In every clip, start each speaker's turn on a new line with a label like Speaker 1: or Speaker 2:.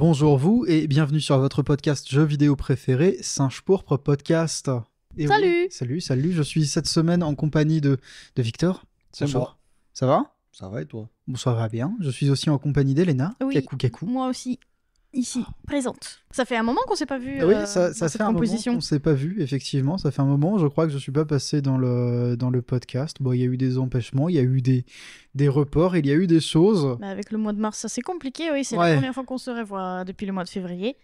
Speaker 1: Bonjour vous et bienvenue sur votre podcast jeux vidéo préféré, Singe Pourpre Podcast. Et
Speaker 2: Salut.
Speaker 1: Oui, salut, je suis cette semaine en compagnie de Victor.
Speaker 3: C'est
Speaker 1: Bonjour.
Speaker 3: moi.
Speaker 1: Ça va?
Speaker 3: Ça va et toi?
Speaker 1: Bon, ça va bien. Je suis aussi en compagnie d'Elena.
Speaker 2: Oui,
Speaker 1: Kakou.
Speaker 2: moi aussi, ici, présente. Ça fait un moment qu'on s'est pas vu
Speaker 1: Oui,
Speaker 2: dans
Speaker 1: ça
Speaker 2: cette
Speaker 1: fait un moment
Speaker 2: composition.
Speaker 1: qu'on s'est pas vu, effectivement. Ça fait un moment, je crois que je suis pas passé dans le podcast. Bon, il y a eu des empêchements, il y a eu des reports, il y a eu des choses.
Speaker 2: Bah, avec le mois de mars, ça c'est compliqué, oui. C'est
Speaker 1: Ouais.
Speaker 2: la première fois qu'on se revoit depuis le mois de février.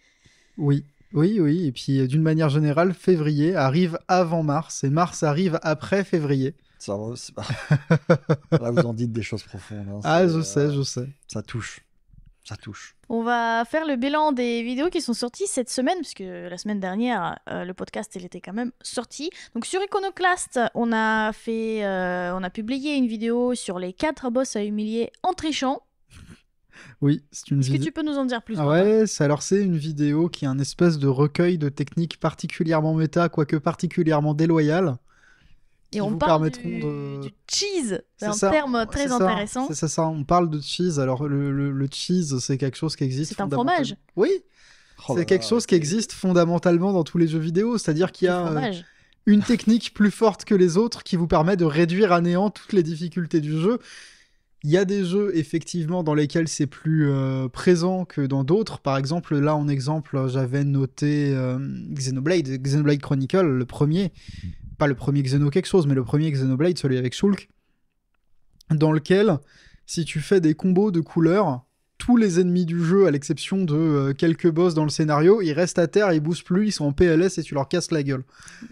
Speaker 1: Oui. Et puis d'une manière générale, février arrive avant mars et mars arrive après février.
Speaker 3: Ça va, c'est pas... Là, vous en dites des choses profondes. Hein,
Speaker 1: Ah,
Speaker 3: c'est,
Speaker 1: je sais.
Speaker 3: Ça touche. Ça touche.
Speaker 2: On va faire le bilan des vidéos qui sont sorties cette semaine, puisque la semaine dernière, le podcast, il était quand même sorti. Donc sur Iconoclast, on a publié une vidéo sur les 4 boss à humilier en trichant.
Speaker 1: Oui, c'est une
Speaker 2: Est-ce que
Speaker 1: vidéo.
Speaker 2: tu peux nous en dire plus?
Speaker 1: Ah
Speaker 2: Quentin
Speaker 1: ouais, c'est une vidéo qui est un espèce de recueil de techniques particulièrement méta, quoique particulièrement déloyales.
Speaker 2: Et
Speaker 1: qui
Speaker 2: on
Speaker 1: vous
Speaker 2: parle
Speaker 1: permettront de...
Speaker 2: du cheese, c'est un
Speaker 1: ça,
Speaker 2: terme très
Speaker 1: c'est ça,
Speaker 2: intéressant.
Speaker 1: C'est ça, on parle de cheese. Alors le cheese, c'est quelque chose qui existe
Speaker 2: C'est un
Speaker 1: fondamentalement.
Speaker 2: fromage.
Speaker 1: Oui,
Speaker 3: Oh là
Speaker 1: c'est quelque
Speaker 3: là,
Speaker 1: chose qui existe fondamentalement dans tous les jeux vidéo. C'est-à-dire qu'il y
Speaker 2: Du
Speaker 1: a
Speaker 2: fromage.
Speaker 1: une technique plus forte que les autres qui vous permet de réduire à néant toutes les difficultés du jeu. Il y a des jeux, effectivement, dans lesquels c'est plus présent que dans d'autres. Par exemple, là, en exemple, j'avais noté Xenoblade Chronicle, le premier. Pas le premier Xeno quelque chose, mais le premier Xenoblade, celui avec Shulk, dans lequel, si tu fais des combos de couleurs, tous les ennemis du jeu, à l'exception de quelques boss dans le scénario, ils restent à terre, ils bougent plus, ils sont en PLS et tu leur casses la gueule.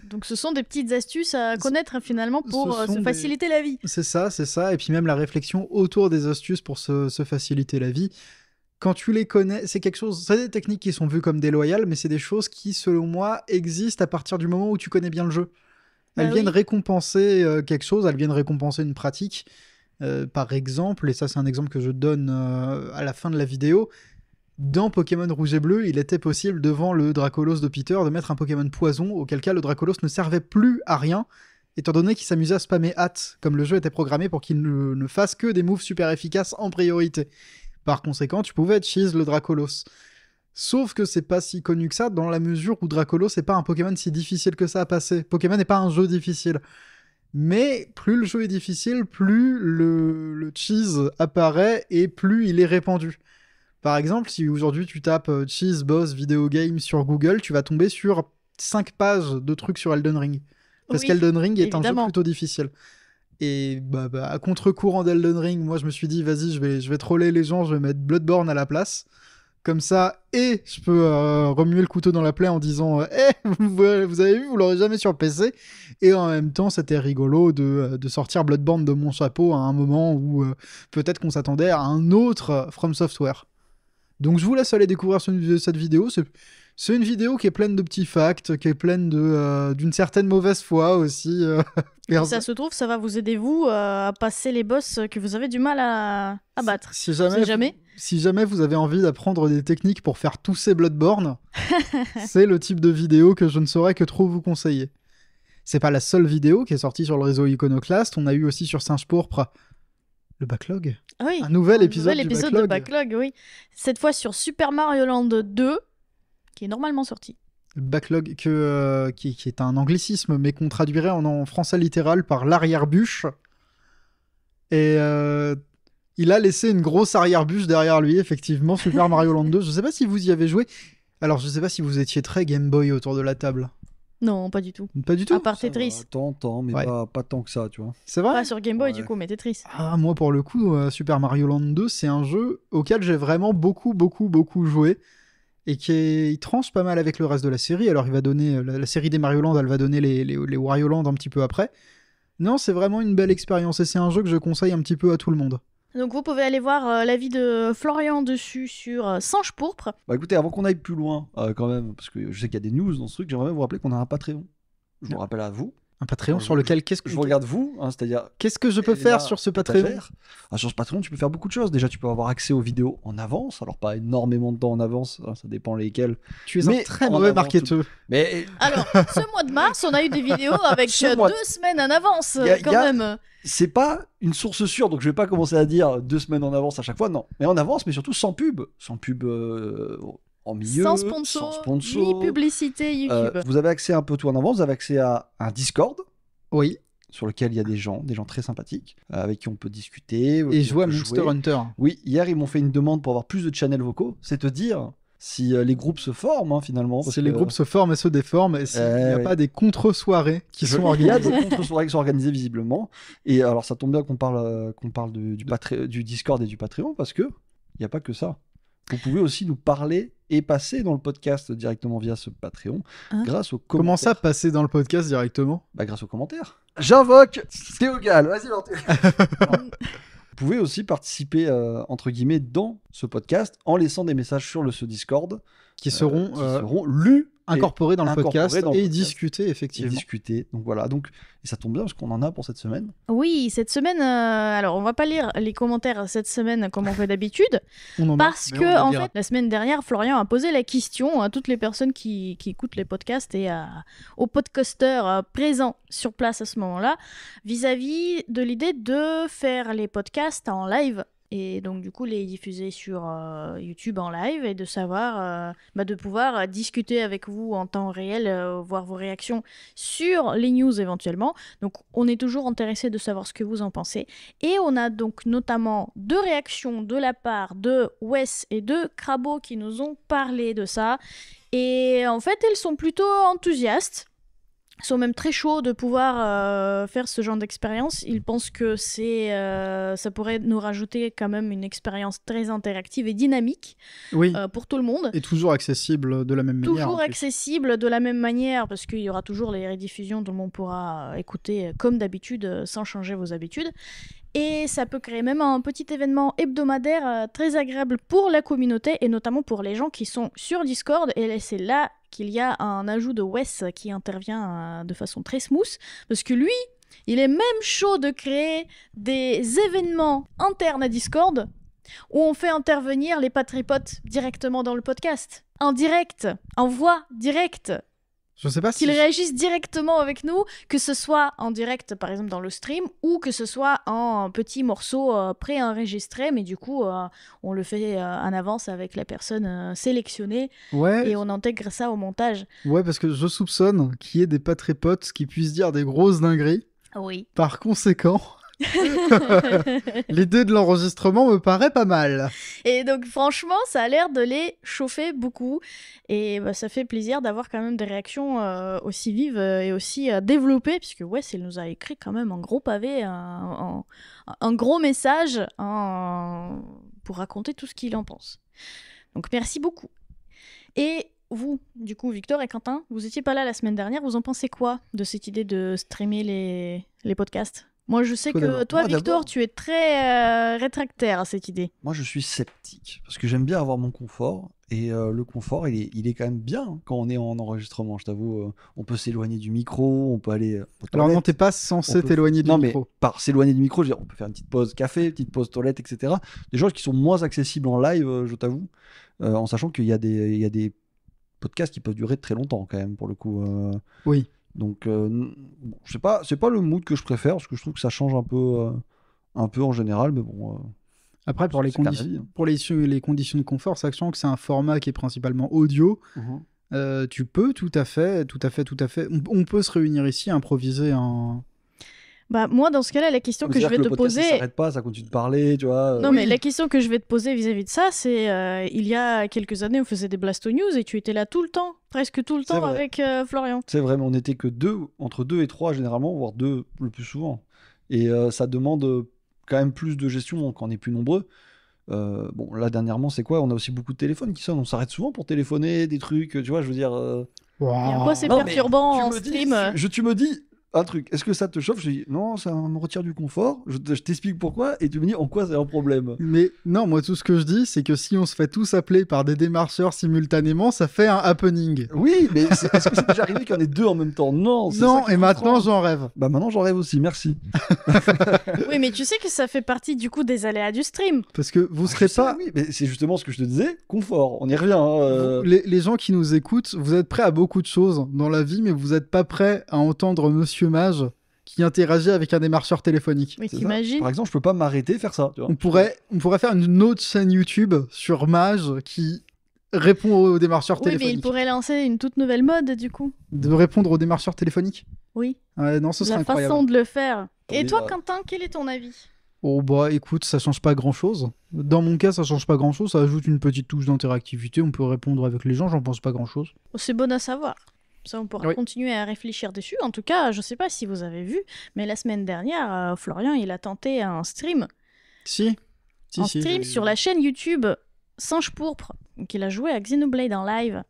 Speaker 2: Donc ce sont des petites astuces à connaître finalement pour
Speaker 1: Ce sont
Speaker 2: se faciliter la vie.
Speaker 1: C'est ça. Et puis même la réflexion autour des astuces pour se faciliter la vie. Quand tu les connais, c'est des techniques qui sont vues comme déloyales, mais c'est des choses qui, selon moi, existent à partir du moment où tu connais bien le jeu. Elles viennent récompenser quelque chose, elles viennent récompenser une pratique. Par exemple, et ça c'est un exemple que je donne à la fin de la vidéo, dans Pokémon Rouge et Bleu, il était possible devant le Dracolos de Peter de mettre un Pokémon poison, auquel cas le Dracolos ne servait plus à rien, étant donné qu'il s'amusait à spammer hâte, comme le jeu était programmé pour qu'il ne fasse que des moves super efficaces en priorité. Par conséquent, tu pouvais cheese le Dracolos. Sauf que c'est pas si connu que ça, dans la mesure où Dracolos c'est pas un Pokémon si difficile que ça à passer. Pokémon n'est pas un jeu difficile. Mais plus le jeu est difficile, plus le cheese apparaît et plus il est répandu. Par exemple, si aujourd'hui tu tapes cheese boss video game sur Google, tu vas tomber sur 5 pages de trucs sur Elden Ring. Parce qu'Elden Ring est un jeu plutôt difficile. Et à contre-courant d'Elden Ring, moi je me suis dit, vas-y, je vais troller les gens, je vais mettre Bloodborne à la place. Comme ça, et je peux remuer le couteau dans la plaie en disant vous avez vu, vous l'aurez jamais sur PC. Et en même temps, c'était rigolo de sortir Bloodborne de mon chapeau à un moment où peut-être qu'on s'attendait à un autre From Software. Donc je vous laisse aller découvrir cette vidéo. C'est une vidéo qui est pleine de petits facts, qui est pleine d'une certaine mauvaise foi aussi.
Speaker 2: Si ça se trouve, ça va vous aider, vous, à passer les boss que vous avez du mal à battre.
Speaker 1: Si jamais vous avez envie d'apprendre des techniques pour faire tousser Bloodborne, c'est le type de vidéo que je ne saurais que trop vous conseiller. C'est pas la seule vidéo qui est sortie sur le réseau Iconoclast. On a eu aussi sur Singe Pourpre le backlog.
Speaker 2: Oui,
Speaker 1: un nouvel épisode
Speaker 2: de backlog, oui. Cette fois sur Super Mario Land 2, qui est normalement sorti.
Speaker 1: Le backlog qui est un anglicisme, mais qu'on traduirait en français littéral par l'arrière-bûche. Et il a laissé une grosse arrière-bûche derrière lui, effectivement, Super Mario Land 2. Je sais pas si vous y avez joué. Alors, je sais pas si vous étiez très Game Boy autour de la table.
Speaker 2: Non, pas du tout.
Speaker 1: Pas du tout.
Speaker 2: À part Tetris.
Speaker 3: Tant, mais pas tant que ça, tu vois.
Speaker 1: C'est vrai?
Speaker 2: Pas sur Game Boy, du coup, mais Tetris.
Speaker 1: Ah, moi, pour le coup, Super Mario Land 2, c'est un jeu auquel j'ai vraiment beaucoup joué. Et il tranche pas mal avec le reste de la série. Alors, il va donner... La série des Mario Land, elle va donner les Wario Land un petit peu après. Non, c'est vraiment une belle expérience. Et c'est un jeu que je conseille un petit peu à tout le monde.
Speaker 2: Donc, vous pouvez aller voir l'avis de Florian dessus sur Singe Pourpre.
Speaker 3: Bah écoutez, avant qu'on aille plus loin, quand même, parce que je sais qu'il y a des news dans ce truc, j'aimerais vous rappeler qu'on a un Patreon. Je vous rappelle à vous.
Speaker 1: Un Patreon
Speaker 3: Je-
Speaker 1: sur lequel qu'est-ce
Speaker 3: Je vous regarde vous, hein, c'est-à-dire
Speaker 1: qu'est-ce que je peux
Speaker 3: Et
Speaker 1: faire
Speaker 3: là,
Speaker 1: sur ce
Speaker 3: que t'as
Speaker 1: Patreon?
Speaker 3: faire. Sur ce Patreon, tu peux faire beaucoup de choses. Déjà, tu peux avoir accès aux vidéos en avance. Alors, pas énormément de temps en avance, hein, ça dépend lesquelles.
Speaker 1: Tu es
Speaker 3: Mais
Speaker 1: un très
Speaker 3: en
Speaker 1: mauvais
Speaker 3: avance,
Speaker 1: marketeur.
Speaker 3: Mais
Speaker 2: Alors, ce mois de mars, on a eu des vidéos avec
Speaker 3: Ce mois-
Speaker 2: 2 semaines en avance,
Speaker 3: Y a-
Speaker 2: quand
Speaker 3: y a-
Speaker 2: même.
Speaker 3: c'est pas une source sûre, donc je vais pas commencer à dire 2 semaines en avance à chaque fois. Non, mais en avance, mais surtout sans pub. Sans pub en milieu.
Speaker 2: Sans
Speaker 3: sans
Speaker 2: sponsor,
Speaker 3: sponsor.
Speaker 2: ni publicité YouTube.
Speaker 3: Vous avez accès un peu tout en avance. Vous avez accès à un Discord
Speaker 1: Oui.
Speaker 3: sur lequel il y a des gens très sympathiques, avec qui on peut discuter.
Speaker 1: Et
Speaker 3: qui
Speaker 1: jouer
Speaker 3: on
Speaker 1: à
Speaker 3: peut
Speaker 1: Monster
Speaker 3: jouer.
Speaker 1: Hunter.
Speaker 3: Oui, hier, ils m'ont fait une demande pour avoir plus de channels vocaux. C'est te dire si les groupes se forment, hein, finalement. parce
Speaker 1: Si les
Speaker 3: que
Speaker 1: groupes se forment et se déforment, et s'il n'y a
Speaker 3: oui.
Speaker 1: pas des contre-soirées qui sont
Speaker 3: Il y a
Speaker 1: organisées.
Speaker 3: des contre-soirées qui sont organisées visiblement. Et alors, ça tombe bien qu'on parle du Discord et du Patreon, parce que il n'y a pas que ça. Vous pouvez aussi nous parler et passer dans le podcast directement via ce Patreon,
Speaker 2: Hein
Speaker 3: grâce aux commentaires.
Speaker 1: Comment ça, passer dans le podcast directement?
Speaker 3: Bah, grâce aux commentaires. J'invoque Théogal. Vas-y, Martin. Vous pouvez aussi participer, entre guillemets, dans ce podcast en laissant des messages sur ce Discord
Speaker 1: Qui seront
Speaker 3: qui seront lus et
Speaker 1: incorporés dans le
Speaker 3: incorporés
Speaker 1: podcast
Speaker 3: dans le
Speaker 1: et
Speaker 3: podcast.
Speaker 1: discutés, effectivement.
Speaker 3: discuter. Donc voilà, et ça tombe bien parce qu'on en a pour cette semaine.
Speaker 2: Oui, cette semaine, alors on va pas lire les commentaires cette semaine comme on fait d'habitude,
Speaker 1: On en a,
Speaker 2: parce
Speaker 1: mais on
Speaker 2: que
Speaker 1: les
Speaker 2: en
Speaker 1: lira.
Speaker 2: fait, la semaine dernière, Florian a posé la question à toutes les personnes qui écoutent les podcasts et aux podcasteurs présents sur place à ce moment-là, vis-à-vis de l'idée de faire les podcasts en live. Et donc du coup les diffuser sur YouTube en live et de savoir, de pouvoir discuter avec vous en temps réel, voir vos réactions sur les news éventuellement. Donc on est toujours intéressé de savoir ce que vous en pensez. Et on a donc notamment 2 réactions de la part de Wes et de Crabo qui nous ont parlé de ça. Et en fait elles sont plutôt enthousiastes. Sont même très chauds de pouvoir faire ce genre d'expérience. Ils pensent que ça pourrait nous rajouter quand même une expérience très interactive et dynamique
Speaker 1: Oui,
Speaker 2: pour tout le monde.
Speaker 1: et toujours accessible de la même manière. en
Speaker 2: Toujours
Speaker 1: plus.
Speaker 2: accessible de la même manière, parce qu'il y aura toujours les rediffusions dont on pourra écouter comme d'habitude, sans changer vos habitudes. Et ça peut créer même un petit événement hebdomadaire très agréable pour la communauté, et notamment pour les gens qui sont sur Discord. Et c'est là qu'il y a un ajout de Wes qui intervient de façon très smooth, parce que lui, il est même chaud de créer des événements internes à Discord où on fait intervenir les patripotes directement dans le podcast. En direct, en voix directe.
Speaker 1: Je sais pas si.
Speaker 2: Qu'ils réagissent directement avec nous, que ce soit en direct par exemple dans le stream, ou que ce soit en petits morceaux pré-enregistrés, mais du coup on le fait en avance avec la personne sélectionnée
Speaker 1: Ouais,
Speaker 2: et on intègre ça au montage.
Speaker 1: ouais, parce que je soupçonne qu'il y ait des patripotes qui puissent dire des grosses dingueries.
Speaker 2: Oui.
Speaker 1: Par conséquent, l'idée de l'enregistrement me paraît pas mal.
Speaker 2: Et donc franchement ça a l'air de les chauffer beaucoup, et ça fait plaisir d'avoir quand même des réactions aussi vives et aussi développées, puisque Wes il nous a écrit quand même un gros pavé, un gros message pour raconter tout ce qu'il en pense. Donc merci beaucoup. Et vous, du coup, Victor et Quentin, vous étiez pas là la semaine dernière, vous en pensez quoi de cette idée de streamer les podcasts? Moi, je sais
Speaker 1: Toi
Speaker 2: que
Speaker 1: d'abord.
Speaker 2: toi,
Speaker 3: Moi
Speaker 2: Victor,
Speaker 3: d'abord.
Speaker 2: tu es très rétractaire à cette idée.
Speaker 3: Moi, je suis sceptique parce que j'aime bien avoir mon confort et le confort, il est quand même bien hein, quand on est en enregistrement. Je t'avoue, on peut s'éloigner du micro, on peut aller aux
Speaker 1: Alors non,
Speaker 3: toilettes.
Speaker 1: t'es pas
Speaker 3: On
Speaker 1: censé
Speaker 3: peut-
Speaker 1: t'éloigner du
Speaker 3: non,
Speaker 1: micro.
Speaker 3: mais par s'éloigner du micro, je veux dire, on peut faire une petite pause café, petite pause toilette, etc. Des choses qui sont moins accessibles en live, je t'avoue, en sachant qu'il y a des podcasts qui peuvent durer très longtemps quand même pour le coup.
Speaker 1: Oui.
Speaker 3: Donc, bon, c'est pas le mood que je préfère parce que je trouve que ça change un peu en général, mais bon.
Speaker 1: Après, pour les,
Speaker 3: c'est qu'un
Speaker 1: conditions,
Speaker 3: avis, hein.
Speaker 1: pour les conditions de confort, sachant que c'est un format qui est principalement audio, tu peux tout à fait. On peut se réunir ici, improviser un.
Speaker 2: Bah moi, dans ce cas-là, la question que je
Speaker 3: C'est-à-dire
Speaker 2: vais
Speaker 3: le
Speaker 2: te
Speaker 3: podcast, il
Speaker 2: poser...
Speaker 3: s'arrête pas, ça continue de parler, tu vois.
Speaker 2: Non,
Speaker 1: Oui.
Speaker 2: mais la question que je vais te poser vis-à-vis de ça, c'est il y a quelques années, on faisait des Blasto News et tu étais là tout le temps, presque tout le
Speaker 3: C'est
Speaker 2: temps
Speaker 3: vrai.
Speaker 2: avec Florian.
Speaker 3: C'est vrai, mais on n'était que entre 2 et 3 généralement, voire 2 le plus souvent. Et ça demande quand même plus de gestion quand on est plus nombreux. Bon, là dernièrement, c'est quoi? On a aussi beaucoup de téléphones qui sonnent. On s'arrête souvent pour téléphoner, des trucs, tu vois, je veux dire.
Speaker 2: Et en quoi c'est
Speaker 3: Non, mais
Speaker 2: perturbant
Speaker 3: tu
Speaker 2: en
Speaker 3: me dis-
Speaker 2: stream
Speaker 3: tu me dis, un truc. Est-ce que ça te chauffe? Je dis non, ça me retire du confort. Je t'explique pourquoi et tu me dis en quoi c'est un problème.
Speaker 1: Mais non, moi tout ce que je dis, c'est que si on se fait tous appeler par des démarcheurs simultanément, ça fait un happening.
Speaker 3: Oui, mais est-ce que c'est déjà arrivé qu'il y en ait deux en même temps? Non, c'est ça
Speaker 1: Non,
Speaker 3: qui est
Speaker 1: et maintenant
Speaker 3: frustrant.
Speaker 1: j'en rêve.
Speaker 3: Bah maintenant j'en rêve aussi, merci.
Speaker 2: Oui, mais tu sais que ça fait partie du coup des aléas du stream.
Speaker 1: Parce que vous serez
Speaker 3: Je sais,
Speaker 1: pas...
Speaker 3: oui, mais c'est justement ce que je te disais, confort. On y revient. Hein,
Speaker 1: Les gens qui nous écoutent, vous êtes prêts à beaucoup de choses dans la vie, mais vous n'êtes pas prêts à entendre Monsieur Mage qui interagit avec un démarcheur téléphonique.
Speaker 2: Mais
Speaker 3: c'est ça.
Speaker 2: t'imagines?
Speaker 3: Par exemple, je peux pas m'arrêter faire ça. Tu vois.
Speaker 1: On pourrait faire une autre chaîne YouTube sur Mage qui répond aux démarcheurs
Speaker 2: Oui, mais il
Speaker 1: téléphoniques.
Speaker 2: pourrait lancer une toute nouvelle mode du coup.
Speaker 1: De répondre aux démarcheurs téléphoniques.
Speaker 2: Oui,
Speaker 1: Ouais, non, ce serait
Speaker 2: la
Speaker 1: incroyable.
Speaker 2: façon de le faire. Et
Speaker 3: Mais,
Speaker 2: toi, Quentin, quel est ton avis?
Speaker 1: Oh bah écoute, ça change pas grand chose. Dans mon cas, ça change pas grand chose. Ça ajoute une petite touche d'interactivité. On peut répondre avec les gens, j'en pense pas grand chose.
Speaker 2: Oh, c'est bon à savoir. Ça, on pourra
Speaker 1: Oui.
Speaker 2: continuer à réfléchir dessus. En tout cas, je sais pas si vous avez vu, mais la semaine dernière, Florian, il a tenté un stream.
Speaker 1: Si.
Speaker 2: Un stream sur la chaîne YouTube Singe Pourpre. Donc, il a joué à Xenoblade en live.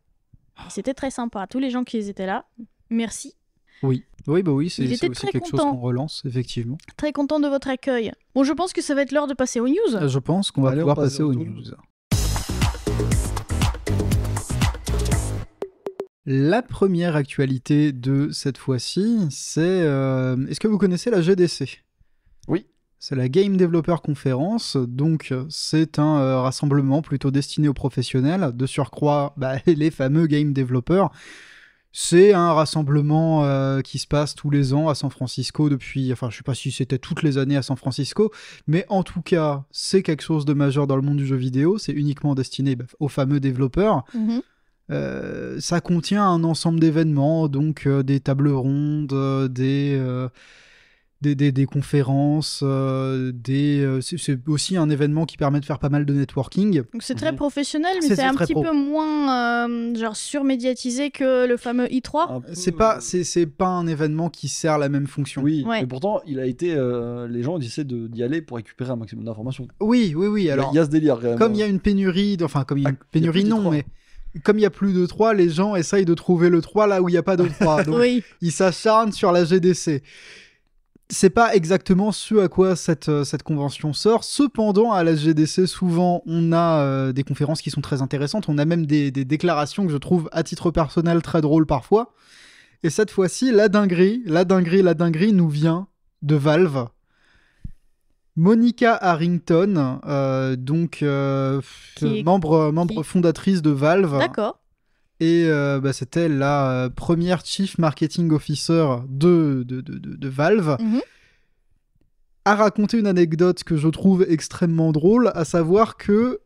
Speaker 2: Et c'était très sympa. Tous les gens qui étaient là, merci.
Speaker 1: Oui. Oui, bah oui, c'est
Speaker 2: Il était
Speaker 1: aussi
Speaker 2: très
Speaker 1: quelque chose
Speaker 2: content.
Speaker 1: qu'on relance, effectivement.
Speaker 2: Très content de votre accueil. Bon, je pense que ça va être l'heure de passer aux news.
Speaker 1: Je pense qu'on va
Speaker 3: Allez, on
Speaker 1: pouvoir
Speaker 3: passe
Speaker 1: passer
Speaker 3: aux
Speaker 1: aux
Speaker 3: news.
Speaker 1: news. La première actualité de cette fois-ci, c'est... Est-ce que vous connaissez la GDC?
Speaker 3: Oui.
Speaker 1: C'est la Game Developer Conference, donc c'est un rassemblement plutôt destiné aux professionnels, de surcroît les fameux Game Developers. C'est un rassemblement qui se passe tous les ans à San Francisco depuis... Enfin, je sais pas si c'était toutes les années à San Francisco, mais en tout cas, c'est quelque chose de majeur dans le monde du jeu vidéo, c'est uniquement destiné aux fameux développeurs.
Speaker 2: Mhm.
Speaker 1: Ça contient un ensemble d'événements, donc des tables rondes, des conférences, c'est aussi un événement qui permet de faire pas mal de networking.
Speaker 2: Donc c'est très
Speaker 3: Mhm.
Speaker 2: professionnel, mais
Speaker 1: C'est
Speaker 2: c'est un
Speaker 1: très
Speaker 2: petit
Speaker 1: pro.
Speaker 2: peu moins genre surmédiatisé que le fameux I3.
Speaker 3: Un peu-
Speaker 1: C'est pas un événement qui sert la même fonction.
Speaker 3: Oui,
Speaker 2: Ouais.
Speaker 3: mais pourtant, il a été. Les gens essaient d'y aller pour récupérer un maximum d'informations.
Speaker 1: Oui. Alors,
Speaker 3: Il y a ce délire quand même.
Speaker 1: comme il y a une pénurie, enfin comme il y a une
Speaker 3: Ah, il y a
Speaker 1: pénurie
Speaker 3: plus de
Speaker 1: non,
Speaker 3: trois.
Speaker 1: mais comme il y a plus de 3, les gens essayent de trouver le 3 là où il n'y a pas de 3. Donc
Speaker 2: Oui,
Speaker 1: ils s'acharnent sur la GDC. C'est pas exactement ce à quoi cette convention sort. Cependant, à la GDC, souvent, on a des conférences qui sont très intéressantes. On a même des déclarations que je trouve, à titre personnel, très drôles parfois. Et cette fois-ci, la dinguerie nous vient de Valve. Monica Harrington,
Speaker 2: Qui est-
Speaker 1: membre
Speaker 2: qui-
Speaker 1: fondatrice de Valve.
Speaker 2: d'accord.
Speaker 1: Et c'était la première Chief Marketing Officer de Valve,
Speaker 2: Mhm.
Speaker 1: a raconté une anecdote que je trouve extrêmement drôle, à savoir que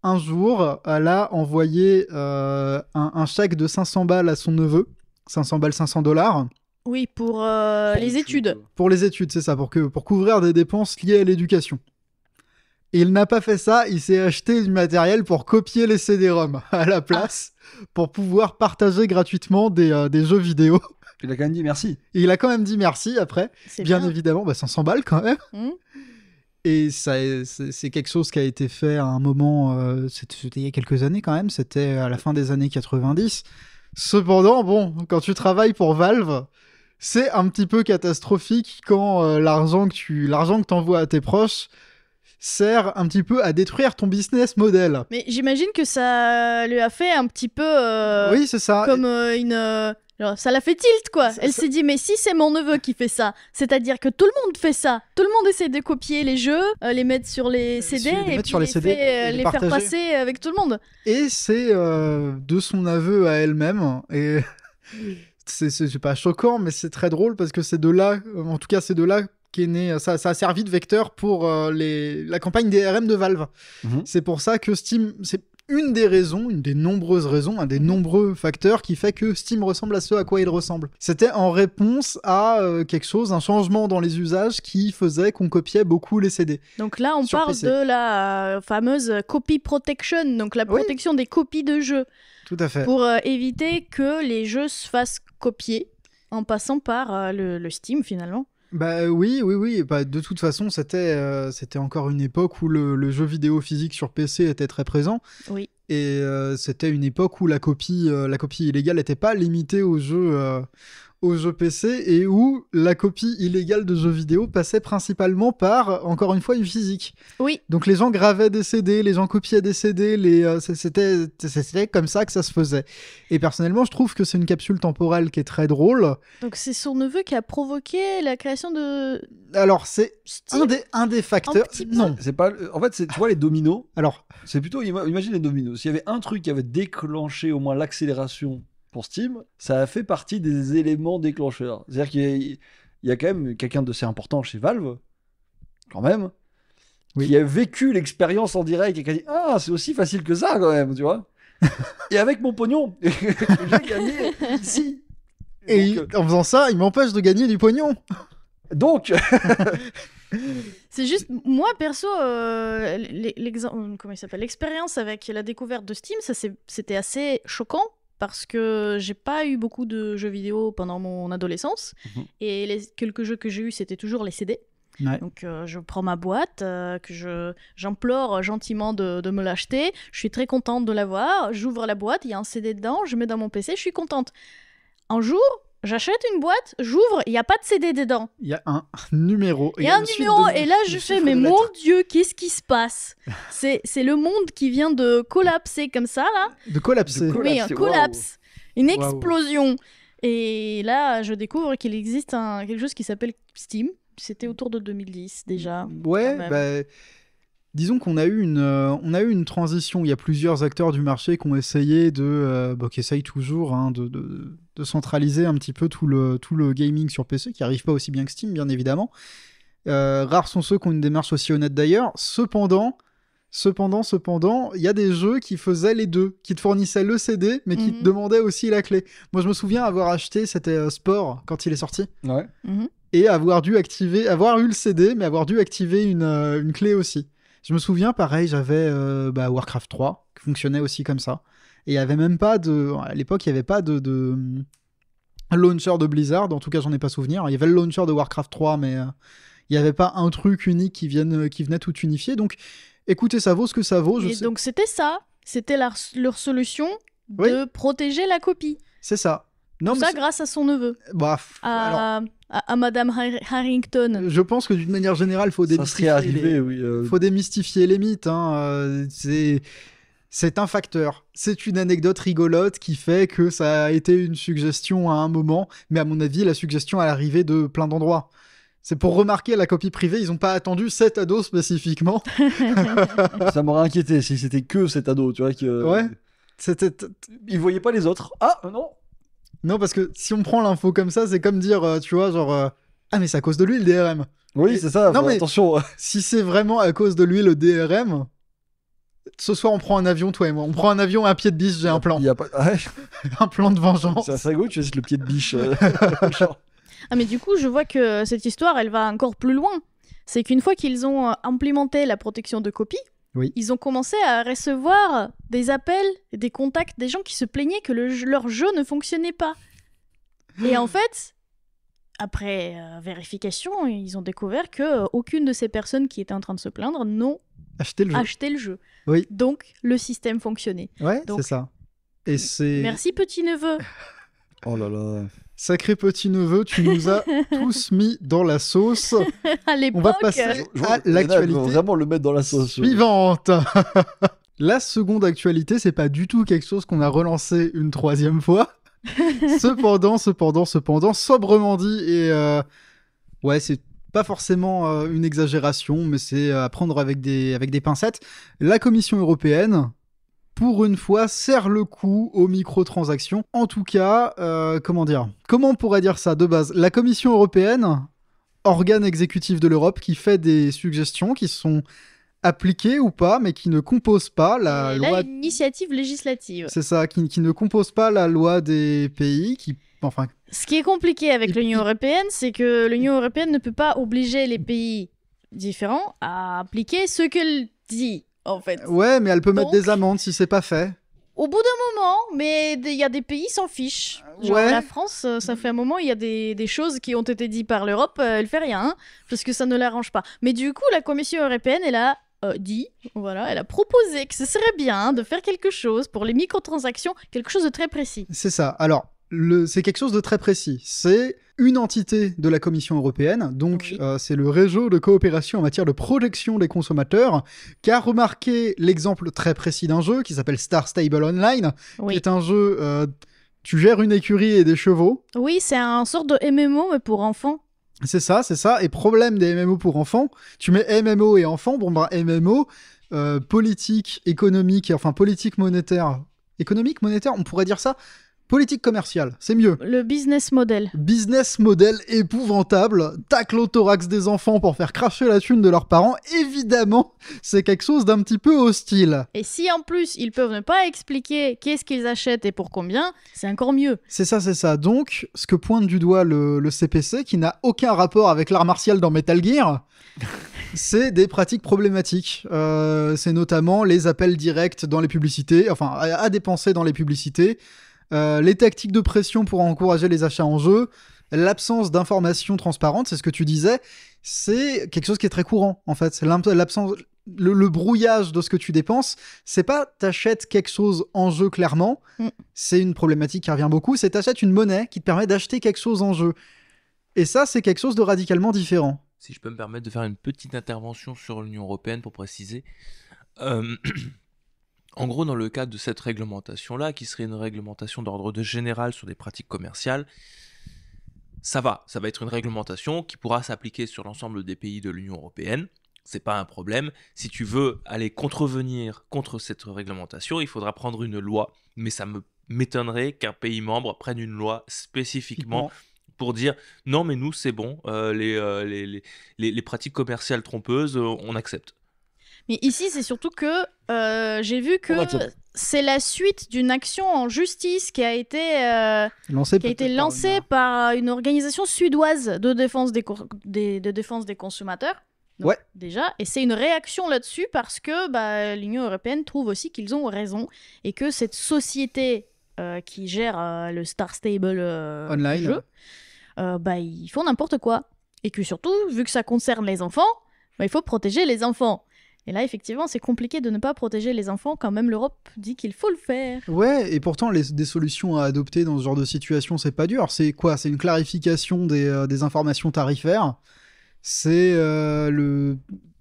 Speaker 1: un jour, elle a envoyé un chèque de 500 balles à son neveu, 500 balles, $500,
Speaker 2: Oui, pour les études.
Speaker 1: pour les études, c'est ça, pour couvrir des dépenses liées à l'éducation. Et il n'a pas fait ça, il s'est acheté du matériel pour copier les CD-ROM à la place, pour pouvoir partager gratuitement des jeux vidéo.
Speaker 3: Il a quand même dit merci.
Speaker 1: Et il a quand même dit merci après,
Speaker 2: C'est
Speaker 1: bien
Speaker 2: bien.
Speaker 1: évidemment, 500 balles quand même.
Speaker 2: Mhm.
Speaker 1: Et c'est quelque chose qui a été fait à un moment, c'était il y a quelques années quand même, c'était à la fin des années 90. Cependant, bon, quand tu travailles pour Valve, c'est un petit peu catastrophique quand l'argent que t'envoies à tes proches sert un petit peu à détruire ton business model.
Speaker 2: Mais j'imagine que ça lui a fait un petit peu
Speaker 1: Oui, c'est ça.
Speaker 2: comme genre, ça l'a fait tilt, quoi.
Speaker 1: Ça-
Speaker 2: Elle
Speaker 1: ça-
Speaker 2: s'est dit, mais si c'est mon neveu qui fait ça, c'est-à-dire que tout le monde fait ça. Tout le monde essaie de copier les jeux, les mettre sur les CD,
Speaker 1: les
Speaker 2: et
Speaker 1: mettre
Speaker 2: puis
Speaker 1: sur les CD et les
Speaker 2: les faire
Speaker 1: partager.
Speaker 2: passer avec tout le monde.
Speaker 1: Et c'est de son aveu à elle-même. Et c'est pas choquant, mais c'est très drôle parce que c'est de là, en tout cas, c'est de là qu'est né. Ça a servi de vecteur pour la campagne DRM de Valve.
Speaker 3: Mhm.
Speaker 1: C'est pour ça que Steam, c'est une des raisons, une des nombreuses raisons, un des nombreux facteurs qui fait que Steam ressemble à ce à quoi il ressemble. C'était en réponse à quelque chose, un changement dans les usages qui faisait qu'on copiait beaucoup les CD.
Speaker 2: Donc là, on
Speaker 1: Sur
Speaker 2: parle
Speaker 1: PC.
Speaker 2: de la fameuse copy protection, donc la
Speaker 1: Oui.
Speaker 2: protection des copies de jeux,
Speaker 1: Tout à fait.
Speaker 2: pour éviter que les jeux se fassent copier en passant par le Steam, finalement.
Speaker 1: Bah oui. Bah, de toute façon, c'était encore une époque où le jeu vidéo physique sur PC était très présent.
Speaker 2: Oui.
Speaker 1: Et c'était une époque où la copie illégale n'était pas limitée aux jeux aux jeux PC et où la copie illégale de jeux vidéo passait principalement par, encore une fois, une physique.
Speaker 2: Oui.
Speaker 1: Donc les gens gravaient des CD, les gens copiaient des CD, c'était comme ça que ça se faisait. Et personnellement, je trouve que c'est une capsule temporelle qui est très drôle.
Speaker 2: Donc c'est son neveu qui a provoqué la création de
Speaker 1: Alors c'est
Speaker 2: Steam.
Speaker 1: un des facteurs.
Speaker 2: Un petit peu.
Speaker 1: Non.
Speaker 3: C'est pas. En fait, tu vois les dominos.
Speaker 1: Alors,
Speaker 3: C'est plutôt. Imagine les dominos. S'il y avait un truc qui avait déclenché au moins l'accélération pour Steam, ça a fait partie des éléments déclencheurs. C'est-à-dire qu'il y a quand même quelqu'un d'assez important chez Valve, quand même,
Speaker 1: Oui.
Speaker 3: qui a vécu l'expérience en direct et qui a dit ah, c'est aussi facile que ça, quand même, tu vois. Et avec mon pognon, que j'ai gagné ici.
Speaker 1: et
Speaker 3: Donc,
Speaker 1: en faisant ça, il m'empêche de gagner du pognon.
Speaker 3: donc
Speaker 2: C'est juste, moi perso, comment il s'appelle, l'expérience avec la découverte de Steam, c'était assez choquant parce que j'ai pas eu beaucoup de jeux vidéo pendant mon adolescence et les quelques jeux que j'ai eu c'était toujours les CD.
Speaker 1: Ouais.
Speaker 2: Donc je prends ma boîte, j'implore gentiment de me l'acheter, je suis très contente de l'avoir, j'ouvre la boîte, il y a un CD dedans, je mets dans mon PC, je suis contente. Un jour, j'achète une boîte, j'ouvre, il n'y a pas de CD dedans.
Speaker 1: Il y a un numéro.
Speaker 2: Il y a un
Speaker 1: une suite
Speaker 2: numéro,
Speaker 1: de-
Speaker 2: et là je
Speaker 1: de
Speaker 2: fais,
Speaker 1: chiffres
Speaker 2: mais
Speaker 1: de
Speaker 2: mon
Speaker 1: lettres.
Speaker 2: Dieu, qu'est-ce qui se passe? C'est le monde qui vient de collapser comme ça, là.
Speaker 1: De collapser.
Speaker 3: De
Speaker 2: Oui, un
Speaker 3: Collapser,
Speaker 2: collapse. Une
Speaker 1: Waouh.
Speaker 2: explosion. Et là, je découvre qu'il existe quelque chose qui s'appelle Steam. C'était autour de 2010 déjà.
Speaker 1: Ouais,
Speaker 2: quand même.
Speaker 1: bah, disons qu'on a eu une transition. Il y a plusieurs acteurs du marché qui ont essayé qui essayent toujours de centraliser un petit peu tout le gaming sur PC, qui n'arrive pas aussi bien que Steam, bien évidemment. Rares sont ceux qui ont une démarche aussi honnête d'ailleurs. Cependant, il y a des jeux qui faisaient les deux, qui te fournissaient le CD, mais qui te demandaient aussi la clé. Moi, je me souviens avoir acheté, c'était Sport quand il est sorti.
Speaker 3: ouais.
Speaker 2: Mhm.
Speaker 1: Et avoir eu le CD, mais avoir dû activer une clé aussi. Je me souviens, pareil, j'avais Warcraft 3, qui fonctionnait aussi comme ça. Et il y avait même pas à l'époque, il n'y avait pas de launcher de Blizzard, en tout cas, j'en ai pas souvenir. Il y avait le launcher de Warcraft 3, mais il n'y avait pas un truc unique qui venait tout unifier. Donc, écoutez, ça vaut ce que ça vaut.
Speaker 2: Et donc c'était ça. C'était leur solution
Speaker 1: Oui.
Speaker 2: de protéger la copie.
Speaker 1: C'est ça. Non,
Speaker 2: Tout
Speaker 1: mais
Speaker 2: ça grâce à son neveu.
Speaker 1: bah, alors,
Speaker 2: À Madame Harrington.
Speaker 1: je pense que d'une manière générale, il faut
Speaker 3: Ça serait
Speaker 1: démystifier
Speaker 3: arrivé, oui.
Speaker 1: faut démystifier les mythes. C'est un facteur. C'est une anecdote rigolote qui fait que ça a été une suggestion à un moment, mais à mon avis, la suggestion elle arrivait de plein d'endroits. C'est pour remarquer la copie privée, ils n'ont pas attendu cet ado spécifiquement.
Speaker 3: Ça m'aurait inquiété si c'était que cet ado, tu vois.
Speaker 1: Ouais. C'était...
Speaker 3: Il voyait pas les autres. Ah, non.
Speaker 1: Non, parce que si on prend l'info comme ça, c'est comme dire, tu vois, genre... ah, mais c'est à cause de lui le DRM.
Speaker 3: Oui, c'est ça.
Speaker 1: Non,
Speaker 3: faut-
Speaker 1: mais-
Speaker 3: Attention.
Speaker 1: Si c'est vraiment à cause de lui le DRM... Ce soir, on prend un avion, toi et moi. On prend un avion à pied de biche, j'ai un plan.
Speaker 3: Il y a pas... Ouais,
Speaker 1: Un plan de vengeance.
Speaker 3: c'est assez rigolo, tu laisses le pied de biche. Genre.
Speaker 2: Ah mais du coup, je vois que cette histoire, elle va encore plus loin. C'est qu'une fois qu'ils ont implémenté la protection de copie,
Speaker 1: Oui.
Speaker 2: ils ont commencé à recevoir des appels, et des contacts, des gens qui se plaignaient que leur jeu ne fonctionnait pas. Et en fait, après vérification, ils ont découvert que aucune de ces personnes qui étaient en train de se plaindre n'ont
Speaker 1: Acheter le jeu.
Speaker 2: acheté le jeu.
Speaker 1: Oui.
Speaker 2: Donc, le système fonctionnait.
Speaker 1: Ouais,
Speaker 2: Donc-
Speaker 1: c'est ça. Et c'est...
Speaker 2: Merci, petit-neveu.
Speaker 3: Oh là là.
Speaker 1: Sacré petit-neveu, tu nous as tous mis dans la sauce.
Speaker 2: À l'époque,
Speaker 1: On va passer à l'actualité
Speaker 3: Faut vraiment le mettre dans la sauce.
Speaker 1: suivante. La seconde actualité, c'est pas du tout quelque chose qu'on a relancé une troisième fois. Cependant, sobrement dit, et ouais, c'est pas forcément une exagération, mais c'est à prendre avec des pincettes. La Commission européenne, pour une fois, serre le coup aux microtransactions. En tout cas, comment on pourrait dire ça de base? La Commission européenne, organe exécutif de l'Europe, qui fait des suggestions qui sont appliquées ou pas, mais qui ne composent pas la
Speaker 2: et
Speaker 1: loi.
Speaker 2: là, initiative législative.
Speaker 1: C'est ça, qui ne compose pas la loi des pays, enfin,
Speaker 2: Ce qui est compliqué avec
Speaker 1: Et
Speaker 2: l'Union
Speaker 1: puis-
Speaker 2: européenne, c'est que l'Union européenne ne peut pas obliger les pays différents à appliquer ce qu'elle dit, en fait.
Speaker 1: ouais, mais elle peut mettre
Speaker 2: Donc-
Speaker 1: des amendes si c'est pas fait.
Speaker 2: Au bout d'un moment, mais il y a des pays qui s'en fichent. Genre
Speaker 1: Ouais.
Speaker 2: la France, ça fait un moment, il y a des choses qui ont été dites par l'Europe, elle fait rien, hein, parce que ça ne l'arrange pas. Mais du coup, la Commission européenne, elle a dit, voilà, elle a proposé que ce serait bien de faire quelque chose pour les microtransactions, quelque chose de très précis.
Speaker 1: C'est ça. Alors, c'est quelque chose de très précis. C'est une entité de la Commission européenne, donc
Speaker 2: Oui.
Speaker 1: c'est le réseau de coopération en matière de protection des consommateurs, qui a remarqué l'exemple très précis d'un jeu qui s'appelle Star Stable Online, qui
Speaker 2: Oui,
Speaker 1: est un jeu, tu gères une écurie et des chevaux.
Speaker 2: oui, c'est un sorte de MMO, mais pour enfants.
Speaker 1: C'est ça. Et problème des MMO pour enfants, tu mets MMO et enfants, bon bah MMO, politique économique, enfin politique monétaire, économique, monétaire, on pourrait dire ça, politique commerciale, c'est mieux.
Speaker 2: Le business model.
Speaker 1: Business model épouvantable, tacle au thorax des enfants pour faire cracher la thune de leurs parents, évidemment, c'est quelque chose d'un petit peu hostile.
Speaker 2: Et si en plus ils peuvent ne pas expliquer qu'est-ce qu'ils achètent et pour combien, c'est encore mieux.
Speaker 1: C'est ça. Donc, ce que pointe du doigt le CPC, qui n'a aucun rapport avec l'art martial dans Metal Gear, c'est des pratiques problématiques. C'est notamment les appels directs dans les publicités, enfin, à dépenser dans les publicités, les tactiques de pression pour encourager les achats en jeu, l'absence d'informations transparentes, c'est ce que tu disais, c'est quelque chose qui est très courant, en fait. C'est l'absence... Le brouillage de ce que tu dépenses, c'est pas t'achètes quelque chose en jeu clairement, c'est une problématique qui revient beaucoup, c'est t'achètes une monnaie qui te permet d'acheter quelque chose en jeu. Et ça, c'est quelque chose de radicalement différent.
Speaker 4: Si je peux me permettre de faire une petite intervention sur l'Union européenne pour préciser. En gros, dans le cadre de cette réglementation-là, qui serait une réglementation d'ordre général sur des pratiques commerciales, ça va être une réglementation qui pourra s'appliquer sur l'ensemble des pays de l'Union européenne. C'est pas un problème. Si tu veux aller contrevenir contre cette réglementation, il faudra prendre une loi. Mais ça m'étonnerait qu'un pays membre prenne une loi spécifiquement pour dire non, mais nous c'est bon, les pratiques commerciales trompeuses, on accepte.
Speaker 2: Mais ici, c'est surtout que j'ai vu que c'est la suite d'une action en justice qui a été lancée par une organisation suédoise de défense des consommateurs. Donc,
Speaker 1: ouais.
Speaker 2: Déjà, et c'est une réaction là-dessus parce que l'Union européenne trouve aussi qu'ils ont raison et que cette société qui gère le Star Stable
Speaker 1: Online
Speaker 2: jeu, ils font n'importe quoi. Et que surtout, vu que ça concerne les enfants, il faut protéger les enfants. Et là, effectivement, c'est compliqué de ne pas protéger les enfants quand même l'Europe dit qu'il faut le faire.
Speaker 1: Ouais, et pourtant, des solutions à adopter dans ce genre de situation, c'est pas dur. C'est quoi? C'est une clarification des informations tarifaires. C'est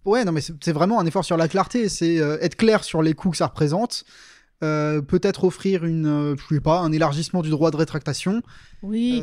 Speaker 1: Ouais, non, mais c'est vraiment un effort sur la clarté. C'est être clair sur les coûts que ça représente. Peut-être offrir un élargissement du droit de rétractation.
Speaker 2: Oui.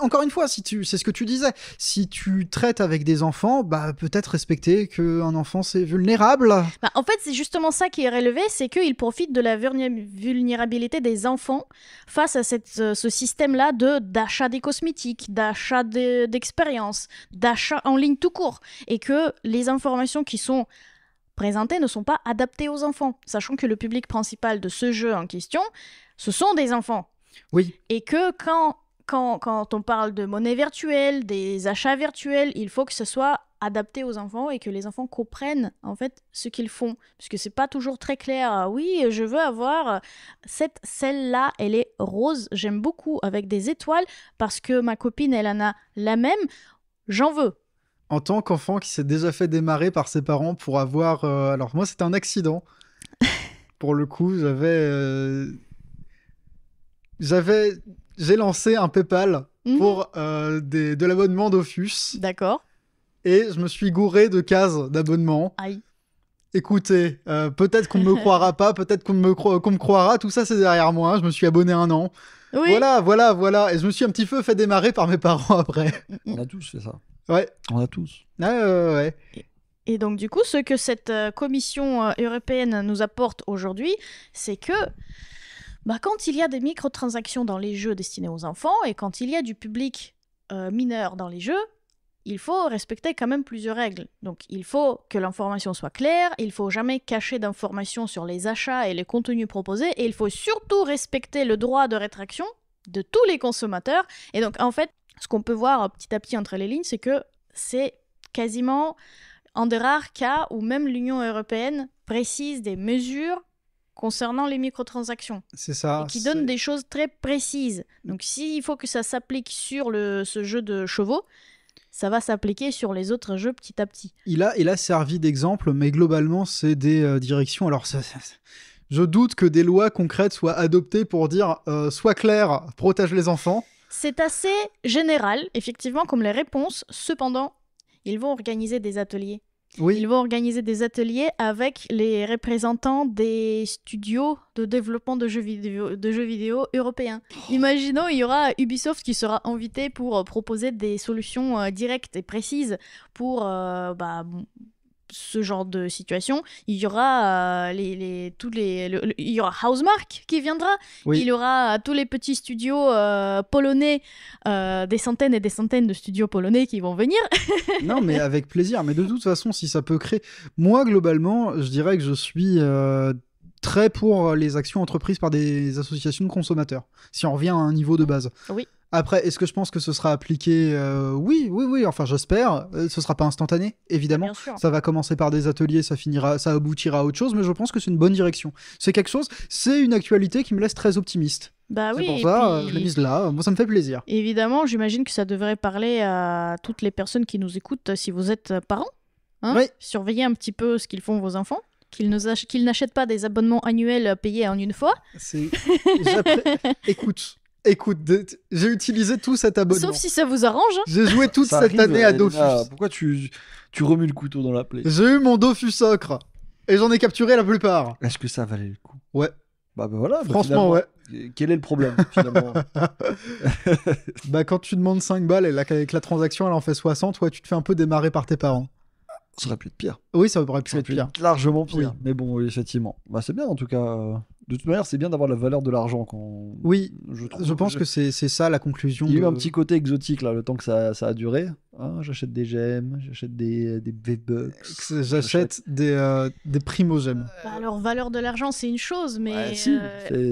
Speaker 1: Encore une fois, c'est ce que tu disais. Si tu traites avec des enfants, peut-être respecter qu'un enfant c'est vulnérable.
Speaker 2: En fait, c'est justement ça qui est relevé, c'est qu'ils profitent de la vulnérabilité des enfants face à ce système-là d'achat des cosmétiques, d'achat d'expériences, d'achat en ligne tout court, et que les informations qui sont présentées ne sont pas adaptées aux enfants, sachant que le public principal de ce jeu en question, ce sont des enfants.
Speaker 1: Oui.
Speaker 2: Et que quand on parle de monnaie virtuelle, des achats virtuels, il faut que ce soit adapté aux enfants et que les enfants comprennent en fait ce qu'ils font. Parce que c'est pas toujours très clair. Oui, je veux avoir celle-là, elle est rose, j'aime beaucoup, avec des étoiles, parce que ma copine, elle en a la même, j'en veux.
Speaker 1: En tant qu'enfant qui s'est déjà fait démarrer par ses parents pour avoir... Alors moi, c'était un accident. Pour le coup, j'ai lancé un PayPal pour de l'abonnement Dofus.
Speaker 2: D'accord.
Speaker 1: Et je me suis gouré de cases d'abonnement.
Speaker 2: Aïe.
Speaker 1: Écoutez, peut-être qu'on ne me croira pas, peut-être qu'on me croira, tout ça c'est derrière moi, je me suis abonné 1 an.
Speaker 2: Oui.
Speaker 1: Voilà, et je me suis un petit peu fait démarrer par mes parents après.
Speaker 3: On a tous fait ça.
Speaker 1: Ouais.
Speaker 3: On a tous.
Speaker 1: Ouais.
Speaker 2: Et donc du coup, ce que cette commission européenne nous apporte aujourd'hui, c'est que quand il y a des microtransactions dans les jeux destinés aux enfants et quand il y a du public mineur dans les jeux, il faut respecter quand même plusieurs règles. Donc il faut que l'information soit claire, il faut jamais cacher d'informations sur les achats et les contenus proposés, et il faut surtout respecter le droit de rétraction de tous les consommateurs. Et donc en fait, ce qu'on peut voir petit à petit entre les lignes, c'est que c'est quasiment un des rares cas où même l'Union européenne précise des mesures concernant les microtransactions.
Speaker 1: C'est ça.
Speaker 2: Et qui donne des choses très précises. Donc s'il faut que ça s'applique sur ce jeu de chevaux, ça va s'appliquer sur les autres jeux petit à petit.
Speaker 1: Il a servi d'exemple, mais globalement, c'est des directions. Alors, Je doute que des lois concrètes soient adoptées pour dire sois clair, protège les enfants.
Speaker 2: C'est assez général, effectivement, comme les réponses. Cependant, ils vont organiser des ateliers.
Speaker 1: Oui.
Speaker 2: Ils vont organiser des ateliers avec les représentants des studios de développement de jeux vidéo européens. Imaginons, il y aura Ubisoft qui sera invité pour proposer des solutions directes et précises pour ce genre de situation. Il y aura il y aura Housemarque qui viendra.
Speaker 1: Oui.
Speaker 2: Il y aura tous les petits studios polonais, des centaines et des centaines de studios polonais qui vont venir.
Speaker 1: Non, mais avec plaisir. Mais de toute façon, si ça peut créer... Moi, globalement, je dirais que je suis très pour les actions entreprises par des associations de consommateurs. Si on revient à un niveau de base.
Speaker 2: Oui.
Speaker 1: Après, est-ce que je pense que ce sera appliqué Oui. Enfin, j'espère. Ce sera pas instantané, évidemment.
Speaker 2: Bien sûr.
Speaker 1: Ça va commencer par des ateliers, ça aboutira à autre chose, mais je pense que c'est une bonne direction. C'est quelque chose, c'est une actualité qui me laisse très optimiste.
Speaker 2: Bah oui,
Speaker 1: C'est pour
Speaker 2: et
Speaker 1: ça,
Speaker 2: puis,
Speaker 1: je l'ai mise là. Moi, ça me fait plaisir.
Speaker 2: évidemment, j'imagine que ça devrait parler à toutes les personnes qui nous écoutent si vous êtes parents. Hein.
Speaker 1: Oui.
Speaker 2: Surveillez un petit peu ce qu'ils font vos enfants. Qu'ils n'achètent pas des abonnements annuels payés en une fois.
Speaker 1: Écoute, j'ai utilisé tout cet abonnement.
Speaker 2: Sauf si ça vous arrange. Hein.
Speaker 1: J'ai joué toute
Speaker 3: Ça
Speaker 1: cette
Speaker 3: arrive,
Speaker 1: année à
Speaker 3: Elena,
Speaker 1: Dofus.
Speaker 3: pourquoi tu remues le couteau dans la plaie?
Speaker 1: J'ai eu mon Dofus ocre. Et j'en ai capturé la plupart.
Speaker 3: Est-ce que ça valait le coup?
Speaker 1: Ouais.
Speaker 3: Bah voilà.
Speaker 1: Franchement, ouais.
Speaker 3: Quel est le problème, finalement?
Speaker 1: Bah, quand tu demandes 5 balles et avec la transaction, elle en fait 60, ouais, tu te fais un peu démarrer par tes parents.
Speaker 3: Ça aurait pu être pire.
Speaker 1: Oui, ça aurait pu
Speaker 3: Ça aurait
Speaker 1: être
Speaker 3: pu
Speaker 1: pire.
Speaker 3: être largement pire.
Speaker 1: Oui.
Speaker 3: Mais bon, oui, effectivement. Bah, c'est bien, en tout cas. De toute manière, c'est bien d'avoir la valeur de l'argent quand.
Speaker 1: Oui,
Speaker 3: trouve.
Speaker 1: je pense que c'est ça la conclusion.
Speaker 3: Il y a eu un petit côté exotique, là, le temps que ça a duré. Ah, j'achète des gemmes, j'achète des V-Bucks.
Speaker 1: J'achète des primo-gemmes.
Speaker 2: Bah, alors, valeur de l'argent, c'est une chose, mais...
Speaker 3: Ouais, si,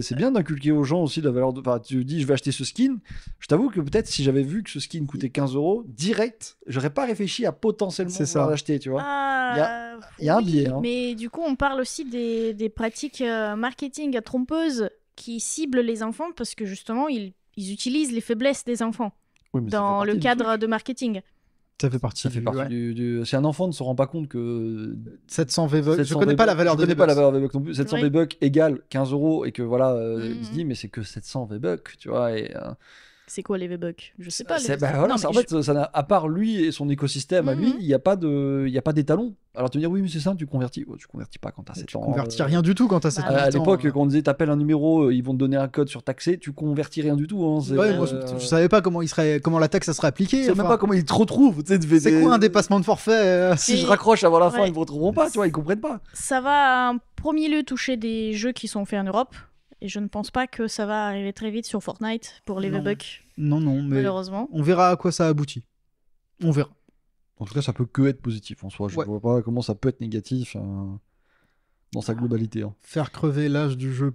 Speaker 3: c'est bien d'inculquer aux gens aussi la valeur de. Enfin, tu dis, je vais acheter ce skin. Je t'avoue que peut-être si j'avais vu que ce skin coûtait 15 €, direct, j'aurais pas réfléchi à potentiellement
Speaker 1: C'est
Speaker 3: vouloir
Speaker 1: ça.
Speaker 3: l'acheter, tu vois. il y a un
Speaker 2: oui,
Speaker 3: biais, hein.
Speaker 2: Mais du coup, on parle aussi des pratiques marketing trompeuses qui ciblent les enfants parce que justement, ils utilisent les faiblesses des enfants
Speaker 3: Oui, mais ça fait
Speaker 2: dans
Speaker 3: partie
Speaker 2: le
Speaker 3: du
Speaker 2: cadre
Speaker 3: truc.
Speaker 2: de marketing.
Speaker 1: Ça fait partie.
Speaker 3: Ça fait partie
Speaker 1: ouais.
Speaker 3: du. Si un enfant ne se rend pas compte que
Speaker 1: 700 V-Bucks. Je
Speaker 3: 700
Speaker 1: connais pas la valeur
Speaker 3: je
Speaker 1: de
Speaker 3: connais pas la
Speaker 1: V-Bucks.
Speaker 3: valeur V-Bucks non plus. 700
Speaker 2: Oui.
Speaker 3: V-Bucks égale 15 € et que voilà, il se
Speaker 2: Mhm.
Speaker 3: dit mais c'est que 700 V-Bucks, tu vois. Et,
Speaker 2: C'est quoi les V-Bucks? Je sais pas.
Speaker 3: bah, voilà,
Speaker 2: Non,
Speaker 3: ça, en
Speaker 2: mais
Speaker 3: fait, ça n'a, à part lui et son écosystème à lui,
Speaker 2: Mhm.
Speaker 3: il n'y a pas d'étalon. Alors tu me dis oui mais c'est simple, tu convertis. Oh, tu convertis pas quand t'as 7
Speaker 1: Tu
Speaker 3: ans.
Speaker 1: convertis rien du tout quand t'as 7
Speaker 2: Bah,
Speaker 1: ans.
Speaker 3: À l'époque, quand on disait t'appelles un numéro, ils vont te donner un code surtaxé, tu convertis rien du tout. Hein,
Speaker 1: Ouais, moi, je savais pas comment la taxe ça serait appliquée.
Speaker 3: Je sais
Speaker 1: enfin.
Speaker 3: même pas comment ils te retrouvent. Tu sais,
Speaker 1: C'est quoi un dépassement de forfait
Speaker 3: Si je
Speaker 2: Et-
Speaker 3: raccroche avant la fin,
Speaker 2: Ouais.
Speaker 3: ils me retrouveront pas, tu vois, ils comprennent pas.
Speaker 2: ça va en premier lieu toucher des jeux qui sont faits en Europe. Et je ne pense pas que ça va arriver très vite sur Fortnite pour les
Speaker 1: Non.
Speaker 2: V-Bucks,
Speaker 1: Non, mais
Speaker 2: malheureusement.
Speaker 1: on verra à quoi ça aboutit. On verra.
Speaker 3: En tout cas, ça peut que être positif en soi. Je
Speaker 1: Ouais.
Speaker 3: vois pas comment ça peut être négatif dans sa globalité. Hein.
Speaker 1: Faire crever l'âge du jeu,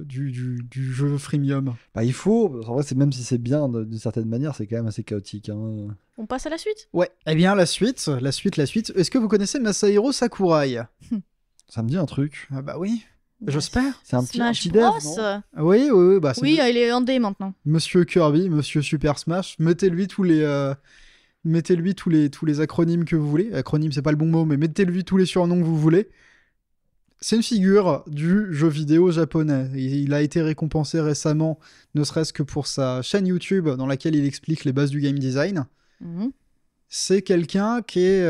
Speaker 1: du jeu freemium.
Speaker 3: Bah, il faut. En vrai, c'est même si c'est bien d'une certaine manière, c'est quand même assez chaotique. Hein.
Speaker 2: On passe à la suite.
Speaker 1: Ouais. Eh bien, la suite. Est-ce que vous connaissez Masahiro Sakurai?
Speaker 3: Ça me dit un truc.
Speaker 1: Ah bah oui. J'espère.
Speaker 3: C'est un
Speaker 2: Smash
Speaker 3: petit dev,
Speaker 2: Bros.
Speaker 3: non
Speaker 1: Oui. Bah, c'est
Speaker 2: Oui, il est indé maintenant.
Speaker 1: Monsieur Kirby, Monsieur Super Smash. Mettez-lui tous les acronymes que vous voulez. Acronyme, c'est pas le bon mot, mais mettez-lui tous les surnoms que vous voulez. C'est une figure du jeu vidéo japonais. Il a été récompensé récemment, ne serait-ce que pour sa chaîne YouTube dans laquelle il explique les bases du game design.
Speaker 2: Mhm.
Speaker 1: C'est quelqu'un qui est...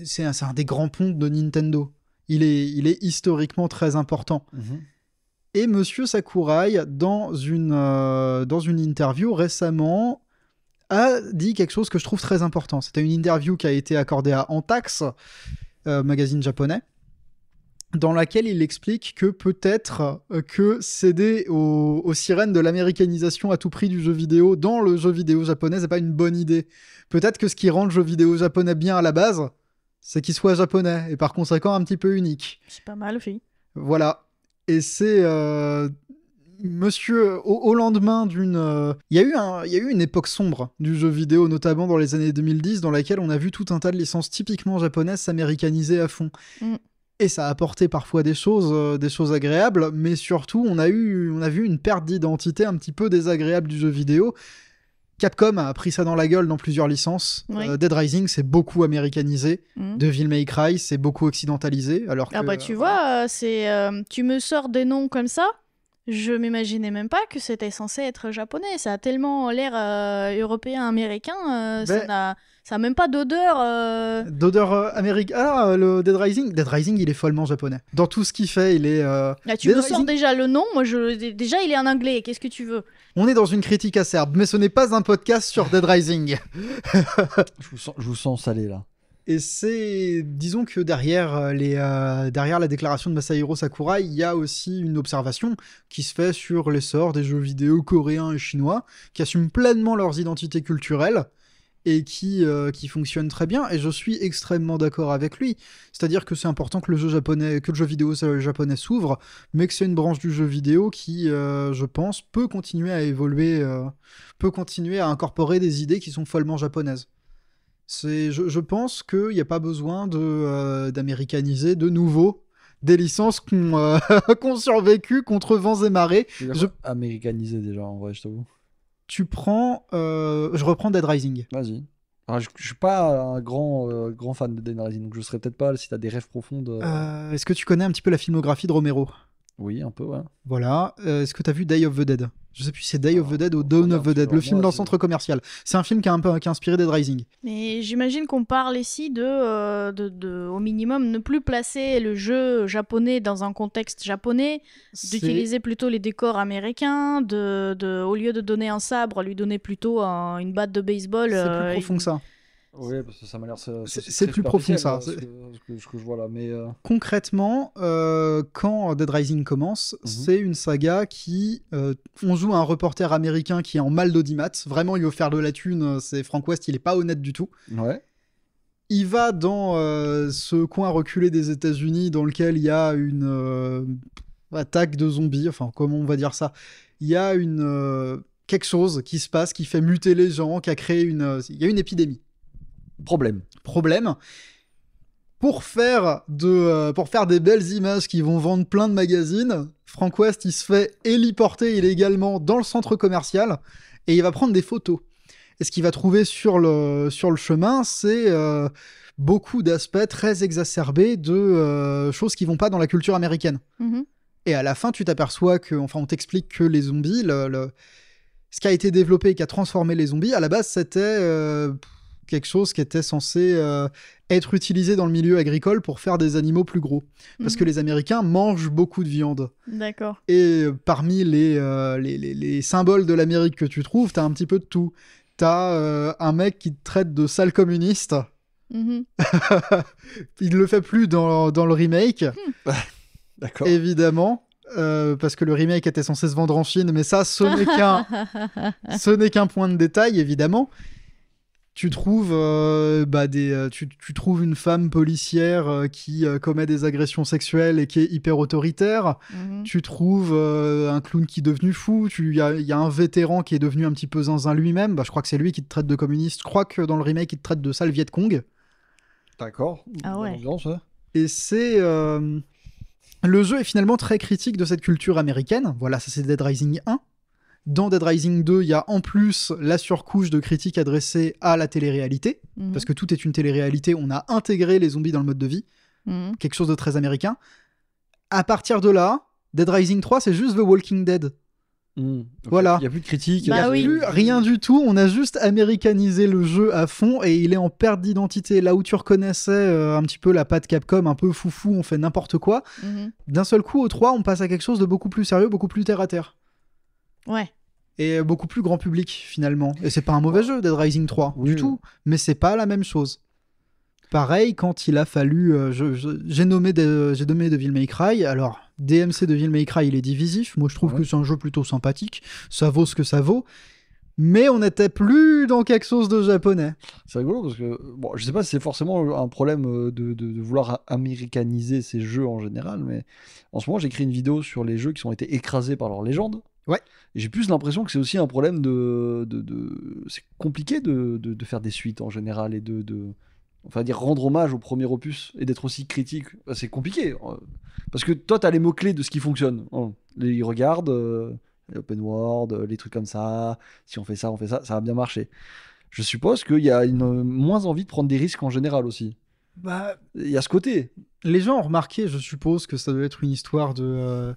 Speaker 1: c'est un des grands pontes de Nintendo. Il est historiquement très important. Et Monsieur Sakurai, dans une interview récemment, a dit quelque chose que je trouve très important. C'était une interview qui a été accordée à Antax, magazine japonais, dans laquelle il explique que peut-être que céder aux sirènes de l'américanisation à tout prix du jeu vidéo dans le jeu vidéo japonais, c'est pas une bonne idée. Peut-être que ce qui rend le jeu vidéo japonais bien à la base, c'est qu'il soit japonais, et par conséquent un petit peu unique.
Speaker 2: C'est pas mal, oui.
Speaker 1: Voilà. Et c'est monsieur au lendemain d'une il y a eu une époque sombre du jeu vidéo, notamment dans les années 2010, dans laquelle on a vu tout un tas de licences typiquement japonaises s'américaniser à fond. Et ça a apporté parfois des choses agréables, mais surtout on a vu une perte d'identité un petit peu désagréable du jeu vidéo. Capcom a pris ça dans la gueule dans plusieurs licences.
Speaker 2: Oui.
Speaker 1: Dead Rising, c'est beaucoup américanisé.
Speaker 2: Mhm.
Speaker 1: Devil May Cry, c'est beaucoup occidentalisé. Alors
Speaker 2: Ah
Speaker 1: que,
Speaker 2: bah tu vois, tu me sors des noms comme ça, je m'imaginais même pas que c'était censé être japonais. Ça a tellement l'air européen, américain, ça a même pas d'odeur.
Speaker 1: d'odeur américaine. Ah, le Dead Rising, il est follement japonais. Dans tout ce qu'il fait, il est.
Speaker 2: Là, tu
Speaker 1: Dead
Speaker 2: me sors
Speaker 1: Rising-
Speaker 2: déjà le nom, déjà il est en anglais, qu'est-ce que tu veux?
Speaker 1: On est dans une critique acerbe, mais ce n'est pas un podcast sur Dead Rising.
Speaker 3: Je vous sens salé là.
Speaker 1: Et c'est, disons que derrière la déclaration de Masahiro Sakurai, il y a aussi une observation qui se fait sur l'essor des jeux vidéo coréens et chinois, qui assument pleinement leurs identités culturelles et qui fonctionnent très bien. Et je suis extrêmement d'accord avec lui. C'est-à-dire que c'est important que le jeu vidéo japonais s'ouvre, mais que c'est une branche du jeu vidéo qui, je pense, peut continuer à évoluer, peut continuer à incorporer des idées qui sont follement japonaises. Je pense qu'il n'y a pas besoin d'américaniser de nouveau des licences qui ont survécu contre vents et marées.
Speaker 3: Américanisé déjà, en vrai, je t'avoue.
Speaker 1: Je reprends Dead Rising.
Speaker 3: Vas-y. Alors, je suis pas un grand fan de Dead Rising, donc je serais peut-être pas si t'as des rêves profondes.
Speaker 1: Est-ce que tu connais un petit peu la filmographie de Romero?
Speaker 3: Oui, un peu, ouais.
Speaker 1: Voilà. Est-ce que tu as vu Day of the Dead? Je sais plus si c'est Day of the Dead ou Dawn of the Dead, le film dans le centre commercial. C'est un film qui a inspiré Dead Rising.
Speaker 2: Mais j'imagine qu'on parle ici au minimum, ne plus placer le jeu japonais dans un contexte japonais, d'utiliser plutôt les décors américains, au lieu de donner un sabre, lui donner plutôt une batte de baseball.
Speaker 1: C'est plus profond que ça.
Speaker 3: Oui, parce que ça m'a l'air.
Speaker 1: C'est plus profond que ça.
Speaker 3: Ce que je vois là, mais.
Speaker 1: Concrètement, quand Dead Rising commence, c'est une saga qui. On joue un reporter américain qui est en mal d'audimat. Vraiment, il veut faire de la thune. C'est Frank West, il est pas honnête du tout.
Speaker 3: Ouais.
Speaker 1: Il va dans ce coin reculé des États-Unis dans lequel il y a une attaque de zombies. Enfin, comment on va dire ça? Il y a quelque chose qui se passe, qui fait muter les gens, qui a créé il y a une épidémie. Problème. Pour faire des belles images qui vont vendre plein de magazines, Frank West, il se fait héliporter illégalement dans le centre commercial et il va prendre des photos. Et ce qu'il va trouver sur le chemin, c'est beaucoup d'aspects très exacerbés de choses qui vont pas dans la culture américaine.
Speaker 2: Mhm.
Speaker 1: Et à la fin, tu t'aperçois on t'explique que les zombies, ce qui a été développé et qui a transformé les zombies, à la base, c'était quelque chose qui était censé être utilisé dans le milieu agricole pour faire des animaux plus gros. Parce que les Américains mangent beaucoup de viande.
Speaker 2: D'accord.
Speaker 1: Et parmi les symboles de l'Amérique que tu trouves, t'as un petit peu de tout. T'as un mec qui te traite de sale communiste.
Speaker 2: Mhm.
Speaker 1: Il le fait plus dans le remake.
Speaker 3: D'accord.
Speaker 1: Évidemment. Parce que le remake était censé se vendre en Chine, mais ça, ce n'est qu'un point de détail, évidemment. Tu trouves, tu trouves une femme policière qui commet des agressions sexuelles et qui est hyper autoritaire.
Speaker 2: Mhm.
Speaker 1: Tu trouves un clown qui est devenu fou. Il y a un vétéran qui est devenu un petit peu zinzin lui-même. Je crois que c'est lui qui te traite de communiste. Je crois que dans le remake, il te traite de sale Viet Cong.
Speaker 3: D'accord.
Speaker 2: Ah ouais.
Speaker 3: Ambiance, ouais.
Speaker 1: Et c'est... Le jeu est finalement très critique de cette culture américaine. Voilà, ça c'est Dead Rising 1. Dans Dead Rising 2, il y a en plus la surcouche de critiques adressées à la télé-réalité, parce que tout est une télé-réalité, on a intégré les zombies dans le mode de vie, quelque chose de très américain. À partir de là, Dead Rising 3, c'est juste The Walking Dead. Voilà.
Speaker 3: Il n'y a plus de critiques,
Speaker 2: Bah oui.
Speaker 1: Plus rien du tout, on a juste américanisé le jeu à fond et il est en perte d'identité. Là où tu reconnaissais un petit peu la patte Capcom, un peu foufou, on fait n'importe quoi, d'un seul coup au 3, on passe à quelque chose de beaucoup plus sérieux, beaucoup plus terre à terre.
Speaker 2: Ouais.
Speaker 1: Et beaucoup plus grand public finalement. Et c'est pas un mauvais jeu, Dead Rising 3, du tout, mais c'est pas la même chose. Pareil, quand il a fallu... j'ai nommé Devil May Cry. Alors, DMC Devil May Cry, il est divisif. Moi, je trouve que c'est un jeu plutôt sympathique. Ça vaut ce que ça vaut. Mais on n'était plus dans quelque chose de japonais.
Speaker 3: C'est rigolo parce que, bon, je sais pas si c'est forcément un problème de vouloir américaniser ces jeux en général, mais en ce moment, j'écris une vidéo sur les jeux qui ont été écrasés par leur légende.
Speaker 1: Ouais.
Speaker 3: Et j'ai plus l'impression que c'est aussi un problème c'est compliqué de faire des suites en général et enfin dire rendre hommage au premier opus et d'être aussi critique. C'est compliqué parce que toi t'as les mots clés de ce qui fonctionne. Ils regardent les open world, les trucs comme ça. Si on fait ça, ça va bien marcher. Je suppose qu'il y a une moins envie de prendre des risques en général aussi.
Speaker 1: Bah,
Speaker 3: Il y a ce côté.
Speaker 1: les gens ont remarqué, je suppose, que ça doit être une histoire de...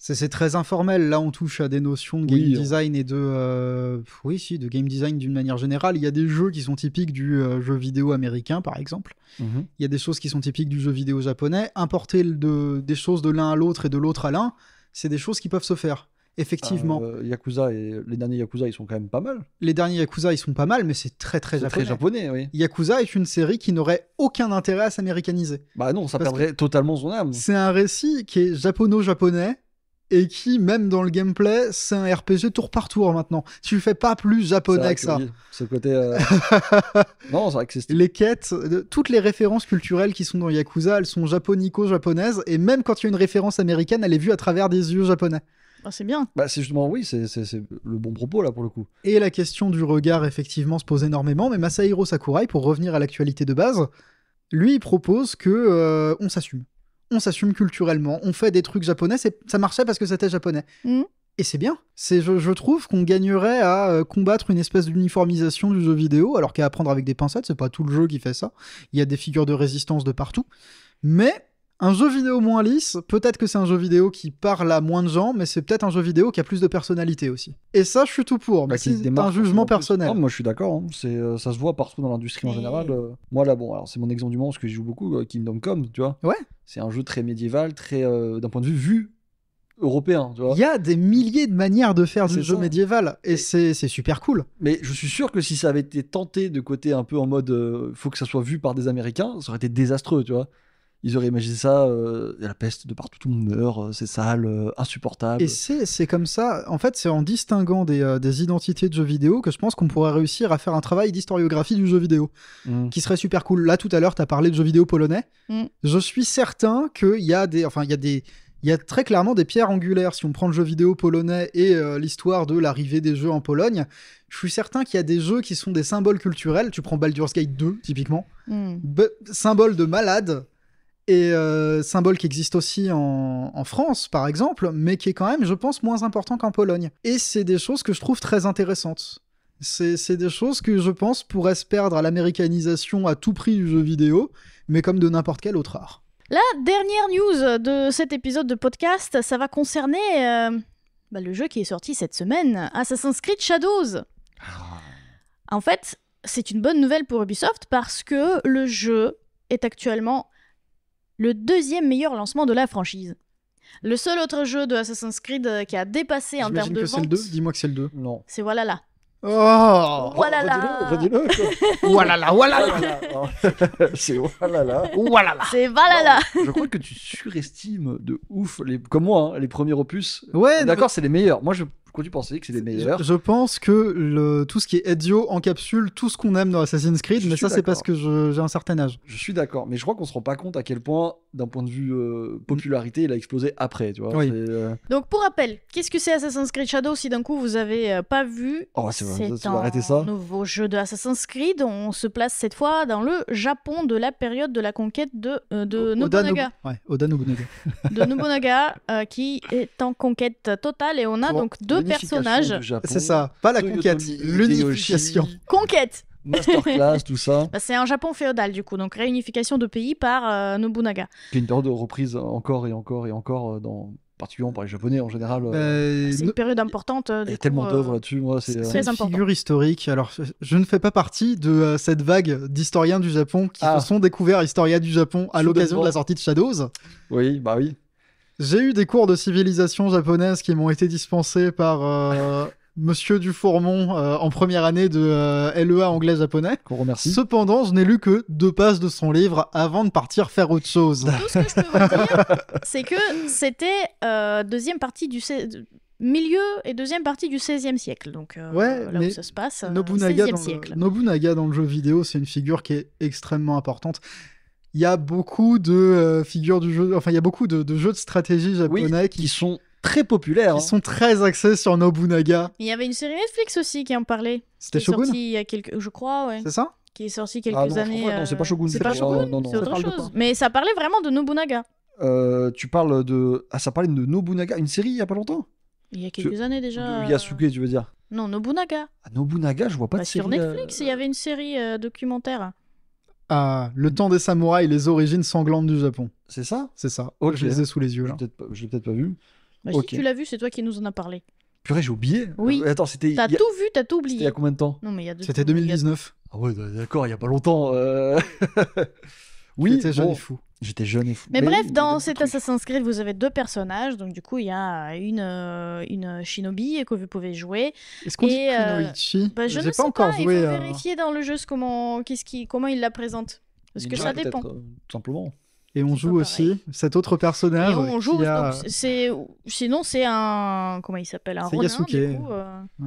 Speaker 1: C'est très informel. Là, on touche à des notions de game
Speaker 3: Oui.
Speaker 1: design et de... oui, si, de game design d'une manière générale. Il y a des jeux qui sont typiques du jeu vidéo américain, par exemple.
Speaker 3: Mhm.
Speaker 1: Il y a des choses qui sont typiques du jeu vidéo japonais. Importer des choses de l'un à l'autre et de l'autre à l'un, c'est des choses qui peuvent se faire. Effectivement.
Speaker 3: Yakuza et les derniers Yakuza, ils sont quand même pas mal.
Speaker 1: Les derniers Yakuza, ils sont pas mal, mais c'est très très
Speaker 3: C'est
Speaker 1: japonais.
Speaker 3: très japonais, oui.
Speaker 1: Yakuza est une série qui n'aurait aucun intérêt à s'américaniser.
Speaker 3: Bah non, ça
Speaker 1: Parce
Speaker 3: perdrait totalement son âme.
Speaker 1: C'est un récit qui est japono-japonais et qui, même dans le gameplay, c'est un RPG tour par tour maintenant. Tu fais pas plus
Speaker 3: C'est
Speaker 1: japonais
Speaker 3: vrai
Speaker 1: que ça.
Speaker 3: oui, ce côté. Non, c'est vrai que c'est stylé.
Speaker 1: Les quêtes, toutes les références culturelles qui sont dans Yakuza, elles sont japonico-japonaises, et même quand il y a une référence américaine, elle est vue à travers des yeux japonais.
Speaker 2: Ah, c'est bien.
Speaker 3: Bah, c'est justement, oui, c'est le bon propos là pour le coup.
Speaker 1: Et la question du regard, effectivement, se pose énormément, mais Masahiro Sakurai, pour revenir à l'actualité de base, lui, il propose que on s'assume. On s'assume culturellement, on fait des trucs japonais, ça marchait parce que c'était japonais.
Speaker 2: Mhm.
Speaker 1: Et c'est bien. Je trouve qu'on gagnerait à combattre une espèce d'uniformisation du jeu vidéo, alors qu'à apprendre avec des pincettes, c'est pas tout le jeu qui fait ça. Il y a des figures de résistance de partout. Mais un jeu vidéo moins lisse, peut-être que c'est un jeu vidéo qui parle à moins de gens, mais c'est peut-être un jeu vidéo qui a plus de personnalité aussi. Et ça, je suis tout pour. Mais
Speaker 3: Bah, qui se
Speaker 1: c'est
Speaker 3: démarque
Speaker 1: un jugement
Speaker 3: en plus.
Speaker 1: personnel.
Speaker 3: Non, moi je suis d'accord, hein. Ça se voit partout dans l'industrie en
Speaker 2: Mais-
Speaker 3: général. Moi là, bon, alors c'est mon exemple du moment parce que j'y joue beaucoup, Kingdom Come, tu vois.
Speaker 1: Ouais.
Speaker 3: C'est un jeu très médiéval, très d'un point de vue européen, tu vois.
Speaker 1: Il y a des milliers de manières de faire du
Speaker 3: C'est
Speaker 1: jeu
Speaker 3: ça.
Speaker 1: médiéval, et c'est super cool.
Speaker 3: Mais je suis sûr que si ça avait été tenté de côté un peu en mode faut que ça soit vu par des Américains, ça aurait été désastreux, tu vois. Ils auraient imaginé ça, il y a la peste de partout, tout le monde meurt, c'est sale, insupportable.
Speaker 1: Et c'est comme ça, en fait, c'est en distinguant des identités de jeux vidéo que je pense qu'on pourrait réussir à faire un travail d'historiographie du jeu vidéo,
Speaker 3: Mm.
Speaker 1: qui serait super cool. Là, tout à l'heure, tu as parlé de jeux vidéo polonais.
Speaker 2: Mm.
Speaker 1: Je suis certain qu'il y a il y a très clairement des pierres angulaires. Si on prend le jeu vidéo polonais et l'histoire de l'arrivée des jeux en Pologne, je suis certain qu'il y a des jeux qui sont des symboles culturels. Tu prends Baldur's Gate 2, typiquement.
Speaker 2: Hmm.
Speaker 1: Symbole de malade. Et symbole qui existe aussi en France, par exemple, mais qui est quand même, je pense, moins important qu'en Pologne. Et c'est des choses que je trouve très intéressantes. C'est des choses que je pense pourraient se perdre à l'américanisation à tout prix du jeu vidéo, mais comme de n'importe quel autre art.
Speaker 2: La dernière news de cet épisode de podcast, ça va concerner le jeu qui est sorti cette semaine, Assassin's Creed Shadows. En fait, c'est une bonne nouvelle pour Ubisoft parce que le jeu est actuellement le deuxième meilleur lancement de la franchise. Le seul autre jeu de Assassin's Creed qui a dépassé en termes
Speaker 1: J'imagine
Speaker 2: de
Speaker 1: que c'est le
Speaker 2: vente,
Speaker 1: 2. Dis-moi que c'est le 2.
Speaker 3: Non.
Speaker 2: c'est Walhalla.
Speaker 1: Oh
Speaker 2: Walhalla.
Speaker 3: Redis-le.
Speaker 1: Walala, walala.
Speaker 3: C'est voilà.
Speaker 1: Walala.
Speaker 2: C'est Valhalla.
Speaker 3: Je crois que tu surestimes de ouf, comme moi, hein, les premiers opus.
Speaker 1: Ouais,
Speaker 3: D'accord, c'est les meilleurs. Moi, je continue de penser que c'est les meilleurs.
Speaker 1: Je pense que tout ce qui est Ezio encapsule tout ce qu'on aime dans Assassin's Creed,
Speaker 3: Je
Speaker 1: mais
Speaker 3: suis
Speaker 1: ça, c'est parce
Speaker 3: d'accord.
Speaker 1: que j'ai un certain âge.
Speaker 3: Je suis d'accord, mais je crois qu'on se rend pas compte à quel point, d'un point de vue popularité, il a explosé après, tu vois.
Speaker 1: Oui.
Speaker 2: Donc pour rappel, qu'est-ce que c'est Assassin's Creed Shadows si d'un coup vous avez pas vu?
Speaker 3: Oh, c'est vrai,
Speaker 2: C'est
Speaker 3: tu vas arrêter ça.
Speaker 2: un nouveau jeu de Assassin's Creed. On se place cette fois dans le Japon de la période de la conquête de Nobunaga.
Speaker 1: Oda Nobunaga.
Speaker 2: De Nobunaga qui est en conquête totale et on a
Speaker 3: Pour
Speaker 2: donc deux
Speaker 3: l'unification
Speaker 2: personnages.
Speaker 3: du Japon,
Speaker 1: C'est ça, pas la
Speaker 3: Toyotomi,
Speaker 1: conquête, l'unification.
Speaker 3: Hideyoshi,
Speaker 2: Conquête.
Speaker 3: Masterclass, tout ça.
Speaker 2: Bah, c'est un Japon féodal du coup, donc réunification de pays par Nobunaga.
Speaker 3: Qui est une période de reprise encore et encore et encore, particulièrement par les Japonais en général.
Speaker 2: C'est une période importante.
Speaker 3: Il y a tellement d'œuvres là-dessus, moi. C'est
Speaker 2: très
Speaker 1: une
Speaker 2: important.
Speaker 1: figure historique. Alors, je ne fais pas partie de cette vague d'historiens du Japon qui
Speaker 3: Ah.
Speaker 1: se sont découverts historiens du Japon à l'occasion
Speaker 3: Soudainement.
Speaker 1: de la sortie de Shadows.
Speaker 3: Oui, bah oui.
Speaker 1: J'ai eu des cours de civilisation japonaise qui m'ont été dispensés par Monsieur Dufourmont en première année de LEA anglais-japonais.
Speaker 3: Qu'on remercie.
Speaker 1: Cependant, je n'ai lu que 2 pages de son livre avant de partir faire autre chose.
Speaker 2: Tout ce que je peux vous dire, c'est que c'était deuxième partie du milieu et deuxième partie du XVIe siècle. Donc
Speaker 1: Ouais,
Speaker 2: là
Speaker 1: mais
Speaker 2: où ça se passe,
Speaker 1: Nobunaga
Speaker 2: XVIe
Speaker 1: dans,
Speaker 2: siècle.
Speaker 1: Nobunaga dans le jeu vidéo, c'est une figure qui est extrêmement importante. Il y a beaucoup de figures du jeu, enfin il y a beaucoup de jeux de stratégie
Speaker 3: Oui,
Speaker 1: japonais
Speaker 3: qui sont très populaires.
Speaker 1: qui sont très axés sur Nobunaga.
Speaker 2: Il y avait une série Netflix aussi qui en parlait.
Speaker 1: C'était
Speaker 2: Qui est
Speaker 1: Shogun,
Speaker 2: sortie il y a quelques, je crois, ouais,
Speaker 1: c'est ça?
Speaker 2: qui est sortie quelques
Speaker 3: Ah non, je
Speaker 2: années.
Speaker 3: crois pas, non, c'est pas Shogun.
Speaker 1: c'est pas Shogun
Speaker 3: Non, non,
Speaker 2: C'est
Speaker 3: non.
Speaker 2: autre
Speaker 1: parle de quoi
Speaker 2: chose. Mais ça parlait vraiment de Nobunaga.
Speaker 3: Tu parles de... Ah, ça parlait de Nobunaga, une série il y a pas longtemps?
Speaker 2: Il y a quelques années déjà.
Speaker 3: De Yasuke, tu veux dire?
Speaker 2: Non, Nobunaga.
Speaker 3: Ah, Nobunaga, je vois pas
Speaker 2: Bah,
Speaker 3: de série.
Speaker 2: sur Netflix, il y avait une série documentaire.
Speaker 1: Ah, le temps des samouraïs, les origines sanglantes du Japon.
Speaker 3: C'est ça?
Speaker 1: C'est ça.
Speaker 3: Ok.
Speaker 1: Je les ai sous les yeux là.
Speaker 3: Je l'ai peut-être pas vu.
Speaker 2: Bah,
Speaker 3: Ok.
Speaker 2: Si tu l'as vu, c'est toi qui nous en as parlé.
Speaker 3: Purée, j'ai oublié.
Speaker 2: Oui.
Speaker 3: Attends, c'était.
Speaker 2: T'as
Speaker 3: il y a-
Speaker 2: tout vu, t'as tout
Speaker 3: C'était il y
Speaker 2: oublié.
Speaker 3: a combien de temps?
Speaker 2: Non, mais il y a deux.
Speaker 1: C'était 2019.
Speaker 3: Ah ouais, d'accord, il y a pas longtemps. Oui,
Speaker 1: J'étais jeune
Speaker 3: bon,
Speaker 1: et fou.
Speaker 3: j'étais jeune et fou.
Speaker 2: Mais bref,
Speaker 3: oui, il y a
Speaker 2: dans
Speaker 3: des
Speaker 2: cet
Speaker 3: trucs.
Speaker 2: Assassin's Creed, vous avez deux personnages. Donc, du coup, il y a une shinobi que vous pouvez jouer.
Speaker 1: Est-ce qu'on dit
Speaker 2: Et,
Speaker 1: Kunoichi
Speaker 2: Bah, je
Speaker 1: J'ai
Speaker 2: ne
Speaker 1: pas
Speaker 2: sais
Speaker 1: encore
Speaker 2: pas, il
Speaker 1: joué.
Speaker 2: faut vérifier dans le jeu comment il la présente. Parce que
Speaker 3: Ninja,
Speaker 2: ça
Speaker 3: peut-être,
Speaker 2: dépend.
Speaker 3: tout simplement.
Speaker 1: Et on
Speaker 2: C'est
Speaker 1: joue
Speaker 2: pas
Speaker 1: aussi cet autre personnage
Speaker 2: Et on joue.
Speaker 1: qui a...
Speaker 2: Donc, sinon, c'est un. Comment il s'appelle? Un
Speaker 1: C'est
Speaker 2: Ronin,
Speaker 1: Yasuke.
Speaker 2: du coup,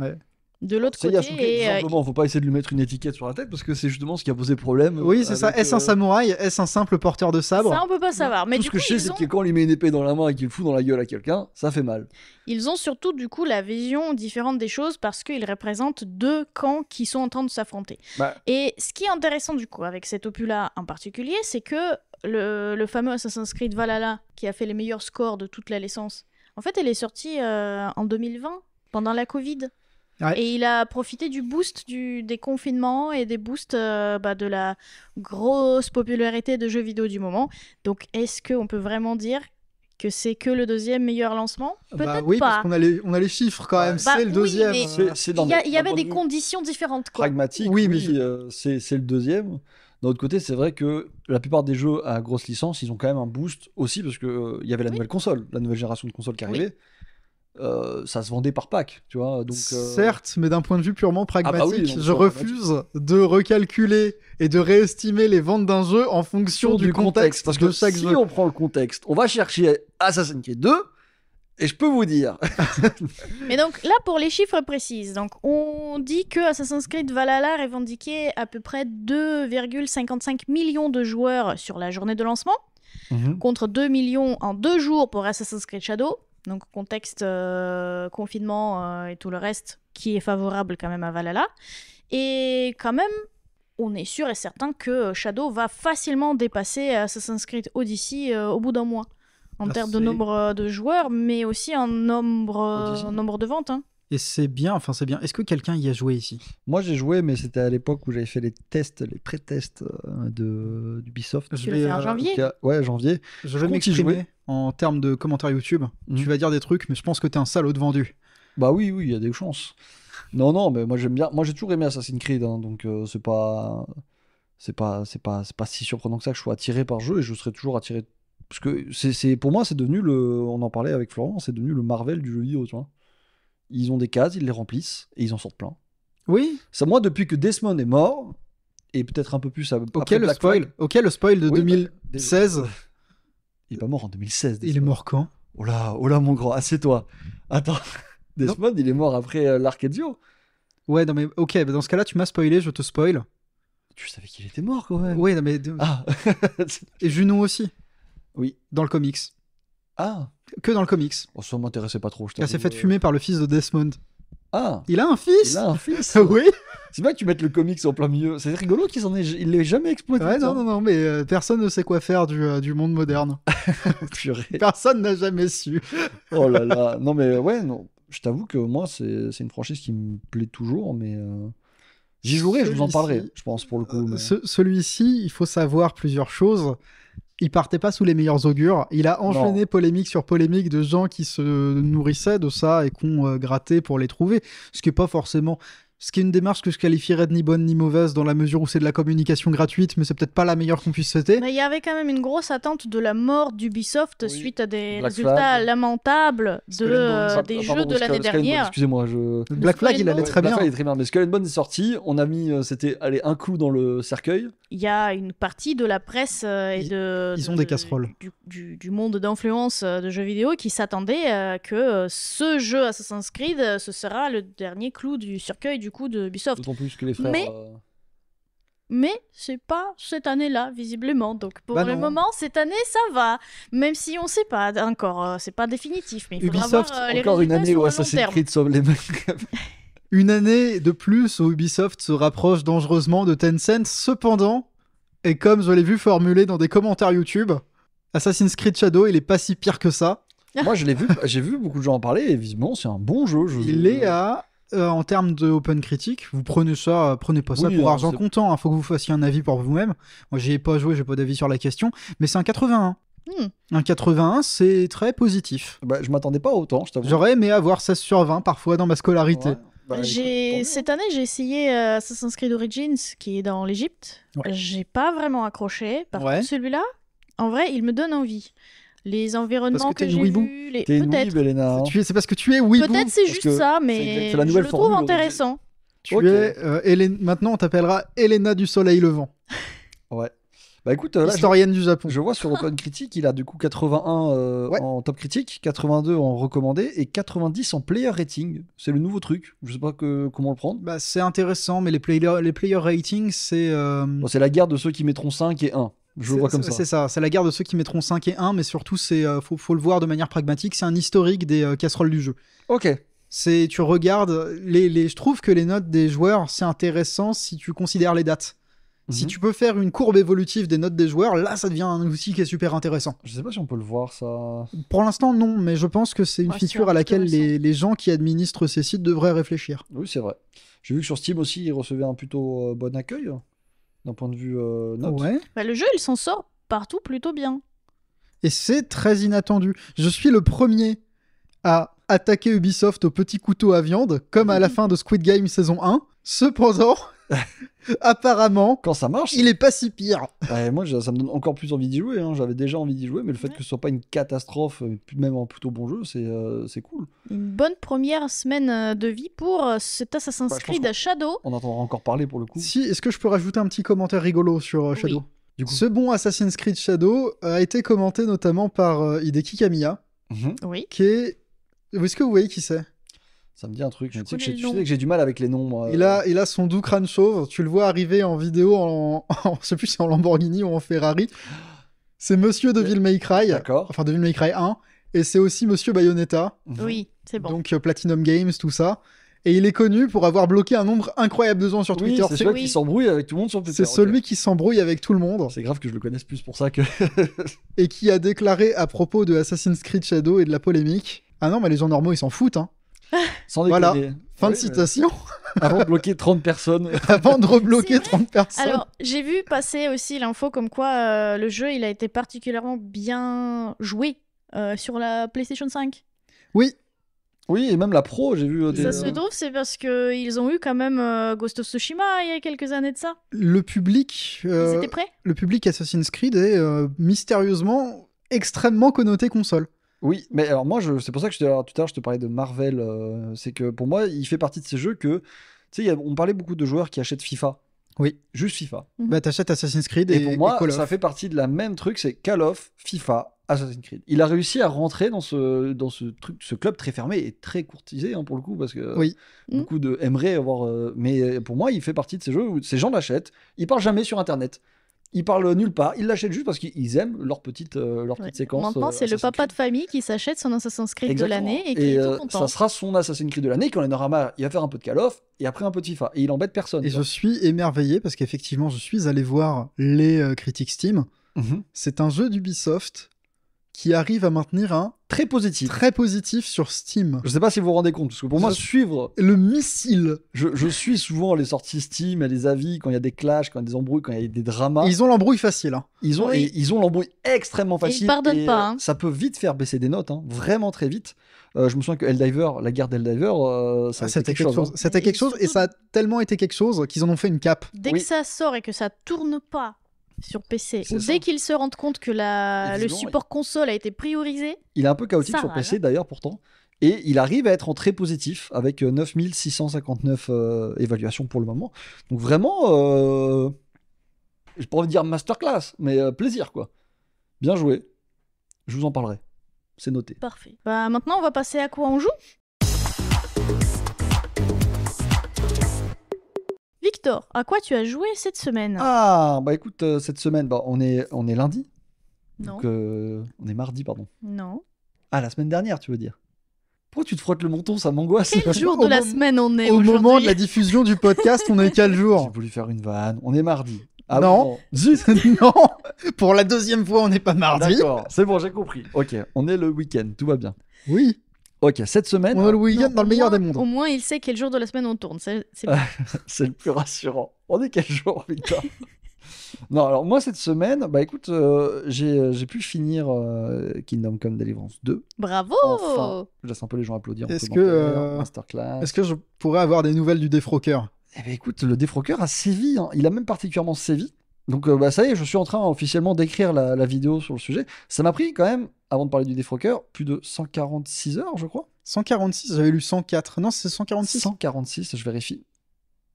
Speaker 1: Ouais.
Speaker 2: de l'autre
Speaker 3: C'est
Speaker 2: côté.
Speaker 3: Yasuke, tout
Speaker 2: Et,
Speaker 3: simplement. Faut pas essayer de lui mettre une étiquette sur la tête parce que c'est justement ce qui a posé problème.
Speaker 1: Oui, c'est ça.
Speaker 3: avec,
Speaker 1: Est-ce un samouraï? Est-ce un simple porteur de sabre?
Speaker 2: ça, on peut pas savoir. Mais
Speaker 3: Tout
Speaker 2: du
Speaker 3: ce que
Speaker 2: coup,
Speaker 3: je sais, c'est que quand on lui met une épée dans la main et qu'il le fout dans la gueule à quelqu'un, ça fait mal.
Speaker 2: ils ont surtout, du coup, la vision différente des choses parce qu'ils représentent deux camps qui sont en train de s'affronter.
Speaker 3: Bah.
Speaker 2: Et ce qui est intéressant, du coup, avec cet opus-là en particulier, c'est que le fameux Assassin's Creed Valhalla, qui a fait les meilleurs scores de toute la licence, en fait, elle est sortie en 2020, pendant la Covid.
Speaker 1: Ouais.
Speaker 2: Et il a profité du boost des confinements et des boosts de la grosse popularité de jeux vidéo du moment. Donc, est-ce qu'on peut vraiment dire que c'est que le deuxième meilleur lancement? Peut-être
Speaker 1: Bah oui,
Speaker 2: pas.
Speaker 1: parce qu'on a les chiffres quand même.
Speaker 2: Bah
Speaker 1: C'est le
Speaker 2: oui,
Speaker 1: deuxième.
Speaker 2: mais
Speaker 3: C'est dans
Speaker 2: Il y
Speaker 3: d'un
Speaker 2: avait
Speaker 3: point
Speaker 2: des
Speaker 3: de vue
Speaker 2: conditions différentes, quoi.
Speaker 3: pragmatique.
Speaker 1: Oui,
Speaker 3: Oui,
Speaker 1: mais
Speaker 3: c'est le deuxième. D'un autre côté, c'est vrai que la plupart des jeux à grosse licence, ils ont quand même un boost aussi parce que il y avait la nouvelle console, la nouvelle génération de consoles qui arrivait. Ça se vendait par pack, tu vois. Donc,
Speaker 1: Certes, mais d'un point de vue purement pragmatique,
Speaker 3: bah oui, donc,
Speaker 1: je refuse de recalculer et de réestimer les ventes d'un jeu en fonction du contexte
Speaker 3: parce que
Speaker 1: de chaque
Speaker 3: si
Speaker 1: jeu.
Speaker 3: on prend le contexte, on va chercher Assassin's Creed 2 et je peux vous dire.
Speaker 2: Mais donc là, pour les chiffres précises, donc on dit que Assassin's Creed Valhalla revendiquait à peu près 2,55 millions de joueurs sur la journée de lancement, contre 2 millions en 2 jours pour Assassin's Creed Shadow. Donc contexte confinement et tout le reste qui est favorable quand même à Valhalla. Et quand même, on est sûr et certain que Shadow va facilement dépasser Assassin's Creed Odyssey au bout d'un mois. En termes de
Speaker 3: c'est-
Speaker 2: nombre de joueurs, mais aussi en
Speaker 3: Odyssey.
Speaker 2: nombre de ventes. Hein.
Speaker 1: Et c'est bien, enfin c'est bien. Est-ce que quelqu'un y a joué ici?
Speaker 3: Moi j'ai joué, mais c'était à l'époque où j'avais fait les tests, les pré-tests d'Ubisoft.
Speaker 1: Je
Speaker 2: Tu l'as fait en janvier?
Speaker 3: Ouais, janvier.
Speaker 1: Je vais
Speaker 3: compte y
Speaker 1: m'exprimer
Speaker 3: jouer.
Speaker 1: en termes de commentaires YouTube.
Speaker 3: Mhm.
Speaker 1: Tu vas dire des trucs, mais je pense que t'es un salaud de vendu.
Speaker 3: Bah oui, il y a des chances. Non, mais moi j'aime bien. Moi j'ai toujours aimé Assassin's Creed, hein, donc c'est pas si surprenant que ça que je sois attiré par le jeu et je serai toujours attiré parce que c'est pour moi c'est devenu on en parlait avec Florent, c'est devenu le Marvel du jeu vidéo, tu vois. Ils ont des cases, ils les remplissent et ils en sortent plein.
Speaker 1: Oui.
Speaker 3: Ça, moi depuis que Desmond est mort et peut-être un peu plus
Speaker 1: Ok,
Speaker 3: après
Speaker 1: le
Speaker 3: Black
Speaker 1: spoil.
Speaker 3: Flag.
Speaker 1: Ok, le spoil de
Speaker 3: Oui,
Speaker 1: 2016.
Speaker 3: Il est pas mort en 2016.
Speaker 1: Il est
Speaker 3: Desmond.
Speaker 1: mort quand?
Speaker 3: Oh là mon grand, assieds-toi. Attends. Desmond, il est mort après l'Arcadio.
Speaker 1: Ouais, non mais ok, bah dans ce cas-là, tu m'as spoilé, je te spoil.
Speaker 3: Tu savais qu'il était mort quand même.
Speaker 1: Ouais, non mais
Speaker 3: Ah.
Speaker 1: et Junon aussi.
Speaker 3: Oui.
Speaker 1: Dans le comics.
Speaker 3: Ah.
Speaker 1: Que dans le comics.
Speaker 3: Oh, ça m'intéressait pas trop.
Speaker 1: Elle s'est fait fumer par le fils de Desmond.
Speaker 3: Ah.
Speaker 1: Il a un fils.
Speaker 3: Il a un fils.
Speaker 1: Oui.
Speaker 3: C'est bien que tu mettes le comics en plein milieu. C'est rigolo il l'ait jamais exploité.
Speaker 1: Ouais,
Speaker 3: ça.
Speaker 1: non, mais personne ne sait quoi faire du monde moderne.
Speaker 3: Purée.
Speaker 1: Personne n'a jamais su.
Speaker 3: Oh là là. Non mais ouais, non. Je t'avoue que moi c'est une franchise qui me plaît toujours, mais j'y jouerai, je vous en parlerai,
Speaker 1: Celui-ci-
Speaker 3: je pense pour le coup. mais-
Speaker 1: Celui-ci, il faut savoir plusieurs choses. Il partait pas sous les meilleurs augures. Il a enchaîné polémique sur polémique de gens qui se nourrissaient de ça et qu'on gratté pour les trouver. Ce qui est pas forcément... Ce qui est une démarche que je qualifierais de ni bonne ni mauvaise dans la mesure où c'est de la communication gratuite, mais c'est peut-être pas la meilleure qu'on puisse souhaiter.
Speaker 2: Mais il y avait quand même une grosse attente de la mort d'Ubisoft
Speaker 3: Oui.
Speaker 2: suite à des
Speaker 3: Black
Speaker 2: résultats
Speaker 3: Flag.
Speaker 2: lamentables
Speaker 1: Skull and Bones.
Speaker 2: des
Speaker 3: Pardon,
Speaker 2: jeux de l'année
Speaker 3: Skull and Bones,
Speaker 2: dernière.
Speaker 3: excusez-moi,
Speaker 1: Black Flag, il allait
Speaker 2: Ouais,
Speaker 1: très
Speaker 3: Black
Speaker 1: bien.
Speaker 3: Flag est très bien, mais Skull and Bones est sorti, on a mis, c'était, allez, un clou dans le cercueil.
Speaker 2: Il y a une partie de la presse et
Speaker 1: Ils ont des casseroles.
Speaker 2: du monde d'influence de jeux vidéo qui s'attendait que ce jeu Assassin's Creed, ce sera le dernier clou du cercueil du coup de Ubisoft.
Speaker 3: D'autant plus que les frères.
Speaker 2: Mais- Mais c'est pas cette année-là, visiblement. Donc pour
Speaker 1: Bah
Speaker 2: le
Speaker 1: non.
Speaker 2: moment, cette année, ça va. Même si on sait pas encore, c'est pas définitif. Mais il faudra
Speaker 1: Ubisoft,
Speaker 2: voir les
Speaker 3: Encore une
Speaker 2: résultats
Speaker 3: année
Speaker 2: sur
Speaker 3: où
Speaker 2: le long
Speaker 3: Assassin's
Speaker 2: terme.
Speaker 3: Creed sauve les mecs.
Speaker 1: Une année de plus où Ubisoft se rapproche dangereusement de Tencent. Cependant, et comme je l'ai vu formulé dans des commentaires YouTube, Assassin's Creed Shadow, il est pas si pire que ça.
Speaker 3: Moi, j'ai vu beaucoup de gens en parler et visiblement, c'est un bon jeu.
Speaker 1: Il est à. En termes de Open Critique, vous prenez ça, prenez pas ça
Speaker 3: Oui,
Speaker 1: pour
Speaker 3: alors,
Speaker 1: argent
Speaker 3: c'est-
Speaker 1: comptant. Faut que vous fassiez un avis pour vous-même. Moi, j'y ai pas joué, j'ai pas d'avis sur la question, mais c'est un 81.
Speaker 2: Hmm.
Speaker 1: Un 81, c'est très positif.
Speaker 3: Bah, je m'attendais pas à autant, je t'avoue.
Speaker 1: J'aurais aimé avoir 16 sur 20 parfois dans ma scolarité.
Speaker 3: Ouais. Bah, écoute, tant mieux.
Speaker 2: Cette année, j'ai essayé Assassin's Creed Origins, qui est dans l'Égypte.
Speaker 1: Ouais.
Speaker 2: J'ai pas vraiment accroché. Par
Speaker 1: Ouais.
Speaker 2: contre, celui-là, en vrai, il me donne envie. Les environnements
Speaker 1: Parce que t'es
Speaker 2: que
Speaker 1: une
Speaker 2: j'ai
Speaker 1: weeboo.
Speaker 2: vus,
Speaker 3: T'es une
Speaker 2: peut-être.
Speaker 3: weeb, Elena. Hein.
Speaker 1: C'est parce que tu es weeboo.
Speaker 2: Peut-être c'est
Speaker 3: parce
Speaker 2: juste
Speaker 3: que
Speaker 2: ça,
Speaker 3: c'est
Speaker 2: mais
Speaker 3: la
Speaker 2: je
Speaker 3: nouvelle
Speaker 2: le trouve
Speaker 3: formule,
Speaker 2: intéressant.
Speaker 1: Tu
Speaker 3: Ok.
Speaker 1: es maintenant on t'appellera Elena du Soleil Levant,
Speaker 3: Ouais. Bah écoute, là,
Speaker 1: historienne du Japon.
Speaker 3: je vois sur Open Critique, il a du coup 81
Speaker 1: Ouais.
Speaker 3: en top critique, 82 en recommandé et 90 en player rating. C'est le nouveau truc. Je sais pas comment le prendre.
Speaker 1: Bah, c'est intéressant, mais les player ratings, c'est.
Speaker 3: Bon, c'est la guerre de ceux qui mettront 5 et 1. Je le vois comme ça.
Speaker 1: C'est ça, c'est la guerre de ceux qui mettront 5 et 1, mais surtout, faut le voir de manière pragmatique, c'est un historique des casseroles du jeu.
Speaker 3: Ok.
Speaker 1: Tu regardes, je trouve que les notes des joueurs, c'est intéressant si tu considères les dates. Si
Speaker 3: Mhm.
Speaker 1: tu peux faire une courbe évolutive des notes des joueurs, là, ça devient un outil qui est super intéressant.
Speaker 3: Je sais pas si on peut le voir ça.
Speaker 1: Pour l'instant, non, mais je pense que c'est une
Speaker 2: Ouais, c'est
Speaker 1: feature
Speaker 2: un
Speaker 1: à
Speaker 2: petit peu
Speaker 1: laquelle
Speaker 2: récent.
Speaker 1: les gens qui administrent ces sites devraient réfléchir.
Speaker 3: Oui, c'est vrai. J'ai vu que sur Steam aussi, il recevait un plutôt bon accueil d'un point de vue note.
Speaker 1: Ouais.
Speaker 2: Bah, le jeu, il s'en sort partout plutôt bien.
Speaker 1: Et c'est très inattendu. Je suis le premier à attaquer Ubisoft au petit couteau à viande, comme à la fin de Squid Game saison 1. Cependant, apparemment,
Speaker 3: Quand ça marche,
Speaker 1: il est pas si pire.
Speaker 3: ouais, moi ça me donne encore plus envie d'y jouer. Hein. J'avais déjà envie d'y jouer, mais le fait
Speaker 2: Ouais.
Speaker 3: que ce soit pas une catastrophe, même un plutôt bon jeu, c'est cool.
Speaker 2: Une bonne première semaine de vie pour cet Assassin's
Speaker 3: Bah, je pense
Speaker 2: Creed Shadow.
Speaker 3: On entendra encore parler pour le coup.
Speaker 1: Si, est-ce que je peux rajouter un petit commentaire rigolo sur
Speaker 2: Oui.
Speaker 1: Shadow?
Speaker 3: Du coup.
Speaker 1: Ce bon Assassin's Creed Shadow a été commenté notamment par Hideki Kamiya,
Speaker 3: Mhm.
Speaker 2: Oui.
Speaker 1: qui est... Est-ce que vous voyez qui c'est?
Speaker 3: Ça me dit un truc.
Speaker 2: Je
Speaker 3: Mais tu sais que
Speaker 2: connais
Speaker 3: j'ai-
Speaker 2: le
Speaker 3: tu sais
Speaker 2: nom.
Speaker 3: que j'ai du mal avec les noms. Moi.
Speaker 1: Il a son doux crâne chauve, tu le vois arriver en vidéo je sais plus si c'est en Lamborghini ou en Ferrari. C'est Monsieur Devil May Cry,
Speaker 3: D'accord.
Speaker 1: enfin Devil May Cry 1, et c'est aussi Monsieur Bayonetta,
Speaker 3: Mhm.
Speaker 2: Oui, c'est bon.
Speaker 1: donc Platinum Games, tout ça. Et il est connu pour avoir bloqué un nombre incroyable de gens sur
Speaker 3: Oui,
Speaker 1: Twitter.
Speaker 3: c'est celui
Speaker 2: Oui.
Speaker 3: qui s'embrouille avec tout le monde sur Twitter.
Speaker 1: C'est
Speaker 3: ok.
Speaker 1: celui qui s'embrouille avec tout le monde
Speaker 3: C'est grave que je le connaisse plus pour ça que.
Speaker 1: et qui a déclaré à propos de Assassin's Creed Shadow et de la polémique: ah non, mais les gens normaux ils s'en foutent, hein.
Speaker 3: Sans
Speaker 1: Voilà.
Speaker 3: déconner.
Speaker 1: Fin de
Speaker 3: Oui, mais
Speaker 1: citation.
Speaker 3: Avant de bloquer 30 personnes.
Speaker 1: Avant de rebloquer
Speaker 2: C'est vrai.
Speaker 1: 30 personnes.
Speaker 2: Alors, j'ai vu passer aussi l'info comme quoi le jeu, il a été particulièrement bien joué sur la PlayStation 5.
Speaker 1: Oui,
Speaker 3: Oui, et même la pro, j'ai vu.
Speaker 2: Ça se trouve, c'est parce qu'ils ont eu quand même Ghost of Tsushima il y a quelques années de ça.
Speaker 1: le public,
Speaker 2: Ils étaient prêts.
Speaker 1: le public Assassin's Creed est mystérieusement extrêmement connoté console.
Speaker 3: Oui, mais alors moi, c'est pour ça que tout à l'heure, je te parlais de Marvel. C'est que pour moi, il fait partie de ces jeux que. Tu sais, on parlait beaucoup de joueurs qui achètent FIFA.
Speaker 1: Oui.
Speaker 3: Juste FIFA.
Speaker 1: Bah t'achètes Assassin's Creed
Speaker 3: Et pour moi,
Speaker 1: Call of.
Speaker 3: ça fait partie de la même truc, c'est Call of, FIFA, Assassin's Creed. Il a réussi à rentrer dans ce truc, ce club très fermé et très courtisé hein, pour le coup, parce que
Speaker 1: Oui.
Speaker 3: beaucoup de aimeraient avoir. Mais pour moi, il fait partie de ces jeux où ces gens l'achètent. Ils parlent jamais sur Internet. Ils parlent nulle part. Ils l'achètent juste parce qu'ils aiment leur petite
Speaker 2: Ouais.
Speaker 3: séquence.
Speaker 2: Maintenant, c'est le
Speaker 3: Assassin's
Speaker 2: papa
Speaker 3: Creed.
Speaker 2: de famille qui s'achète son Assassin's Creed
Speaker 3: Exactement.
Speaker 2: de l'année et qui est tout content.
Speaker 3: ça sera son Assassin's Creed de l'année. Quand il en aura marre, il va faire un peu de Call of et après un peu de FIFA. Et il embête personne.
Speaker 1: Et je suis émerveillé parce qu'effectivement, je suis allé voir les critiques Steam.
Speaker 3: Mhm.
Speaker 1: C'est un jeu d'Ubisoft qui arrive à maintenir un
Speaker 3: Très positif.
Speaker 1: très positif sur Steam.
Speaker 3: Je sais pas si vous vous rendez compte, parce que pour moi,
Speaker 1: Je-
Speaker 3: suivre.
Speaker 1: Le missile.
Speaker 3: Je suis souvent les sorties Steam et les avis quand il y a des clashs, quand il y a des embrouilles, quand il y a des dramas.
Speaker 1: Ils ont l'embrouille facile. Hein.
Speaker 3: Ils ont,
Speaker 2: Oui.
Speaker 3: ils ont l'embrouille extrêmement facile.
Speaker 2: pardonnent pas, hein.
Speaker 3: Ça peut vite faire baisser des notes, hein, vraiment très vite. Je me souviens que Helldiver, la guerre d'Helldiver, ça a été
Speaker 1: C'était quelque chose.
Speaker 3: hein.
Speaker 1: C'était
Speaker 2: Et
Speaker 1: quelque chose et
Speaker 2: surtout-
Speaker 1: ça a tellement été quelque chose qu'ils en ont fait une cape.
Speaker 2: Dès
Speaker 3: Oui.
Speaker 2: que ça sort et que ça tourne pas sur PC,
Speaker 3: C'est
Speaker 2: ou
Speaker 3: ça.
Speaker 2: dès qu'ils se rendent compte que le
Speaker 3: Évidemment,
Speaker 2: support console a été priorisé,
Speaker 3: Il est un peu chaotique
Speaker 2: Ça
Speaker 3: sur
Speaker 2: râle,
Speaker 3: PC
Speaker 2: hein.
Speaker 3: d'ailleurs pourtant. Et il arrive à être en très positif avec 9659 évaluations pour le moment. Donc vraiment, j'ai pas envie de dire masterclass, mais plaisir quoi. Bien joué. Je vous en parlerai. C'est noté.
Speaker 2: parfait. Bah maintenant, on va passer à quoi on joue. Victor, à quoi tu as joué cette semaine?
Speaker 3: Ah, bah écoute, cette semaine, bah, on est lundi.
Speaker 2: Non,
Speaker 3: Donc, on est mardi, pardon.
Speaker 2: non.
Speaker 3: Ah, la semaine dernière, tu veux dire. Pourquoi tu te frottes le menton? Ça m'angoisse.
Speaker 2: Quel jour
Speaker 1: Au
Speaker 2: de la
Speaker 1: moment-
Speaker 2: semaine on est
Speaker 1: Au
Speaker 2: aujourd'hui?
Speaker 1: moment de la diffusion du podcast, on est quel
Speaker 3: J'ai
Speaker 1: jour?
Speaker 3: voulu faire une vanne. On est mardi. Ah
Speaker 1: Non.
Speaker 3: bon, zut.
Speaker 1: Non, pour la deuxième fois, on n'est pas mardi.
Speaker 3: D'accord, c'est bon, j'ai compris. Ok, on est le week-end, tout va bien.
Speaker 1: Oui,
Speaker 3: Ok, cette semaine,
Speaker 1: on a le week-end
Speaker 2: Non,
Speaker 1: dans le meilleur des
Speaker 2: Au
Speaker 1: mondes.
Speaker 2: moins, il sait quel jour de la semaine on tourne. C'est bien.
Speaker 3: c'est le plus rassurant. On est quel jour, Victor? Non, alors moi, cette semaine, bah écoute, j'ai pu finir Kingdom Come Deliverance 2.
Speaker 2: Bravo.
Speaker 3: Enfin, je laisse un peu les gens applaudir. en
Speaker 1: Est-ce
Speaker 3: commentaire,
Speaker 1: que,
Speaker 3: Masterclass.
Speaker 1: Est-ce que je pourrais avoir des nouvelles du Defrocker?
Speaker 3: Eh ben écoute, le défroqueur a sévi, hein. Il a même particulièrement sévi. Donc bah, ça y est, je suis en train officiellement d'écrire la vidéo sur le sujet. Ça m'a pris quand même, avant de parler du défroqueur, plus de 146 heures, je crois.
Speaker 1: 146, j'avais lu 104. Non, c'est 146.
Speaker 3: 146, je vérifie.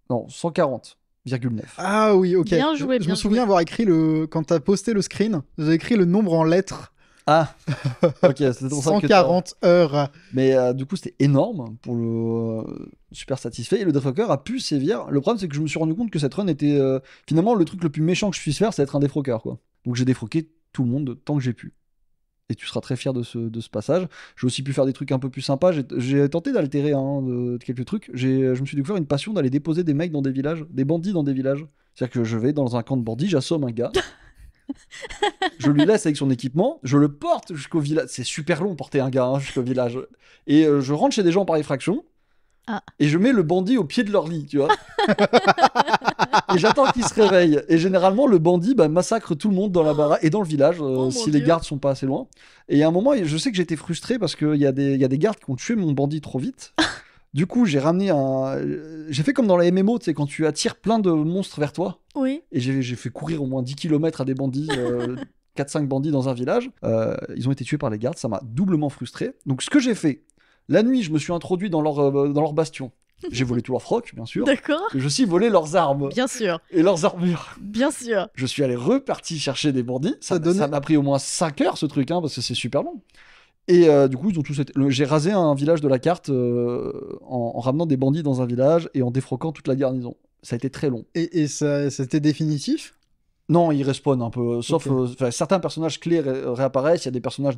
Speaker 3: Non, 140,9.
Speaker 1: Ah oui, ok.
Speaker 2: Bien joué,
Speaker 1: Je
Speaker 2: bien
Speaker 1: me souviens
Speaker 2: joué.
Speaker 1: avoir écrit quand t'as posté le screen, j'ai écrit le nombre en lettres.
Speaker 3: Ah, ok, c'était pour ça que
Speaker 1: 140 heures.
Speaker 3: Mais du coup, c'était énorme pour le super satisfait. Et le défroqueur a pu sévir. Le problème, c'est que je me suis rendu compte que cette run était finalement le truc le plus méchant que je puisse faire, c'est être un défroqueur, quoi. Donc j'ai défroqué tout le monde tant que j'ai pu. Et tu seras très fier de ce passage. J'ai aussi pu faire des trucs un peu plus sympas. J'ai tenté d'altérer de quelques trucs. Je me suis découvert une passion d'aller déposer des mecs dans des villages, des bandits dans des villages. C'est-à-dire que je vais dans un camp de bandits, j'assomme un gars. Je lui laisse avec son équipement, je le porte jusqu'au village. C'est super long porter un gars jusqu'au village. Et je rentre chez des gens par effraction.
Speaker 2: Ah.
Speaker 3: Et je mets le bandit au pied de leur lit, tu vois. Et j'attends qu'il se réveille. Et généralement, le bandit massacre tout le monde dans la baraque et dans le village
Speaker 2: mon
Speaker 3: si les
Speaker 2: Dieu.
Speaker 3: gardes sont pas assez loin. Et à un moment, je sais que j'étais frustré parce qu'il y a des gardes qui ont tué mon bandit trop vite. Du coup, j'ai fait comme dans la MMO, tu sais, quand tu attires plein de monstres vers toi.
Speaker 2: Oui.
Speaker 3: Et j'ai fait courir au moins 10 km à des bandits, 4-5 bandits dans un village. Ils ont été tués par les gardes, ça m'a doublement frustré. Donc ce que j'ai fait, la nuit, je me suis introduit dans leur bastion. J'ai volé tous leurs frocs, bien sûr.
Speaker 2: D'accord.
Speaker 3: Et je suis volé leurs armes
Speaker 2: Bien sûr.
Speaker 3: et leurs armures.
Speaker 2: Bien sûr.
Speaker 3: Je suis allé reparti chercher des bandits. Ça m'a pris au moins 5 heures ce truc, parce que c'est super long. Et du coup, ils ont tous j'ai rasé un village de la carte en ramenant des bandits dans un village et en défroquant toute la garnison. Ça a été très long.
Speaker 1: Et ça, c'était définitif?
Speaker 3: Non, ils respawnent un peu, sauf certains personnages clés réapparaissent, il y a des personnages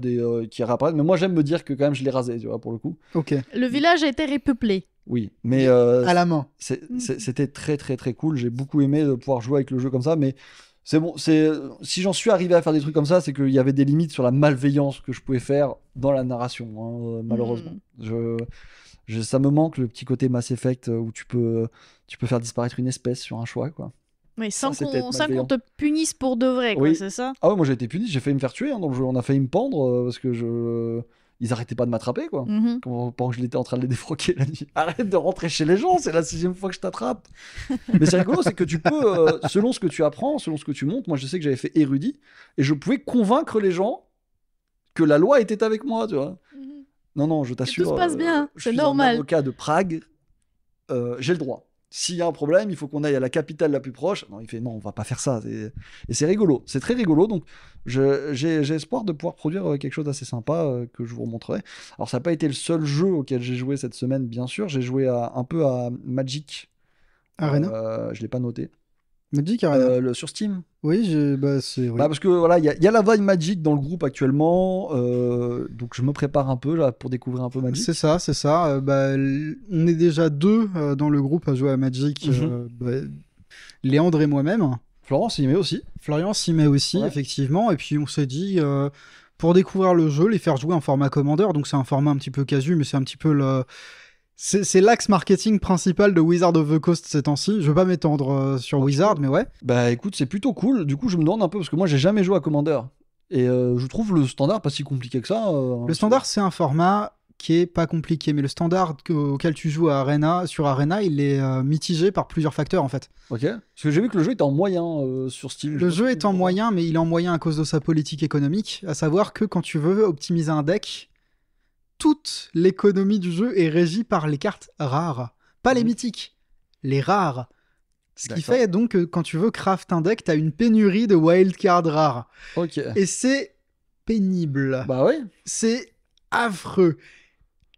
Speaker 3: qui réapparaissent, mais moi j'aime me dire que quand même je l'ai rasé, tu vois, pour le coup.
Speaker 1: Ok.
Speaker 2: Le village a été repeuplé.
Speaker 3: Oui, mais
Speaker 1: À la main.
Speaker 3: c'était très très très cool, j'ai beaucoup aimé de pouvoir jouer avec le jeu comme ça, mais c'est bon, si j'en suis arrivé à faire des trucs comme ça, c'est qu'il y avait des limites sur la malveillance que je pouvais faire dans la narration, malheureusement. Ça me manque le petit côté Mass Effect où tu peux faire disparaître une espèce sur un choix, quoi.
Speaker 2: Mais sans
Speaker 3: Ça, c'est peut-être
Speaker 2: qu'on
Speaker 3: malveillant.
Speaker 2: te punisse pour de vrai, quoi,
Speaker 3: Oui.
Speaker 2: c'est ça?
Speaker 3: Ah ouais, moi j'ai été puni, j'ai failli me faire tuer dans le jeu, on a failli me pendre parce que ils arrêtaient pas de m'attraper, quoi.
Speaker 2: Mhm.
Speaker 3: Pendant que je l'étais en train de les défroquer la nuit. Arrête de rentrer chez les gens, c'est la 6e fois que je t'attrape. Mais c'est rigolo, c'est que tu peux, selon ce que tu apprends, selon ce que tu montes, moi je sais que j'avais fait érudit, et je pouvais convaincre les gens que la loi était avec moi, tu vois.
Speaker 2: Mhm.
Speaker 3: Non, je t'assure.
Speaker 2: tout se passe bien,
Speaker 3: je
Speaker 2: c'est
Speaker 3: suis
Speaker 2: normal.
Speaker 3: un avocat de Prague, j'ai le droit. S'il y a un problème, il faut qu'on aille à la capitale la plus proche. Non, il fait non, on va pas faire ça. Et c'est rigolo, c'est très rigolo. Donc j'ai espoir de pouvoir produire quelque chose d'assez sympa que je vous remontrerai. Alors ça n'a pas été le seul jeu auquel j'ai joué cette semaine, bien sûr. J'ai joué un peu à Magic
Speaker 1: Arena.
Speaker 3: Je l'ai pas noté.
Speaker 1: Magic Arena.
Speaker 3: Sur Steam.
Speaker 1: Oui, c'est. Oui.
Speaker 3: Bah, parce que voilà, il y a la vibe Magic dans le groupe actuellement, donc je me prépare un peu là pour découvrir un peu Magic.
Speaker 1: C'est ça. On est déjà 2 dans le groupe à jouer à Magic. Léandre et moi-même.
Speaker 3: Florence y met aussi.
Speaker 1: Florian s'y met aussi,
Speaker 3: Ouais.
Speaker 1: effectivement. Et puis on s'est dit, pour découvrir le jeu, les faire jouer en format Commander. Donc c'est un format un petit peu casu, mais c'est un petit peu le. C'est l'axe marketing principal de Wizard of the Coast ces temps-ci. Je veux pas m'étendre sur Wizard, mais ouais.
Speaker 3: Bah écoute, c'est plutôt cool. Du coup, je me demande un peu parce que moi j'ai jamais joué à Commander et je trouve le standard pas si compliqué que ça.
Speaker 1: Le standard, c'est un format qui est pas compliqué, mais le standard auquel tu joues à Arena, sur Arena, il est mitigé par plusieurs facteurs en fait.
Speaker 3: Ok. Parce que j'ai vu que le jeu était en moyen sur Steam.
Speaker 1: Le jeu est en moyen, mais il est en moyen à cause de sa politique économique, à savoir que quand tu veux optimiser un deck, toute l'économie du jeu est régie par les cartes rares, pas les mythiques, les rares. Ce qui
Speaker 3: D'accord.
Speaker 1: fait donc que quand tu veux craft un deck, t'as une pénurie de wildcards rares.
Speaker 3: Ok.
Speaker 1: Et c'est pénible.
Speaker 3: Bah ouais.
Speaker 1: C'est affreux.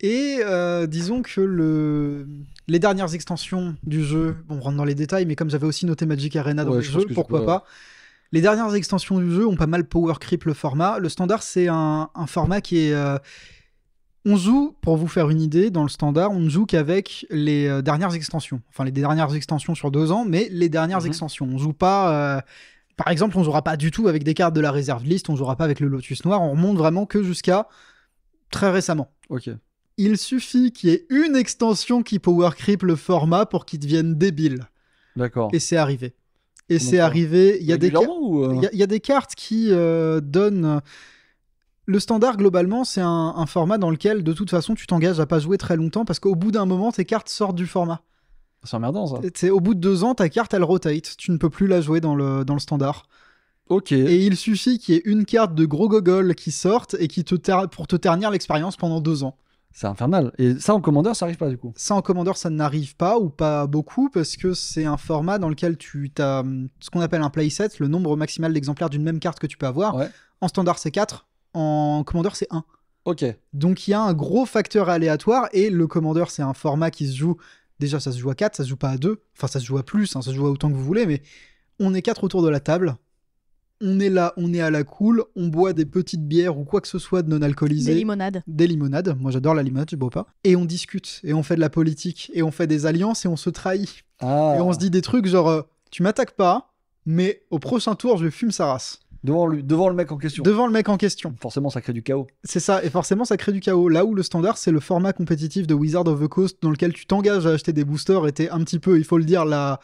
Speaker 1: Et disons que les dernières extensions du jeu, bon, on rentre dans les détails, mais comme j'avais aussi noté Magic Arena dans
Speaker 3: Ouais,
Speaker 1: le
Speaker 3: je pense
Speaker 1: jeu,
Speaker 3: que
Speaker 1: pourquoi
Speaker 3: tu peux,
Speaker 1: pas. Les dernières extensions du jeu ont pas mal power creep le format. Le standard, c'est un format qui est On joue, pour vous faire une idée, dans le standard, on ne joue qu'avec les dernières extensions. Enfin, les dernières extensions sur 2 ans, mais les dernières extensions. On joue pas... Par exemple, on jouera pas du tout avec des cartes de la réserve list, on jouera pas avec le Lotus Noir, on remonte vraiment que jusqu'à très récemment.
Speaker 3: Ok.
Speaker 1: Il suffit qu'il y ait une extension qui power creep le format pour qu'il devienne débile.
Speaker 3: D'accord.
Speaker 1: Et c'est arrivé. Et
Speaker 3: Comment
Speaker 1: c'est
Speaker 3: ça
Speaker 1: arrivé. Il y a des
Speaker 3: Régulièrement ou
Speaker 1: il y a des cartes qui donnent... Le standard, globalement, c'est un format dans lequel, de toute façon, tu t'engages à pas jouer très longtemps parce qu'au bout d'un moment, tes cartes sortent du format.
Speaker 3: C'est emmerdant, ça.
Speaker 1: Au bout de 2 ans, ta carte, elle rotate. Tu ne peux plus la jouer dans le standard.
Speaker 3: Ok.
Speaker 1: Et il suffit qu'il y ait une carte de gros gogol qui sorte et qui pour te ternir l'expérience pendant 2 ans.
Speaker 3: C'est infernal. Et ça, en commandeur, ça arrive pas, du coup.
Speaker 1: Ça, en Commander, ça n'arrive pas ou pas beaucoup parce que c'est un format dans lequel tu as ce qu'on appelle un playset, le nombre maximal d'exemplaires d'une même carte que tu peux avoir.
Speaker 3: Ouais.
Speaker 1: En standard, c'est 4. En Commander, c'est 1.
Speaker 3: Ok.
Speaker 1: Donc il y a un gros facteur aléatoire et le Commander, c'est un format qui se joue. Déjà, ça se joue à 4, ça se joue pas à 2. Enfin, ça se joue à plus, hein, ça se joue à autant que vous voulez, mais on est 4 autour de la table. On est là, on est à la cool, on boit des petites bières ou quoi que ce soit de non alcoolisé.
Speaker 2: Des limonades.
Speaker 1: Des limonades. Moi, j'adore la limonade, je bois pas. Et on discute, et on fait de la politique, et on fait des alliances, et on se trahit.
Speaker 3: Ah.
Speaker 1: Et on se dit des trucs genre, tu m'attaques pas, mais au prochain tour, je fume sa race.
Speaker 3: Devant lui, devant le mec en question.
Speaker 1: Devant le mec en question.
Speaker 3: Forcément, ça crée du chaos.
Speaker 1: C'est ça, et forcément ça crée du chaos. Là où le standard, c'est le format compétitif de Wizard of the Coast dans lequel tu t'engages à acheter des boosters et t'es un petit peu, il faut le dire, là...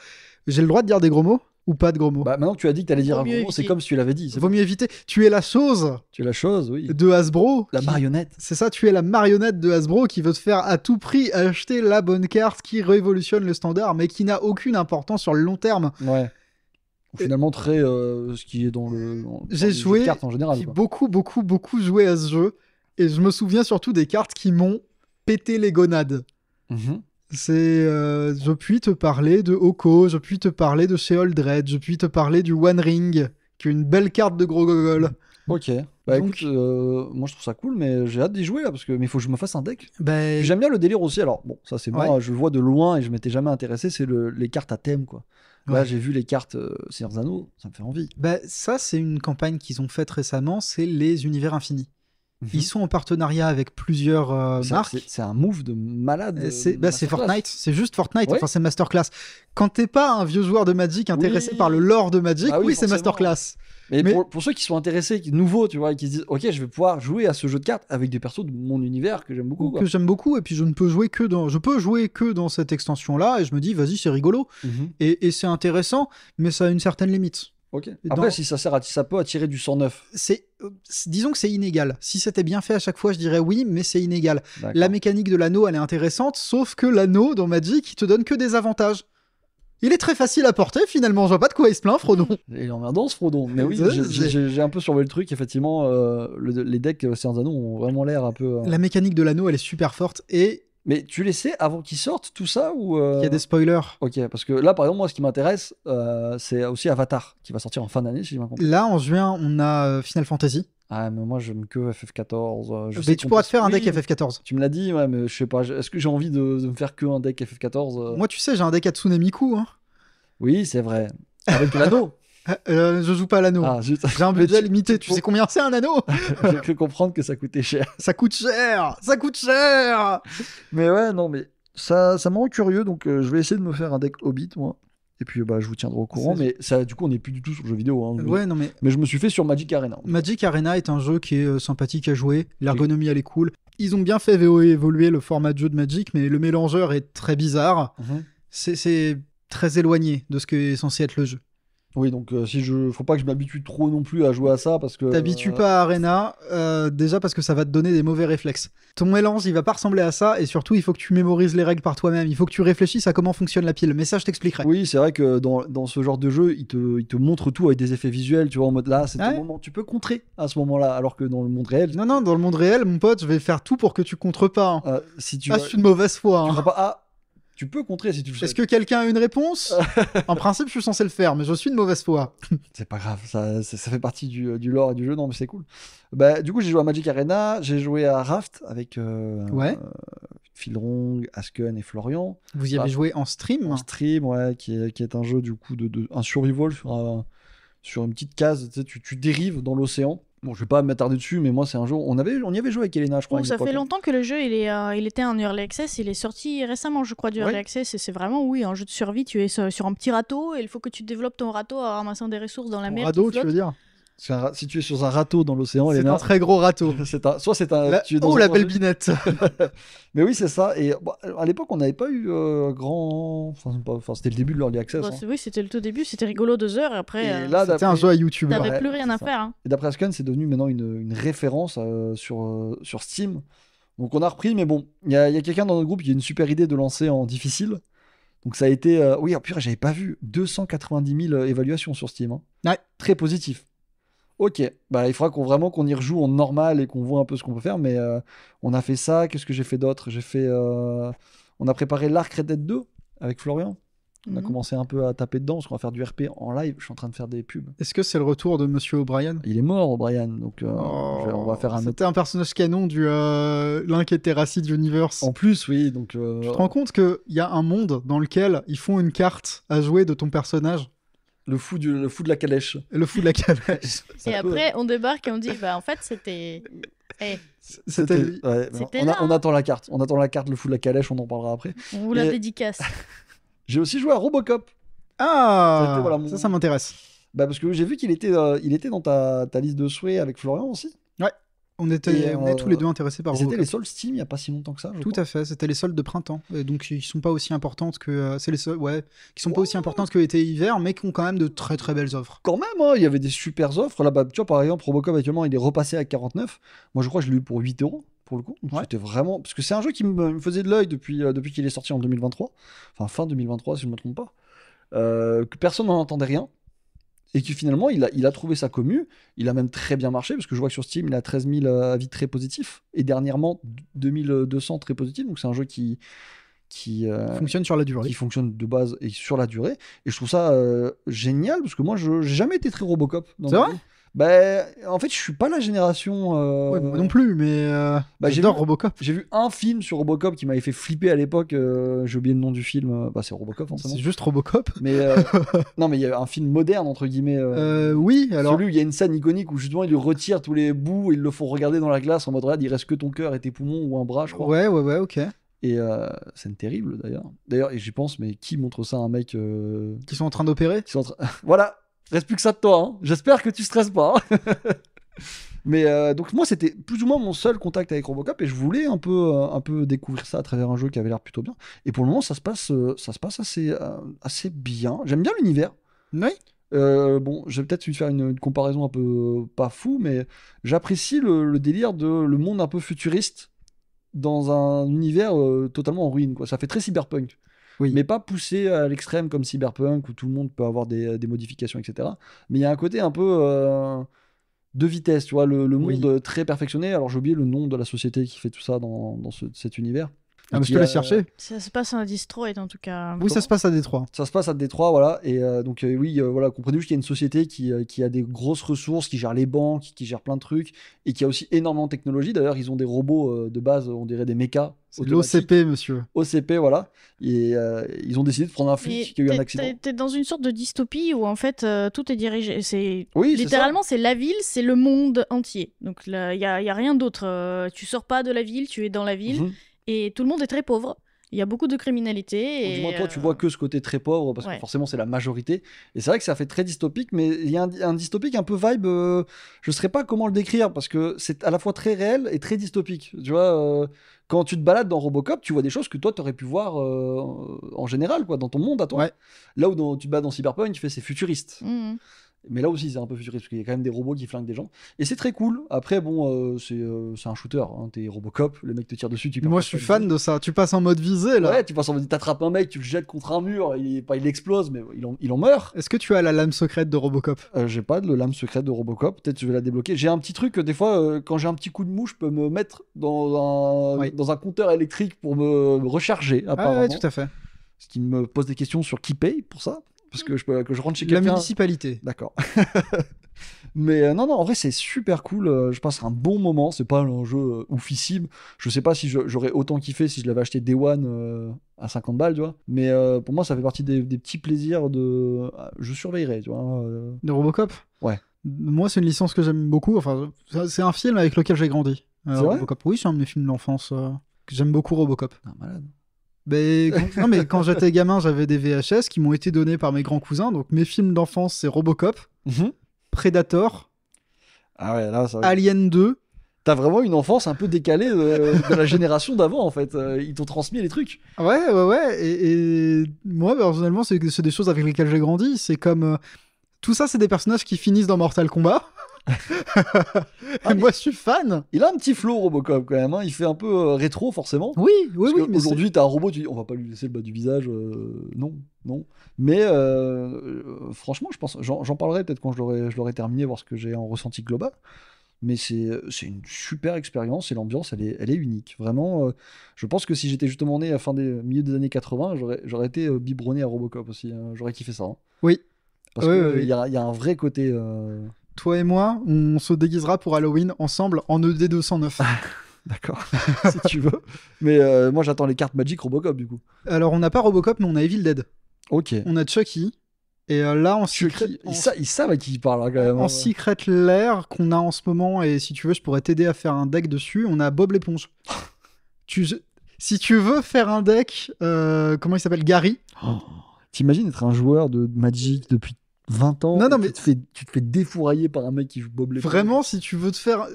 Speaker 1: J'ai le droit de dire des gros mots ou pas de gros mots?
Speaker 3: Bah, maintenant que tu as dit que t'allais dire
Speaker 2: Vaut
Speaker 3: un
Speaker 2: mieux
Speaker 3: gros mot, c'est
Speaker 2: éviter.
Speaker 3: comme si tu l'avais dit.
Speaker 1: Vaut mieux éviter. Tu es la chose
Speaker 3: Tu es la chose, oui.
Speaker 1: de Hasbro.
Speaker 3: La marionnette.
Speaker 1: C'est ça, tu es la marionnette de Hasbro qui veut te faire à tout prix acheter la bonne carte qui révolutionne le standard, mais qui n'a aucune importance sur le long terme.
Speaker 3: Ouais. Finalement, très ce qui est dans le.
Speaker 1: J'ai
Speaker 3: les jeux
Speaker 1: joué,
Speaker 3: de cartes en général.
Speaker 1: j'ai
Speaker 3: Quoi.
Speaker 1: beaucoup joué à ce jeu, et je me souviens surtout des cartes qui m'ont pété les gonades.
Speaker 3: Mhm.
Speaker 1: Je puis te parler de Oko, je puis te parler de Sheol Dread, je puis te parler du One Ring, qui est une belle carte de gros gogol.
Speaker 3: Ok. Bah
Speaker 1: Donc-
Speaker 3: écoute, moi je trouve ça cool, mais j'ai hâte d'y jouer là, parce que mais il faut que je me fasse un deck.
Speaker 1: Ben,
Speaker 3: Puis j'aime bien le délire aussi. Alors bon, ça c'est moi,
Speaker 1: Ouais.
Speaker 3: je le vois de loin et je m'étais jamais intéressé. C'est les cartes à thème quoi. Là
Speaker 1: Ouais.
Speaker 3: j'ai vu les cartes Seigneur des Anneaux, ça me fait envie.
Speaker 1: ça, c'est une campagne qu'ils ont faite récemment, c'est les Univers Infinis. Ils sont en partenariat avec plusieurs marques.
Speaker 3: C'est un move de malade.
Speaker 1: C'est
Speaker 3: masterclass.
Speaker 1: Fortnite, c'est juste Fortnite,
Speaker 3: Ouais.
Speaker 1: enfin c'est Masterclass. Quand t'es pas un vieux joueur de Magic intéressé
Speaker 3: Oui.
Speaker 1: par le lore de Magic,
Speaker 3: Ah oui,
Speaker 1: oui, c'est
Speaker 3: forcément.
Speaker 1: Masterclass.
Speaker 3: Mais,
Speaker 1: Mais-
Speaker 3: pour ceux qui sont intéressés, nouveaux, tu vois, et qui se disent, ok, je vais pouvoir jouer à ce jeu de cartes avec des persos de mon univers que j'aime beaucoup. Quoi.
Speaker 1: Que j'aime beaucoup, et puis je peux jouer que dans cette extension-là, et je me dis, vas-y, c'est rigolo.
Speaker 3: Mhm.
Speaker 1: Et c'est intéressant, mais ça a une certaine limite.
Speaker 3: Ok.
Speaker 1: Dans-
Speaker 3: Après, si ça peut attirer du 109.
Speaker 1: Disons que c'est inégal. Si c'était bien fait à chaque fois, je dirais oui, mais c'est inégal.
Speaker 3: D'accord.
Speaker 1: La mécanique de l'anneau, elle est intéressante, sauf que l'anneau dans Magic, il te donne que des avantages. Il est très facile à porter finalement, je vois pas de quoi il se plaint, Frodon.
Speaker 3: Il est emmerdant ce Frodon. Mais oui,
Speaker 1: C'est-
Speaker 3: j'ai un peu survolé le truc. Effectivement, les decks Seigneur des Anneaux ont vraiment l'air un peu.
Speaker 1: La mécanique de l'anneau, elle est super forte, et
Speaker 3: Mais tu les sais avant qu'ils sortent tout ça ou
Speaker 1: il y a des spoilers.
Speaker 3: Ok, parce que là, par exemple, moi, ce qui m'intéresse, c'est aussi Avatar, qui va sortir en fin d'année, si j'ai bien compris.
Speaker 1: Là, en juin, on a Final Fantasy.
Speaker 3: Ah, mais moi, j'aime que FF14. Je
Speaker 1: Mais
Speaker 3: sais
Speaker 1: tu
Speaker 3: qu'on
Speaker 1: pourras
Speaker 3: peut-
Speaker 1: te faire un
Speaker 3: Oui,
Speaker 1: deck FF14.
Speaker 3: Tu me l'as dit, ouais, mais je sais pas. Est-ce que j'ai envie de me faire que un deck FF14
Speaker 1: Moi, tu sais, j'ai un deck Hatsune Miku. Hein.
Speaker 3: Oui, c'est vrai. Avec l'anneau.
Speaker 1: Je joue pas à l'anneau.
Speaker 3: Ah, zut.
Speaker 1: J'ai un
Speaker 3: Mais
Speaker 1: budget
Speaker 3: tu-
Speaker 1: limité. Tu sais combien c'est un anneau?
Speaker 3: J'ai cru comprendre que ça coûtait cher.
Speaker 1: Ça coûte cher. Ça coûte cher.
Speaker 3: Mais ouais, non, mais ça me rend curieux, donc je vais essayer de me faire un deck Hobbit, moi. Et puis, bah, je vous tiendrai au courant.
Speaker 1: C'est-
Speaker 3: Mais ça, du coup, on n'est plus du tout sur le jeu vidéo. Hein.
Speaker 1: Ouais, non mais
Speaker 3: Mais je me suis fait sur Magic Arena.
Speaker 1: Magic Arena est un jeu qui est sympathique à jouer. L'ergonomie, elle est cool. Ils ont bien fait évoluer le format de jeu de Magic, mais le mélangeur est très bizarre.
Speaker 3: Mhm.
Speaker 1: C'est très éloigné de ce que est censé être le jeu.
Speaker 3: Oui, donc faut pas que je m'habitue trop non plus à jouer à ça parce que.
Speaker 1: T'habitues pas à Arena, déjà parce que ça va te donner des mauvais réflexes. Ton mélange, il va pas ressembler à ça, et surtout, il faut que tu mémorises les règles par toi-même. Il faut que tu réfléchisses à comment fonctionne la pile. Mais ça, je t'expliquerai.
Speaker 3: Oui, c'est vrai que dans ce genre de jeu, il te montre tout avec des effets visuels, tu vois, en mode là, c'est
Speaker 1: Ouais.
Speaker 3: ton moment, tu peux contrer à ce moment-là, alors que dans le monde réel,
Speaker 1: Non, non, dans le monde réel, mon pote, je vais faire tout pour que tu contres pas. Hein.
Speaker 3: si tu
Speaker 1: Ah, je suis de mauvaise foi.
Speaker 3: tu
Speaker 1: Hein.
Speaker 3: feras pas, ah, tu peux contrer si tu le
Speaker 1: Est-ce
Speaker 3: sais.
Speaker 1: que quelqu'un a une réponse? En principe, je suis censé le faire, mais je suis de mauvaise foi.
Speaker 3: C'est pas grave, ça fait partie du lore et du jeu, non, mais c'est cool. Bah, du coup, j'ai joué à Magic Arena, j'ai joué à Raft avec
Speaker 1: Ouais.
Speaker 3: Philrong, Asken et Florian.
Speaker 1: Vous y avez
Speaker 3: Ah.
Speaker 1: joué en stream?
Speaker 3: En stream, ouais, qui est un jeu du coup un survival sur une petite case, tu sais, tu dérives dans l'océan Bon, je vais pas m'attarder dessus, mais moi, c'est un jeu. On y avait joué avec Elena, je crois. à
Speaker 2: Oh,
Speaker 3: une
Speaker 2: ça
Speaker 3: époque,
Speaker 2: fait
Speaker 3: hein.
Speaker 2: longtemps que le jeu il était en Early Access, il est sorti récemment je crois du Early
Speaker 3: Ouais.
Speaker 2: Access et c'est vraiment oui un jeu de survie, tu es sur un petit râteau et il faut que tu développes ton râteau en ramassant des ressources dans la
Speaker 1: Ton
Speaker 2: mer
Speaker 1: radeau,
Speaker 2: qui
Speaker 1: tu veux
Speaker 2: flotte.
Speaker 1: dire?
Speaker 3: Si tu es sur un râteau dans l'océan,
Speaker 1: C'est
Speaker 3: Elena,
Speaker 1: un très gros râteau.
Speaker 3: soit c'est un. Tu es dans
Speaker 1: Oh,
Speaker 3: un
Speaker 1: la
Speaker 3: danger.
Speaker 1: belle binette.
Speaker 3: Mais oui, c'est ça. Et bon, à l'époque, on n'avait pas eu grand. Enfin, c'était le début de l'Early Access.
Speaker 2: Bah,
Speaker 3: hein.
Speaker 2: oui, c'était le tout début, c'était rigolo 2 heures et après
Speaker 3: Et là,
Speaker 1: C'était un jeu à YouTube.
Speaker 2: t'avais
Speaker 3: ouais,
Speaker 2: plus rien
Speaker 3: c'est
Speaker 2: à
Speaker 3: ça.
Speaker 2: faire. Hein.
Speaker 3: Et d'après Asken, c'est devenu maintenant une référence sur Steam. Donc on a repris, mais bon, il y a quelqu'un dans notre groupe qui a une super idée de lancer en difficile. Donc ça a été. Oui, oh, purée, j'avais pas vu 290 000 évaluations sur Steam. Hein.
Speaker 1: Ouais.
Speaker 3: Très positif. Ok, bah il faudra qu'on y rejoue en normal et qu'on voit un peu ce qu'on peut faire, mais on a fait ça. Qu'est-ce que j'ai fait d'autre? On a préparé l'Arc Red Dead 2 avec Florian. On a
Speaker 2: Mhm.
Speaker 3: commencé un peu à taper dedans parce qu'on va faire du RP en live. Je suis en train de faire des pubs.
Speaker 1: Est-ce que c'est le retour de Monsieur O'Brien?
Speaker 3: Il est mort, Brian, donc on va faire un autre.
Speaker 1: C'était un personnage canon du Link et Terracid Universe.
Speaker 3: En plus, oui, donc.
Speaker 1: Tu te rends compte qu'il y a un monde dans lequel ils font une carte à jouer de ton personnage,
Speaker 3: Le fou de la calèche.
Speaker 1: et le fou de la calèche.
Speaker 3: Ça
Speaker 2: Et
Speaker 3: peut-
Speaker 2: après on débarque et on dit bah en fait c'était
Speaker 1: C'était lui.
Speaker 3: Ouais,
Speaker 2: C'était
Speaker 3: on
Speaker 2: là, hein.
Speaker 3: attend la carte. On attend la carte, le fou de la calèche, on en parlera après.
Speaker 2: on vous la
Speaker 3: Et-
Speaker 2: dédicace.
Speaker 3: J'ai aussi joué à Robocop.
Speaker 1: Ah,
Speaker 3: C'était, voilà, mon-
Speaker 1: ça m'intéresse.
Speaker 3: Bah, parce que j'ai vu qu'il était dans ta liste de souhaits avec Florian aussi.
Speaker 1: On
Speaker 3: Et,
Speaker 1: est tous les deux intéressés par
Speaker 3: Et c'était
Speaker 1: Robocop.
Speaker 3: les soldes Steam il n'y a pas si longtemps que ça. je
Speaker 1: Tout
Speaker 3: crois.
Speaker 1: à fait, c'était les soldes de printemps. Et donc ils sont pas aussi importantes que c'est les soldes, ouais, qui sont pas
Speaker 3: Ouais.
Speaker 1: aussi importantes que été hiver, mais qui ont quand même de très très belles offres.
Speaker 3: Quand même, hein, il y avait des super offres. Là, bah, tu vois, par exemple, Robocop actuellement, il est repassé à 49. Moi, je crois que je l'ai eu pour 8 euros pour le coup. Donc,
Speaker 1: Ouais.
Speaker 3: c'était vraiment. Parce que c'est un jeu qui me faisait de l'œil depuis qu'il est sorti en 2023. Enfin, fin 2023, si je ne me trompe pas. Que personne n'en entendait rien. Et que finalement, il a trouvé sa commu. Il a même très bien marché. Parce que je vois que sur Steam, il a 13 000 avis très positifs. Et dernièrement, 2200 très positifs. Donc, c'est un jeu qui
Speaker 1: Fonctionne sur la durée.
Speaker 3: qui fonctionne de base et sur la durée. Et je trouve ça génial parce que moi, je j'ai jamais été très Robocop. dans
Speaker 1: C'est
Speaker 3: ma
Speaker 1: vrai
Speaker 3: vie. Ben, en fait, je suis pas la génération.
Speaker 1: Ouais, moi non plus, mais
Speaker 3: Bah, j'ai
Speaker 1: j'adore
Speaker 3: vu-
Speaker 1: Robocop.
Speaker 3: J'ai vu un film sur Robocop qui m'avait fait flipper à l'époque. J'ai oublié le nom du film. Bah, c'est Robocop, forcément.
Speaker 1: C'est juste Robocop.
Speaker 3: Mais non, mais il y a un film moderne entre guillemets.
Speaker 1: Oui, alors
Speaker 3: Celui où il y a une scène iconique où justement il lui retire tous les bouts et ils le font regarder dans la glace en mode regarde, il reste que ton cœur et tes poumons ou un bras, je crois.
Speaker 1: ouais, ok.
Speaker 3: Et scène terrible d'ailleurs. D'ailleurs, et j'y pense, mais qui montre ça à un mec
Speaker 1: Qui sont en train d'opérer.
Speaker 3: qui sont en train- Voilà, reste plus que ça de toi. Hein. J'espère que tu stresses pas. hein. Mais donc moi c'était plus ou moins mon seul contact avec Robocop et je voulais un peu découvrir ça à travers un jeu qui avait l'air plutôt bien. Et pour le moment ça se passe assez bien. J'aime bien l'univers.
Speaker 1: Oui.
Speaker 3: Bon, je vais peut-être faire une comparaison un peu pas fou, mais j'apprécie le délire de le monde un peu futuriste dans un univers totalement en ruine, quoi. Ça fait très cyberpunk.
Speaker 1: Oui.
Speaker 3: Mais pas poussé à l'extrême comme cyberpunk où tout le monde peut avoir des modifications, etc. Mais il y a un côté un peu de vitesse, tu vois, le
Speaker 1: Oui.
Speaker 3: monde très perfectionné. Alors j'ai oublié le nom de la société qui fait tout ça dans cet univers.
Speaker 1: Ah, mais
Speaker 3: Qui
Speaker 1: je te
Speaker 3: a-
Speaker 1: laisse chercher.
Speaker 2: Ça se passe en Destroy en tout cas.
Speaker 1: Oui, ça se passe à Détroit.
Speaker 3: Ça se passe à Détroit, voilà. Et donc, oui, voilà, comprenez juste qu'il y a une société qui a des grosses ressources, qui gère les banques, qui gère plein de trucs, et qui a aussi énormément de technologie. D'ailleurs, ils ont des robots de base, on dirait des mechas.
Speaker 1: C'est
Speaker 3: automatiques.
Speaker 1: l'OCP, monsieur.
Speaker 3: OCP, voilà. Et ils ont décidé de prendre un flic qui a eu un accident.
Speaker 2: T'es dans une sorte de dystopie où en fait tout est dirigé. C'est
Speaker 3: Oui, c'est
Speaker 2: littéralement c'est la ville, c'est le monde entier. Donc il y a rien d'autre. Tu sors pas de la ville, tu es dans la
Speaker 3: ça.
Speaker 2: ville
Speaker 3: Mhm.
Speaker 2: et tout le monde est très pauvre. Il y a beaucoup de criminalité.
Speaker 3: Ou
Speaker 2: Et,
Speaker 3: du moins, toi, tu vois que ce côté très pauvre, parce
Speaker 2: ouais.
Speaker 3: que forcément, c'est la majorité. Et c'est vrai que ça fait très dystopique, mais il y a un dystopique un peu vibe. Je ne saurais pas comment le décrire, parce que c'est à la fois très réel et très dystopique. Tu vois, quand tu te balades dans Robocop, tu vois des choses que toi, tu aurais pu voir en général, quoi, dans ton monde à toi.
Speaker 1: Ouais.
Speaker 3: Là où tu te balades dans Cyberpunk, tu fais c'est futuriste.
Speaker 2: Mhm.
Speaker 3: Mais là aussi, c'est un peu futuriste, parce qu'il y a quand même des robots qui flinguent des gens. Et c'est très cool. Après, bon, c'est un shooter. Hein. T'es Robocop, le mec te tire dessus. Tu perds
Speaker 1: Moi,
Speaker 3: pas
Speaker 1: je suis
Speaker 3: de
Speaker 1: fan de ça. Tu passes en mode visée, là.
Speaker 3: Ouais, tu passes en mode, t'attrapes un mec, tu le jettes contre un mur, il explose, mais il en meurt.
Speaker 1: Est-ce que tu as la lame secrète de Robocop?
Speaker 3: J'ai pas de lame secrète de Robocop, peut-être je vais la débloquer. J'ai un petit truc, des fois, quand j'ai un petit coup de mou, je peux me mettre
Speaker 1: Oui.
Speaker 3: dans un compteur électrique pour me recharger,
Speaker 1: Ah
Speaker 3: apparemment.
Speaker 1: ouais, tout à fait.
Speaker 3: Ce qui me pose des questions sur qui paye pour ça, parce que que je rentre chez
Speaker 1: La
Speaker 3: quelqu'un.
Speaker 1: municipalité.
Speaker 3: D'accord. Mais non, en vrai, c'est super cool. Je passe un bon moment. C'est pas un jeu oufissime. Je sais pas si j'aurais autant kiffé si je l'avais acheté Day One à 50 balles, tu vois. Mais pour moi, ça fait partie des petits plaisirs de. Je surveillerai, tu vois.
Speaker 1: De Robocop?
Speaker 3: Ouais.
Speaker 1: Moi, c'est une licence que j'aime beaucoup. Enfin, c'est un film avec lequel j'ai grandi.
Speaker 3: C'est vrai
Speaker 1: Robocop. Oui, c'est un de mes films d'enfance. J'aime beaucoup Robocop.
Speaker 3: Ah, malade.
Speaker 1: Non, mais quand j'étais gamin, j'avais des VHS qui m'ont été donnés par mes grands cousins. Donc mes films d'enfance, c'est Robocop, Predator,
Speaker 3: Ah ouais, là, ça...
Speaker 1: Alien 2.
Speaker 3: T'as vraiment une enfance un peu décalée de la génération d'avant, en fait. Ils t'ont transmis les trucs.
Speaker 1: Ouais. Et moi, personnellement, c'est des choses avec lesquelles j'ai grandi. C'est comme... tout ça, c'est des personnages qui finissent dans Mortal Kombat. Et moi, je suis fan.
Speaker 3: Il a un petit flow, Robocop, quand même. Hein. Il fait un peu rétro, forcément.
Speaker 1: Oui.
Speaker 3: Parce
Speaker 1: Mais
Speaker 3: aujourd'hui, t'as un robot, tu dis, on va pas lui laisser le bas du visage. Non. Mais franchement, je pense, j'en parlerai peut-être quand je l'aurai terminé, voir ce que j'ai en ressenti global. Mais c'est une super expérience et l'ambiance, elle est unique. Vraiment, je pense que si j'étais justement né à milieu des années 80, j'aurais été biberonné à Robocop aussi. Hein. J'aurais kiffé ça. Hein.
Speaker 1: Oui.
Speaker 3: Parce qu'il y a un vrai côté.
Speaker 1: Toi et moi, on se déguisera pour Halloween ensemble en ED209.
Speaker 3: D'accord, si tu veux. Mais moi, j'attends les cartes Magic Robocop, du coup.
Speaker 1: Alors, on n'a pas Robocop, mais on a Evil Dead.
Speaker 3: Ok.
Speaker 1: On a Chucky. Et là,
Speaker 3: Ils savent à qui ils parlent, hein, quand même.
Speaker 1: En Secret Lair qu'on a en ce moment, et si tu veux, je pourrais t'aider à faire un deck dessus, on a Bob l'éponge. Si tu veux faire un deck, comment il s'appelle, Gary.
Speaker 3: T'imagines être un joueur de Magic depuis 20 ans,
Speaker 1: non, mais
Speaker 3: tu te fais défourailler par un mec qui joue Bob l'éponge.
Speaker 1: Vraiment, si tu veux te faire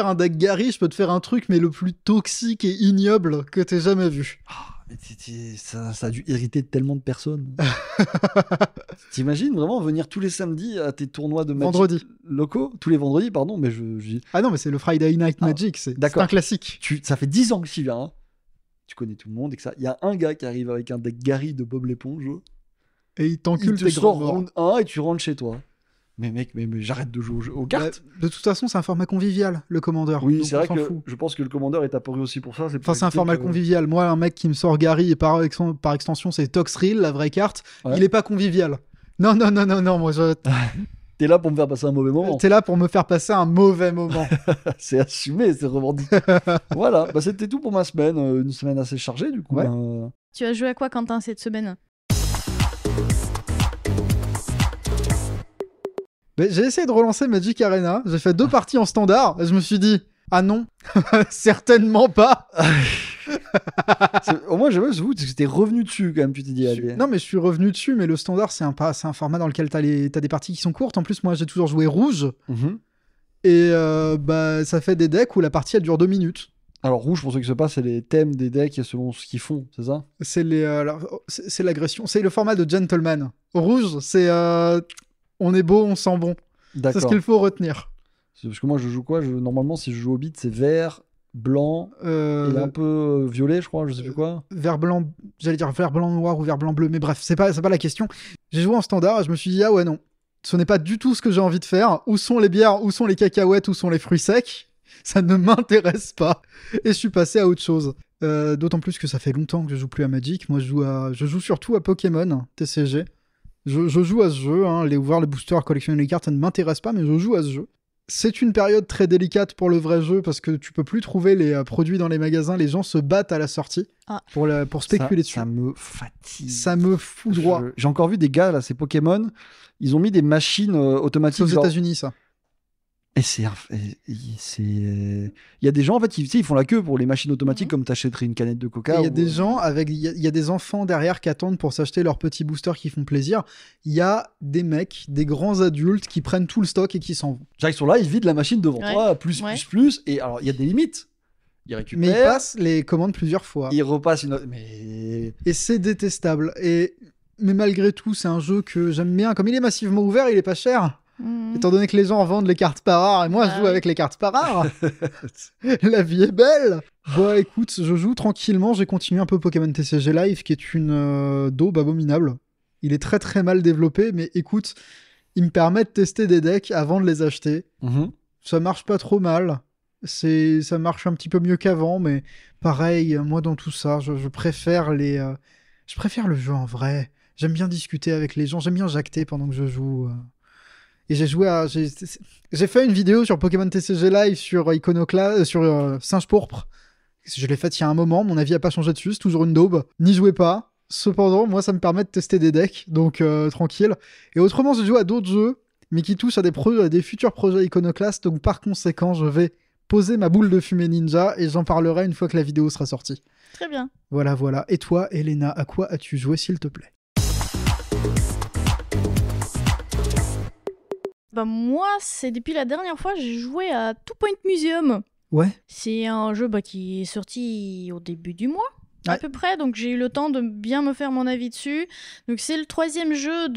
Speaker 1: un deck Gary, je peux te faire un truc, mais le plus toxique et ignoble que t'aies jamais vu.
Speaker 3: Mais ça a dû irriter tellement de personnes. T'imagines vraiment venir tous les samedis à tes tournois de Magic
Speaker 1: vendredi
Speaker 3: locaux, tous les vendredis, pardon, mais
Speaker 1: Ah non, mais c'est le Friday Night Magic, c'est un classique.
Speaker 3: Ça fait 10 ans que tu viens, hein. Tu connais tout le monde et que ça. Il y a un gars qui arrive avec un deck Gary de Bob l'éponge.
Speaker 1: Et il t'encule tes
Speaker 3: grands
Speaker 1: grands
Speaker 3: round 1 et tu rentres chez toi. Mais mec, mais j'arrête de jouer aux cartes.
Speaker 1: De toute façon, c'est un format convivial, le Commander.
Speaker 3: Oui, c'est vrai que je pense que le Commander est apparu aussi pour ça.
Speaker 1: C'est un format convivial. Moi, un mec qui me sort Gary et par extension, c'est Toxrill, la vraie carte, il est pas convivial. Non, moi
Speaker 3: T'es là pour me faire passer un mauvais moment.
Speaker 1: T'es là pour me faire passer un mauvais moment.
Speaker 3: C'est assumé, c'est revendiqué. Voilà, c'était tout pour ma semaine. Une semaine assez chargée, du coup.
Speaker 1: Ouais.
Speaker 2: Tu as joué à quoi, Quentin, cette semaine ?
Speaker 1: J'ai essayé de relancer Magic Arena. J'ai fait 2 parties en standard. Et je me suis dit, ah non, certainement pas.
Speaker 3: Au moins, j'avoue que t'es revenu dessus quand même. Tu t'es dit, allez.
Speaker 1: Non, mais je suis revenu dessus. Mais le standard, c'est un format dans lequel t'as des parties qui sont courtes. En plus, moi, j'ai toujours joué rouge. Et ça fait des decks où la partie, elle dure 2 minutes.
Speaker 3: Alors, rouge, pour ceux qui se passent, c'est les thèmes des decks selon ce qu'ils font, c'est ça ?
Speaker 1: C'est l'agression. C'est le format de gentleman. Rouge, c'est on est beau, on sent bon.
Speaker 3: D'accord.
Speaker 1: C'est ce qu'il faut retenir.
Speaker 3: Parce que moi, je joue quoi ? Normalement, si je joue au beat, c'est vert, blanc et un peu violet, je crois, je sais plus quoi.
Speaker 1: Vert blanc, j'allais dire vert blanc noir ou vert blanc bleu, mais bref, c'est pas la question. J'ai joué en standard et je me suis dit, ah ouais, non, ce n'est pas du tout ce que j'ai envie de faire. Où sont les bières, où sont les cacahuètes, où sont les fruits secs ? Ça ne m'intéresse pas. Et je suis passé à autre chose. D'autant plus que ça fait longtemps que je joue plus à Magic. Moi, je joue surtout à Pokémon TCG. Je joue à ce jeu. Hein. Voir les boosters, collectionner les cartes, ça ne m'intéresse pas, mais je joue à ce jeu. C'est une période très délicate pour le vrai jeu parce que tu peux plus trouver les produits dans les magasins. Les gens se battent à la sortie pour spéculer dessus.
Speaker 3: Ça me fatigue.
Speaker 1: Ça me fout droit.
Speaker 3: J'ai encore vu des gars, là, c'est Pokémon. Ils ont mis des machines automatiques.
Speaker 1: C'est aux États-Unis, ça.
Speaker 3: Et il y a des gens en fait ils font la queue pour les machines automatiques comme t'achèterais une canette de Coca.
Speaker 1: Il y a des gens il y a des enfants derrière qui attendent pour s'acheter leurs petits boosters qui font plaisir. Il y a des mecs, des grands adultes qui prennent tout le stock et qui s'en vont.
Speaker 3: Ils sont là, ils vident la machine devant toi, plus. Et alors il y a des limites. Ils récupèrent.
Speaker 1: Mais ils passent les commandes plusieurs fois.
Speaker 3: Ils repassent une autre. Mais
Speaker 1: et c'est détestable. Mais malgré tout, c'est un jeu que j'aime bien. Comme il est massivement ouvert, il est pas cher. Étant donné que les gens vendent les cartes par rare et moi je joue avec les cartes par rare. La vie est belle. Bon écoute, je joue tranquillement, j'ai continué un peu Pokémon TCG Live qui est une daube abominable. Il est très très mal développé mais écoute, il me permet de tester des decks avant de les acheter. Ça marche pas trop mal. Ça marche un petit peu mieux qu'avant mais pareil, moi dans tout ça, je préfère je préfère le jeu en vrai. J'aime bien discuter avec les gens, j'aime bien jacter pendant que je joue. Et j'ai fait une vidéo sur Pokémon TCG Live sur Iconoclast, sur Singe Pourpre. Je l'ai faite il y a un moment, mon avis a pas changé dessus, c'est toujours une daube. N'y jouez pas. Cependant, moi ça me permet de tester des decks, donc tranquille. Et autrement, j'ai joué à d'autres jeux, mais qui touche à des futurs projets Iconoclast. Donc par conséquent, je vais poser ma boule de fumée ninja et j'en parlerai une fois que la vidéo sera sortie.
Speaker 2: Très bien.
Speaker 1: Voilà, voilà. Et toi, Elena, à quoi as-tu joué, s'il te plaît?
Speaker 2: Bah moi, c'est depuis la dernière fois, j'ai joué à Two Point Museum.
Speaker 1: Ouais.
Speaker 2: C'est un jeu qui est sorti au début du mois, à
Speaker 1: Ouais.
Speaker 2: peu près, donc j'ai eu le temps de bien me faire mon avis dessus. Donc c'est le 3e jeu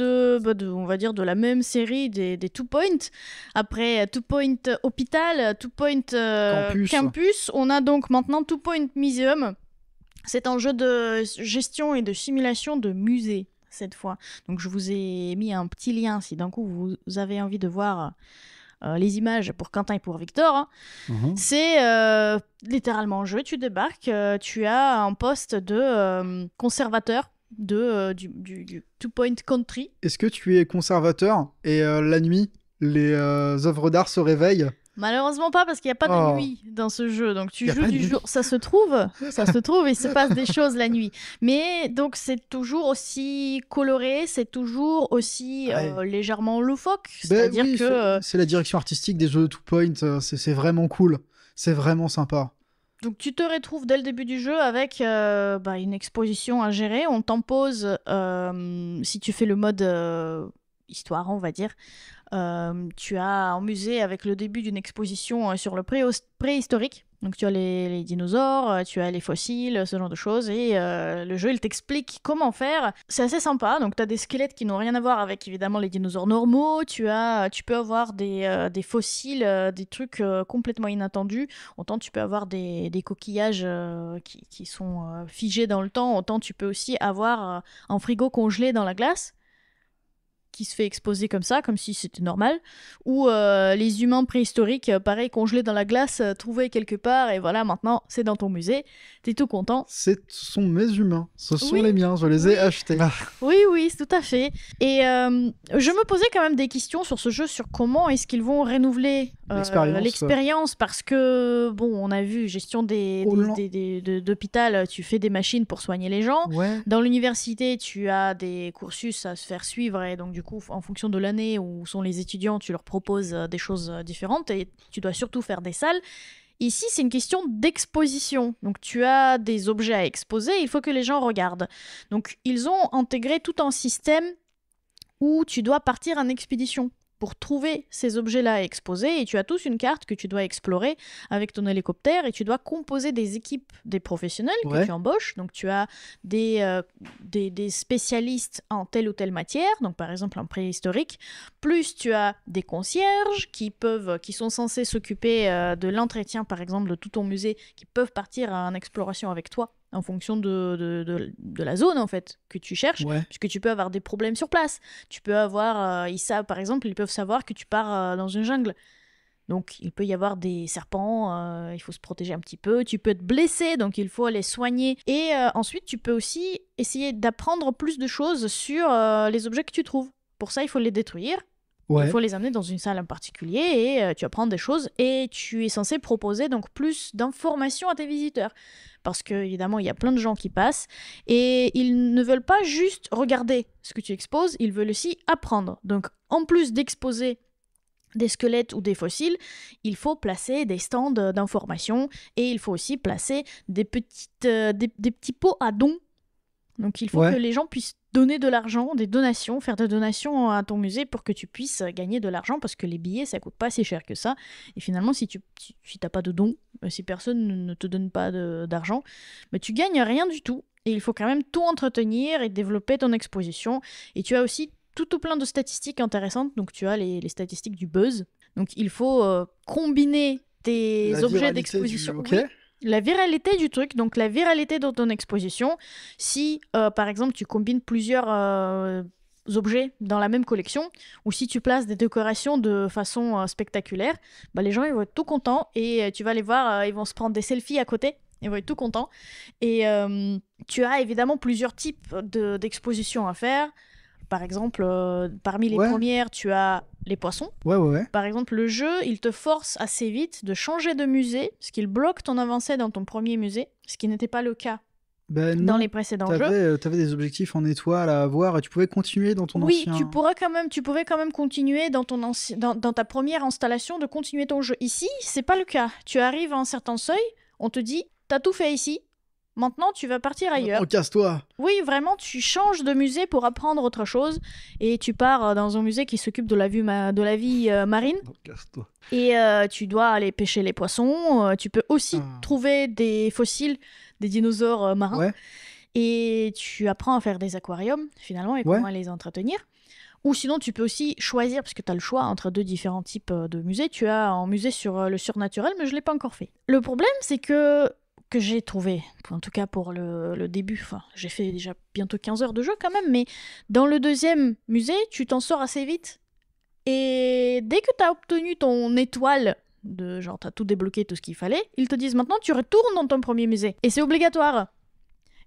Speaker 2: on va dire, de la même série des Two Point. Après Two Point Hôpital, Two Point Campus, on a donc maintenant Two Point Museum. C'est un jeu de gestion et de simulation de musée, cette fois. Donc je vous ai mis un petit lien si d'un coup vous avez envie de voir les images pour Quentin et pour Victor. Hein. C'est littéralement un jeu, tu débarques, tu as un poste de conservateur du Two Point Country.
Speaker 1: Est-ce que tu es conservateur et la nuit, les œuvres d'art se réveillent?
Speaker 2: Malheureusement pas, parce qu'il n'y a pas de nuit dans ce jeu. Donc tu joues du jour. Ça se trouve, il se passe des choses la nuit. Mais donc c'est toujours aussi coloré, c'est toujours aussi légèrement loufoque. C'est-à-dire que...
Speaker 1: c'est la direction artistique des jeux de Two Point, c'est vraiment cool. C'est vraiment sympa.
Speaker 2: Donc tu te retrouves dès le début du jeu avec une exposition à gérer. On t'impose, si tu fais le mode histoire, on va dire, tu as un musée avec le début d'une exposition sur le préhistorique. Donc tu as les dinosaures, tu as les fossiles, ce genre de choses, et le jeu il t'explique comment faire. C'est assez sympa, donc tu as des squelettes qui n'ont rien à voir avec évidemment les dinosaures normaux, tu peux avoir des fossiles, des trucs complètement inattendus, autant tu peux avoir des coquillages qui sont figés dans le temps, autant tu peux aussi avoir un frigo congelé dans la glace, qui se fait exposer comme ça, comme si c'était normal, ou les humains préhistoriques, pareil, congelés dans la glace, trouvés quelque part, et voilà, maintenant, c'est dans ton musée, t'es tout content.
Speaker 1: Ce sont mes humains, ce sont les miens, je les ai achetés.
Speaker 2: Oui, tout à fait. Et je me posais quand même des questions sur ce jeu, sur comment est-ce qu'ils vont renouveler l'expérience, parce que, bon, on a vu, gestion d'hôpital, tu fais des machines pour soigner les gens.
Speaker 1: Ouais.
Speaker 2: Dans l'université, tu as des cursus à se faire suivre, et donc du coup, en fonction de l'année où sont les étudiants, tu leur proposes des choses différentes, et tu dois surtout faire des salles. Ici, c'est une question d'exposition. Donc, tu as des objets à exposer, il faut que les gens regardent. Donc, ils ont intégré tout un système où tu dois partir en expédition pour trouver ces objets-là à exposer, et tu as tous une carte que tu dois explorer avec ton hélicoptère, et tu dois composer des équipes des professionnels que tu embauches. Donc tu as des spécialistes en telle ou telle matière, donc par exemple en préhistorique, plus tu as des concierges qui sont censés s'occuper de l'entretien par exemple de tout ton musée, qui peuvent partir en exploration avec toi en fonction de la zone en fait que tu cherches, puisque tu peux avoir des problèmes sur place. Tu peux avoir, par exemple, ils peuvent savoir que tu pars dans une jungle. Donc il peut y avoir des serpents, il faut se protéger un petit peu, tu peux te blesser, donc il faut aller soigner. Et ensuite, tu peux aussi essayer d'apprendre plus de choses sur les objets que tu trouves. Pour ça, il faut les détruire. Il faut les amener dans une salle en particulier et tu apprends des choses et tu es censé proposer donc plus d'informations à tes visiteurs. Parce qu'évidemment, il y a plein de gens qui passent et ils ne veulent pas juste regarder ce que tu exposes, ils veulent aussi apprendre. Donc, en plus d'exposer des squelettes ou des fossiles, il faut placer des stands d'informations et il faut aussi placer des petits pots à dons. Donc, il faut que les gens puissent donner de l'argent, des donations, faire des donations à ton musée pour que tu puisses gagner de l'argent, parce que les billets, ça coûte pas si cher que ça. Et finalement, si t'as pas de dons, si personne ne te donne pas d'argent, tu gagnes rien du tout. Et il faut quand même tout entretenir et développer ton exposition. Et tu as aussi tout plein de statistiques intéressantes. Donc, tu as les statistiques du buzz. Donc, il faut combiner tes objets d'exposition. La viralité du truc, donc la viralité de ton exposition. Si, par exemple, tu combines plusieurs objets dans la même collection, ou si tu places des décorations de façon spectaculaire, les gens ils vont être tout contents et tu vas les voir, ils vont se prendre des selfies à côté, ils vont être tout contents. Et tu as évidemment plusieurs types d'expositions à faire. Par exemple, parmi les premières, tu as les poissons. Par exemple, le jeu, il te force assez vite de changer de musée, parce qu'il bloque ton avancée dans ton premier musée, ce qui n'était pas le cas
Speaker 1: Ben
Speaker 2: dans
Speaker 1: non,
Speaker 2: les précédents jeux.
Speaker 1: t'avais des objectifs en étoile à avoir et tu pouvais continuer dans ton
Speaker 2: Oui,
Speaker 1: ancien...
Speaker 2: tu pouvais quand même continuer dans dans ta première installation de continuer ton jeu. Ici, c'est pas le cas. Tu arrives à un certain seuil, on te dit, t'as tout fait ici. Maintenant, tu vas partir ailleurs.
Speaker 1: Oh, casse-toi.
Speaker 2: Oui, vraiment, tu changes de musée pour apprendre autre chose et tu pars dans un musée qui s'occupe de la vie marine
Speaker 3: Oh, casse-toi.
Speaker 2: et tu dois aller pêcher les poissons. Tu peux aussi
Speaker 1: Ah.
Speaker 2: trouver des fossiles des dinosaures marins
Speaker 1: Ouais.
Speaker 2: et tu apprends à faire des aquariums finalement et
Speaker 1: Ouais.
Speaker 2: comment les entretenir. Ou sinon, tu peux aussi choisir, parce que tu as le choix entre deux différents types de musées. Tu as un musée sur le surnaturel, mais je ne l'ai pas encore fait. Le problème, c'est que j'ai trouvé, en tout cas pour le début, enfin, j'ai fait déjà bientôt 15 heures de jeu quand même, mais dans le deuxième musée, tu t'en sors assez vite. Et dès que tu as obtenu ton étoile, genre tu as tout débloqué, tout ce qu'il fallait, ils te disent maintenant tu retournes dans ton premier musée. Et c'est obligatoire.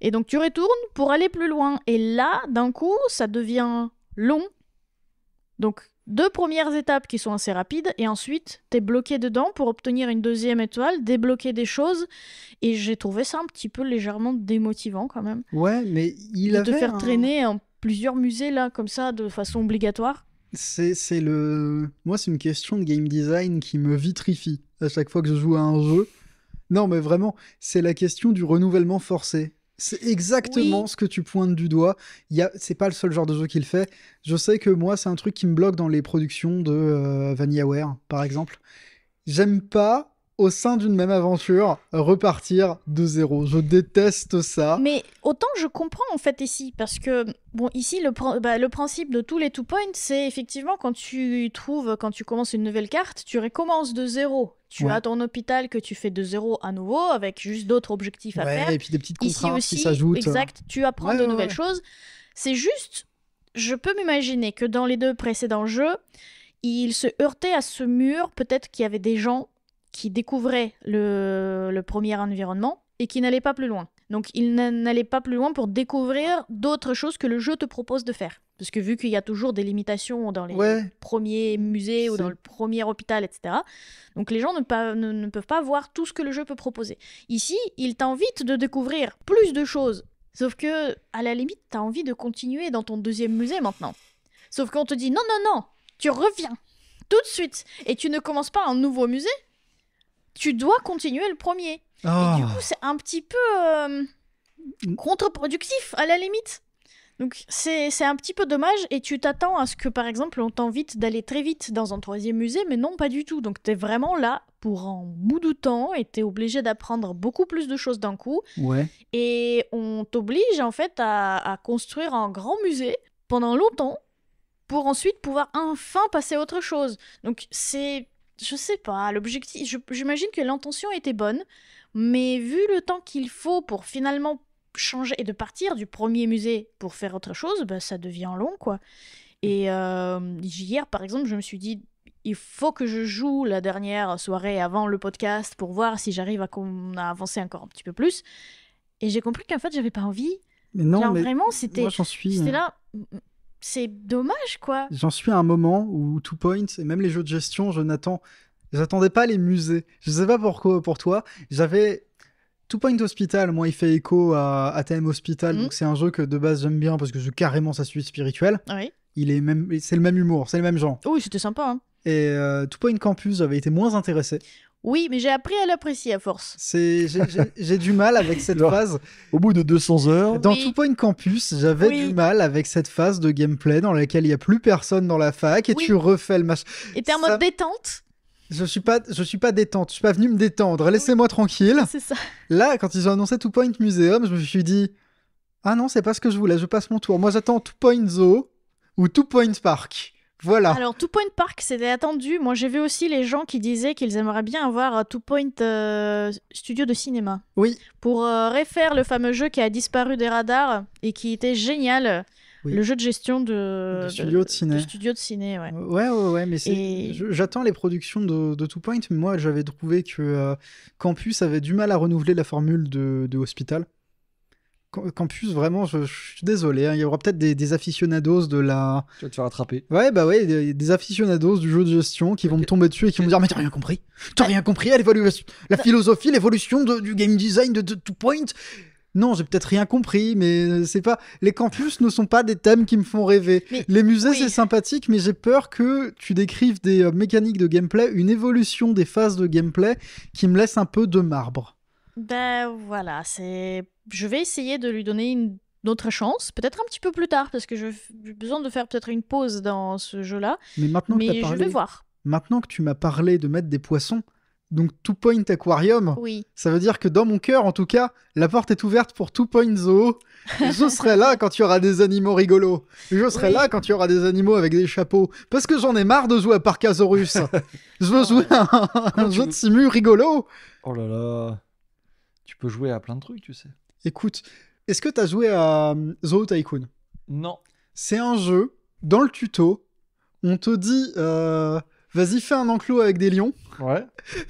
Speaker 2: Et donc tu retournes pour aller plus loin. Et là, d'un coup, ça devient long. Donc, 2 premières étapes qui sont assez rapides, et ensuite, t'es bloqué dedans pour obtenir une deuxième étoile, débloquer des choses, et j'ai trouvé ça un petit peu légèrement démotivant quand même.
Speaker 1: Ouais, mais il
Speaker 2: de
Speaker 1: avait
Speaker 2: te faire
Speaker 1: un-
Speaker 2: traîner en plusieurs musées là, comme ça, de façon obligatoire.
Speaker 1: C'est le... Moi, c'est une question de game design qui me vitrifie à chaque fois que je joue à un jeu. Non, mais vraiment, c'est la question du renouvellement forcé. C'est exactement
Speaker 2: Oui.
Speaker 1: ce que tu pointes du doigt. C'est pas le seul genre de jeu qui le fait. Je sais que moi, c'est un truc qui me bloque dans les productions de VanillaWare, par exemple. J'aime pas, au sein d'une même aventure, repartir de zéro. Je déteste ça.
Speaker 2: Mais autant je comprends en fait ici, parce que, bon, ici, le principe de tous les 2 points, c'est effectivement quand tu commences une nouvelle carte, tu recommences de zéro. Tu
Speaker 1: Ouais.
Speaker 2: as ton hôpital que tu fais de zéro à nouveau, avec juste d'autres objectifs à faire.
Speaker 1: Ouais, et puis des petites
Speaker 2: Ici
Speaker 1: contraintes
Speaker 2: aussi,
Speaker 1: qui s'ajoutent.
Speaker 2: exact, tu apprends
Speaker 1: Ouais,
Speaker 2: de
Speaker 1: ouais,
Speaker 2: nouvelles
Speaker 1: ouais.
Speaker 2: choses. C'est juste, je peux m'imaginer que dans les 2 précédents jeux, il se heurtait à ce mur, peut-être qu'il y avait des gens qui découvraient le premier environnement et qui n'allaient pas plus loin. Donc ils n'allaient pas plus loin pour découvrir d'autres choses que le jeu te propose de faire. Parce que vu qu'il y a toujours des limitations dans les
Speaker 1: Ouais.
Speaker 2: premiers musées ou
Speaker 1: C'est-
Speaker 2: dans le premier hôpital, etc., donc les gens ne peuvent pas voir tout ce que le jeu peut proposer. Ici, il t'invite de découvrir plus de choses. Sauf que, à la limite, t'as envie de continuer dans ton deuxième musée maintenant. Sauf qu'on te dit non, non, non, tu reviens tout de suite et tu ne commences pas un nouveau musée. Tu dois continuer le premier. Et
Speaker 1: Ah.
Speaker 2: du coup, c'est un petit peu contre-productif à la limite. Donc c'est un petit peu dommage et tu t'attends à ce que par exemple on t'invite d'aller très vite dans un troisième musée, mais non, pas du tout. Donc t'es vraiment là pour un bout de temps et t'es obligé d'apprendre beaucoup plus de choses d'un coup.
Speaker 1: Ouais.
Speaker 2: Et on t'oblige en fait à construire un grand musée pendant longtemps pour ensuite pouvoir enfin passer à autre chose. Donc c'est, je sais pas, l'objectif, j'imagine que l'intention était bonne, mais vu le temps qu'il faut pour finalement changer et de partir du premier musée pour faire autre chose, bah, ça devient long quoi. Et hier par exemple, je me suis dit, il faut que je joue la dernière soirée avant le podcast pour voir si j'arrive à avancer encore un petit peu plus. Et j'ai compris qu'en fait, j'avais pas envie.
Speaker 1: Mais non,
Speaker 2: Genre
Speaker 1: mais
Speaker 2: vraiment, c'était
Speaker 1: moi, j'en suis
Speaker 2: là. C'est dommage, quoi.
Speaker 1: J'en suis à un moment où 2 Points et même les jeux de gestion, j'attendais pas les musées. Je sais pas pourquoi pour toi. J'avais 2 Point Hospital, moi il fait écho à TM Hospital,
Speaker 2: Mhm.
Speaker 1: donc c'est un jeu que de base j'aime bien parce que c'est carrément sa suite spirituelle.
Speaker 2: Oui.
Speaker 1: C'est le même humour, c'est le même genre.
Speaker 2: Oui, c'était sympa. Hein.
Speaker 1: Et 2 Point Campus, j'avais été moins intéressé.
Speaker 2: Oui, mais j'ai appris à l'apprécier à force.
Speaker 1: J'ai du mal avec cette
Speaker 3: Genre,
Speaker 1: phase.
Speaker 3: Au bout de 200 heures,
Speaker 1: Dans
Speaker 2: Oui.
Speaker 1: 2 Point Campus, j'avais
Speaker 2: Oui.
Speaker 1: du mal avec cette phase de gameplay dans laquelle il y a plus personne dans la fac et
Speaker 2: Oui.
Speaker 1: tu refais le match.
Speaker 2: Et t'es en
Speaker 1: Ça-
Speaker 2: mode détente.
Speaker 1: Je suis pas détente, je suis pas venu me détendre, laissez-moi tranquille.
Speaker 2: C'est ça.
Speaker 1: Là, quand ils ont annoncé 2 Point Museum, je me suis dit ah non, c'est pas ce que je voulais, je passe mon tour. Moi j'attends 2 Point Zoo ou 2 Point Park. Voilà.
Speaker 2: Alors, 2 Point Park, c'était attendu. Moi, j'ai vu aussi les gens qui disaient qu'ils aimeraient bien avoir un 2 Point studio de cinéma.
Speaker 1: Oui.
Speaker 2: Pour refaire le fameux jeu qui a disparu des radars et qui était génial.
Speaker 1: Oui.
Speaker 2: Le jeu de gestion de
Speaker 1: studio de ciné.
Speaker 2: studio de ciné, ouais.
Speaker 1: Ouais, mais
Speaker 2: Et-
Speaker 1: j'attends les productions de 2 Point, mais moi j'avais trouvé que Campus avait du mal à renouveler la formule de Hospital. Campus, vraiment, je suis désolé, hein, il y aura peut-être des aficionados de la...
Speaker 3: tu vas te faire attraper.
Speaker 1: Ouais, bah ouais, des aficionados du jeu de gestion qui vont me tomber dessus et qui vont me dire mais t'as rien compris. T'as rien compris à l'évaluation, la philosophie, l'évolution du game design de 2 Point. Non, j'ai peut-être rien compris, mais c'est pas. Les campus ne sont pas des thèmes qui me font rêver.
Speaker 2: Mais-
Speaker 1: Les musées,
Speaker 2: oui.
Speaker 1: c'est sympathique, mais j'ai peur que tu décrives des mécaniques de gameplay, une évolution des phases de gameplay qui me laisse un peu de marbre.
Speaker 2: Ben voilà, je vais essayer de lui donner une autre chance, peut-être un petit peu plus tard, parce que j'ai besoin de faire peut-être une pause dans ce jeu-là,
Speaker 1: Mais maintenant que
Speaker 2: mais
Speaker 1: t'as
Speaker 2: je
Speaker 1: parlé,
Speaker 2: vais voir.
Speaker 1: maintenant que tu m'as parlé de mettre des poissons, donc Two Point Aquarium,
Speaker 2: Oui.
Speaker 1: ça veut dire que dans mon cœur, en tout cas, la porte est ouverte pour Two Point Zoo. Je serai là quand il y aura des animaux rigolos. Je serai
Speaker 2: Oui.
Speaker 1: là quand il y aura des animaux avec des chapeaux. Parce que j'en ai marre de jouer à Parkasaurus. Je veux jouer à un jeu de simu rigolo.
Speaker 3: Oh là là. Tu peux jouer à plein de trucs, tu sais.
Speaker 1: Écoute, est-ce que t'as joué à Zoo Tycoon?
Speaker 3: Non.
Speaker 1: C'est un jeu, dans le tuto, on te dit vas-y, fais un enclos avec des lions.
Speaker 3: Ouais.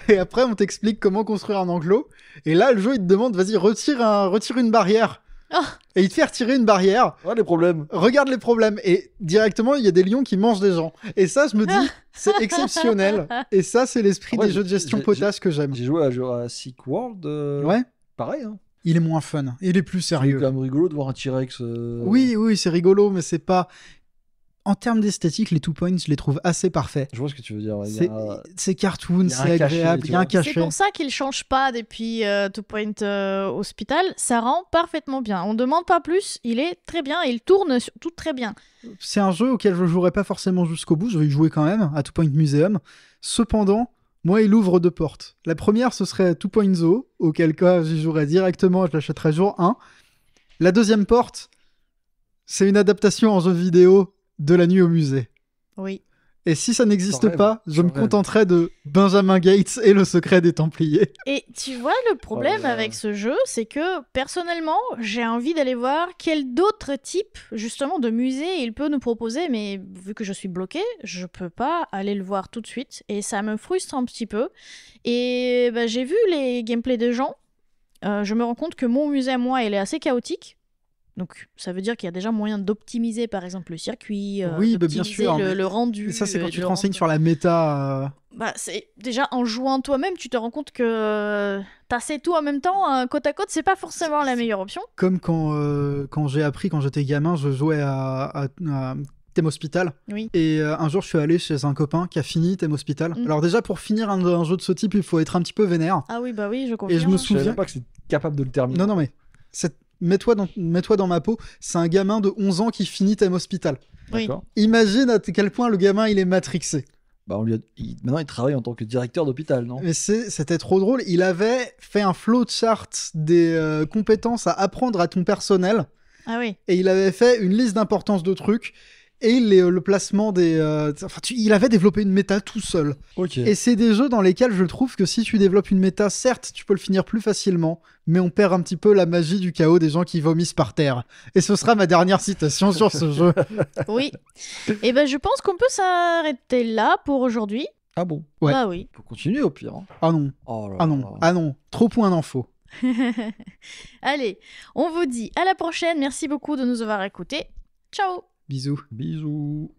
Speaker 1: Et après, on t'explique comment construire un enclos. Et là, le jeu, il te demande vas-y, retire une barrière.
Speaker 2: Oh.
Speaker 1: Et il te fait retirer une barrière.
Speaker 3: Ouais, les problèmes.
Speaker 1: Regarde les problèmes. Et directement, il y a des lions qui mangent des gens. Et ça, je me dis, c'est exceptionnel. Et ça, c'est l'esprit
Speaker 3: Ouais,
Speaker 1: des jeux de gestion
Speaker 3: j'ai-
Speaker 1: potasse que j'aime.
Speaker 3: J'ai joué à Jurassic World.
Speaker 1: Ouais.
Speaker 3: Pareil, hein.
Speaker 1: Il est moins fun. Il est plus
Speaker 3: C'est
Speaker 1: sérieux.
Speaker 3: quand même rigolo de voir un T-Rex.
Speaker 1: Oui, oui, c'est rigolo, mais c'est pas. En termes d'esthétique, les 2 points, je les trouve assez parfaits.
Speaker 3: Je vois ce que tu veux dire. Il y
Speaker 1: C'est
Speaker 3: a-
Speaker 1: c'est cartoon,
Speaker 3: il y a un
Speaker 1: c'est
Speaker 3: cachet,
Speaker 1: agréable,
Speaker 3: tu
Speaker 1: il y a un
Speaker 3: vois.
Speaker 2: C'est
Speaker 1: cachet.
Speaker 2: pour ça qu'il change pas depuis Two Point Hospital. Ça rend parfaitement bien. On demande pas plus. Il est très bien. Il tourne surtout très bien.
Speaker 1: C'est un jeu auquel je jouerai pas forcément jusqu'au bout, je vais y jouer quand même, à Two Point Museum. Cependant, moi, il ouvre 2 portes. La première, ce serait Two Point Zoo, auquel cas j'y jouerai directement, je l'achèterai jour 1. La deuxième porte, c'est une adaptation en jeu vidéo de La Nuit au musée.
Speaker 2: Oui.
Speaker 1: Et si ça n'existe
Speaker 3: J'en rêve,
Speaker 1: pas, je
Speaker 3: j'en
Speaker 1: me
Speaker 3: rêve.
Speaker 1: contenterai de Benjamin Gates et le secret des Templiers.
Speaker 2: Et tu vois, le problème
Speaker 3: Oh là là.
Speaker 2: avec ce jeu, c'est que personnellement, j'ai envie d'aller voir quel d'autres types, justement, de musées il peut nous proposer, mais vu que je suis bloquée, je peux pas aller le voir tout de suite, et ça me frustre un petit peu. Et bah, j'ai vu les gameplays de gens, je me rends compte que mon musée à moi, il est assez chaotique. Donc, ça veut dire qu'il y a déjà moyen d'optimiser, par exemple, le circuit,
Speaker 1: Oui, bah, bien
Speaker 2: d'optimiser
Speaker 1: sûr,
Speaker 2: le,
Speaker 1: mais
Speaker 2: le rendu.
Speaker 1: Et ça, c'est quand tu te
Speaker 2: le
Speaker 1: renseignes
Speaker 2: rendu.
Speaker 1: sur la méta.
Speaker 2: Bah, c'est déjà en jouant toi-même, tu te rends compte que tasser tout en même temps, côte à côte, c'est pas forcément la meilleure option.
Speaker 1: Comme quand j'ai appris, quand j'étais gamin, je jouais à Thème Hospital.
Speaker 2: Oui.
Speaker 1: Et un jour, je suis allé chez un copain qui a fini Thème Hospital.
Speaker 2: Mm.
Speaker 1: Alors déjà, pour finir un jeu de ce type, il faut être un petit peu vénère.
Speaker 2: Ah oui, bah oui, je confirme.
Speaker 1: Et je me
Speaker 3: Je savais
Speaker 1: souviens...
Speaker 3: même pas que c'est capable de le terminer.
Speaker 1: Non, non, mais mets-toi dans ma peau. C'est un gamin de 11 ans qui finit Thème Hospital.
Speaker 2: Oui.
Speaker 3: D'accord.
Speaker 1: Imagine à quel point le gamin, il est matrixé.
Speaker 3: Bah, maintenant, il travaille en tant que directeur d'hôpital, non?
Speaker 1: Mais c'était trop drôle. Il avait fait un flowchart des compétences à apprendre à ton personnel.
Speaker 2: Ah oui.
Speaker 1: Et il avait fait une liste d'importance de trucs. Et le placement des... il avait développé une méta tout seul.
Speaker 3: Ok.
Speaker 1: Et c'est des jeux dans lesquels je trouve que si tu développes une méta, certes, tu peux le finir plus facilement, mais on perd un petit peu la magie du chaos des gens qui vomissent par terre. Et ce sera ma dernière citation sur ce jeu.
Speaker 2: Oui. Et ben, je pense qu'on peut s'arrêter là pour aujourd'hui.
Speaker 3: Ah bon?
Speaker 1: Ouais.
Speaker 2: Ah oui.
Speaker 3: Faut continuer au pire. Hein.
Speaker 1: Ah non,
Speaker 3: Oh là
Speaker 1: ah
Speaker 3: là.
Speaker 1: non, ah non, trop point d'infos.
Speaker 2: Allez, on vous dit à la prochaine. Merci beaucoup de nous avoir écoutés. Ciao.
Speaker 1: Bisous.
Speaker 3: Bisous.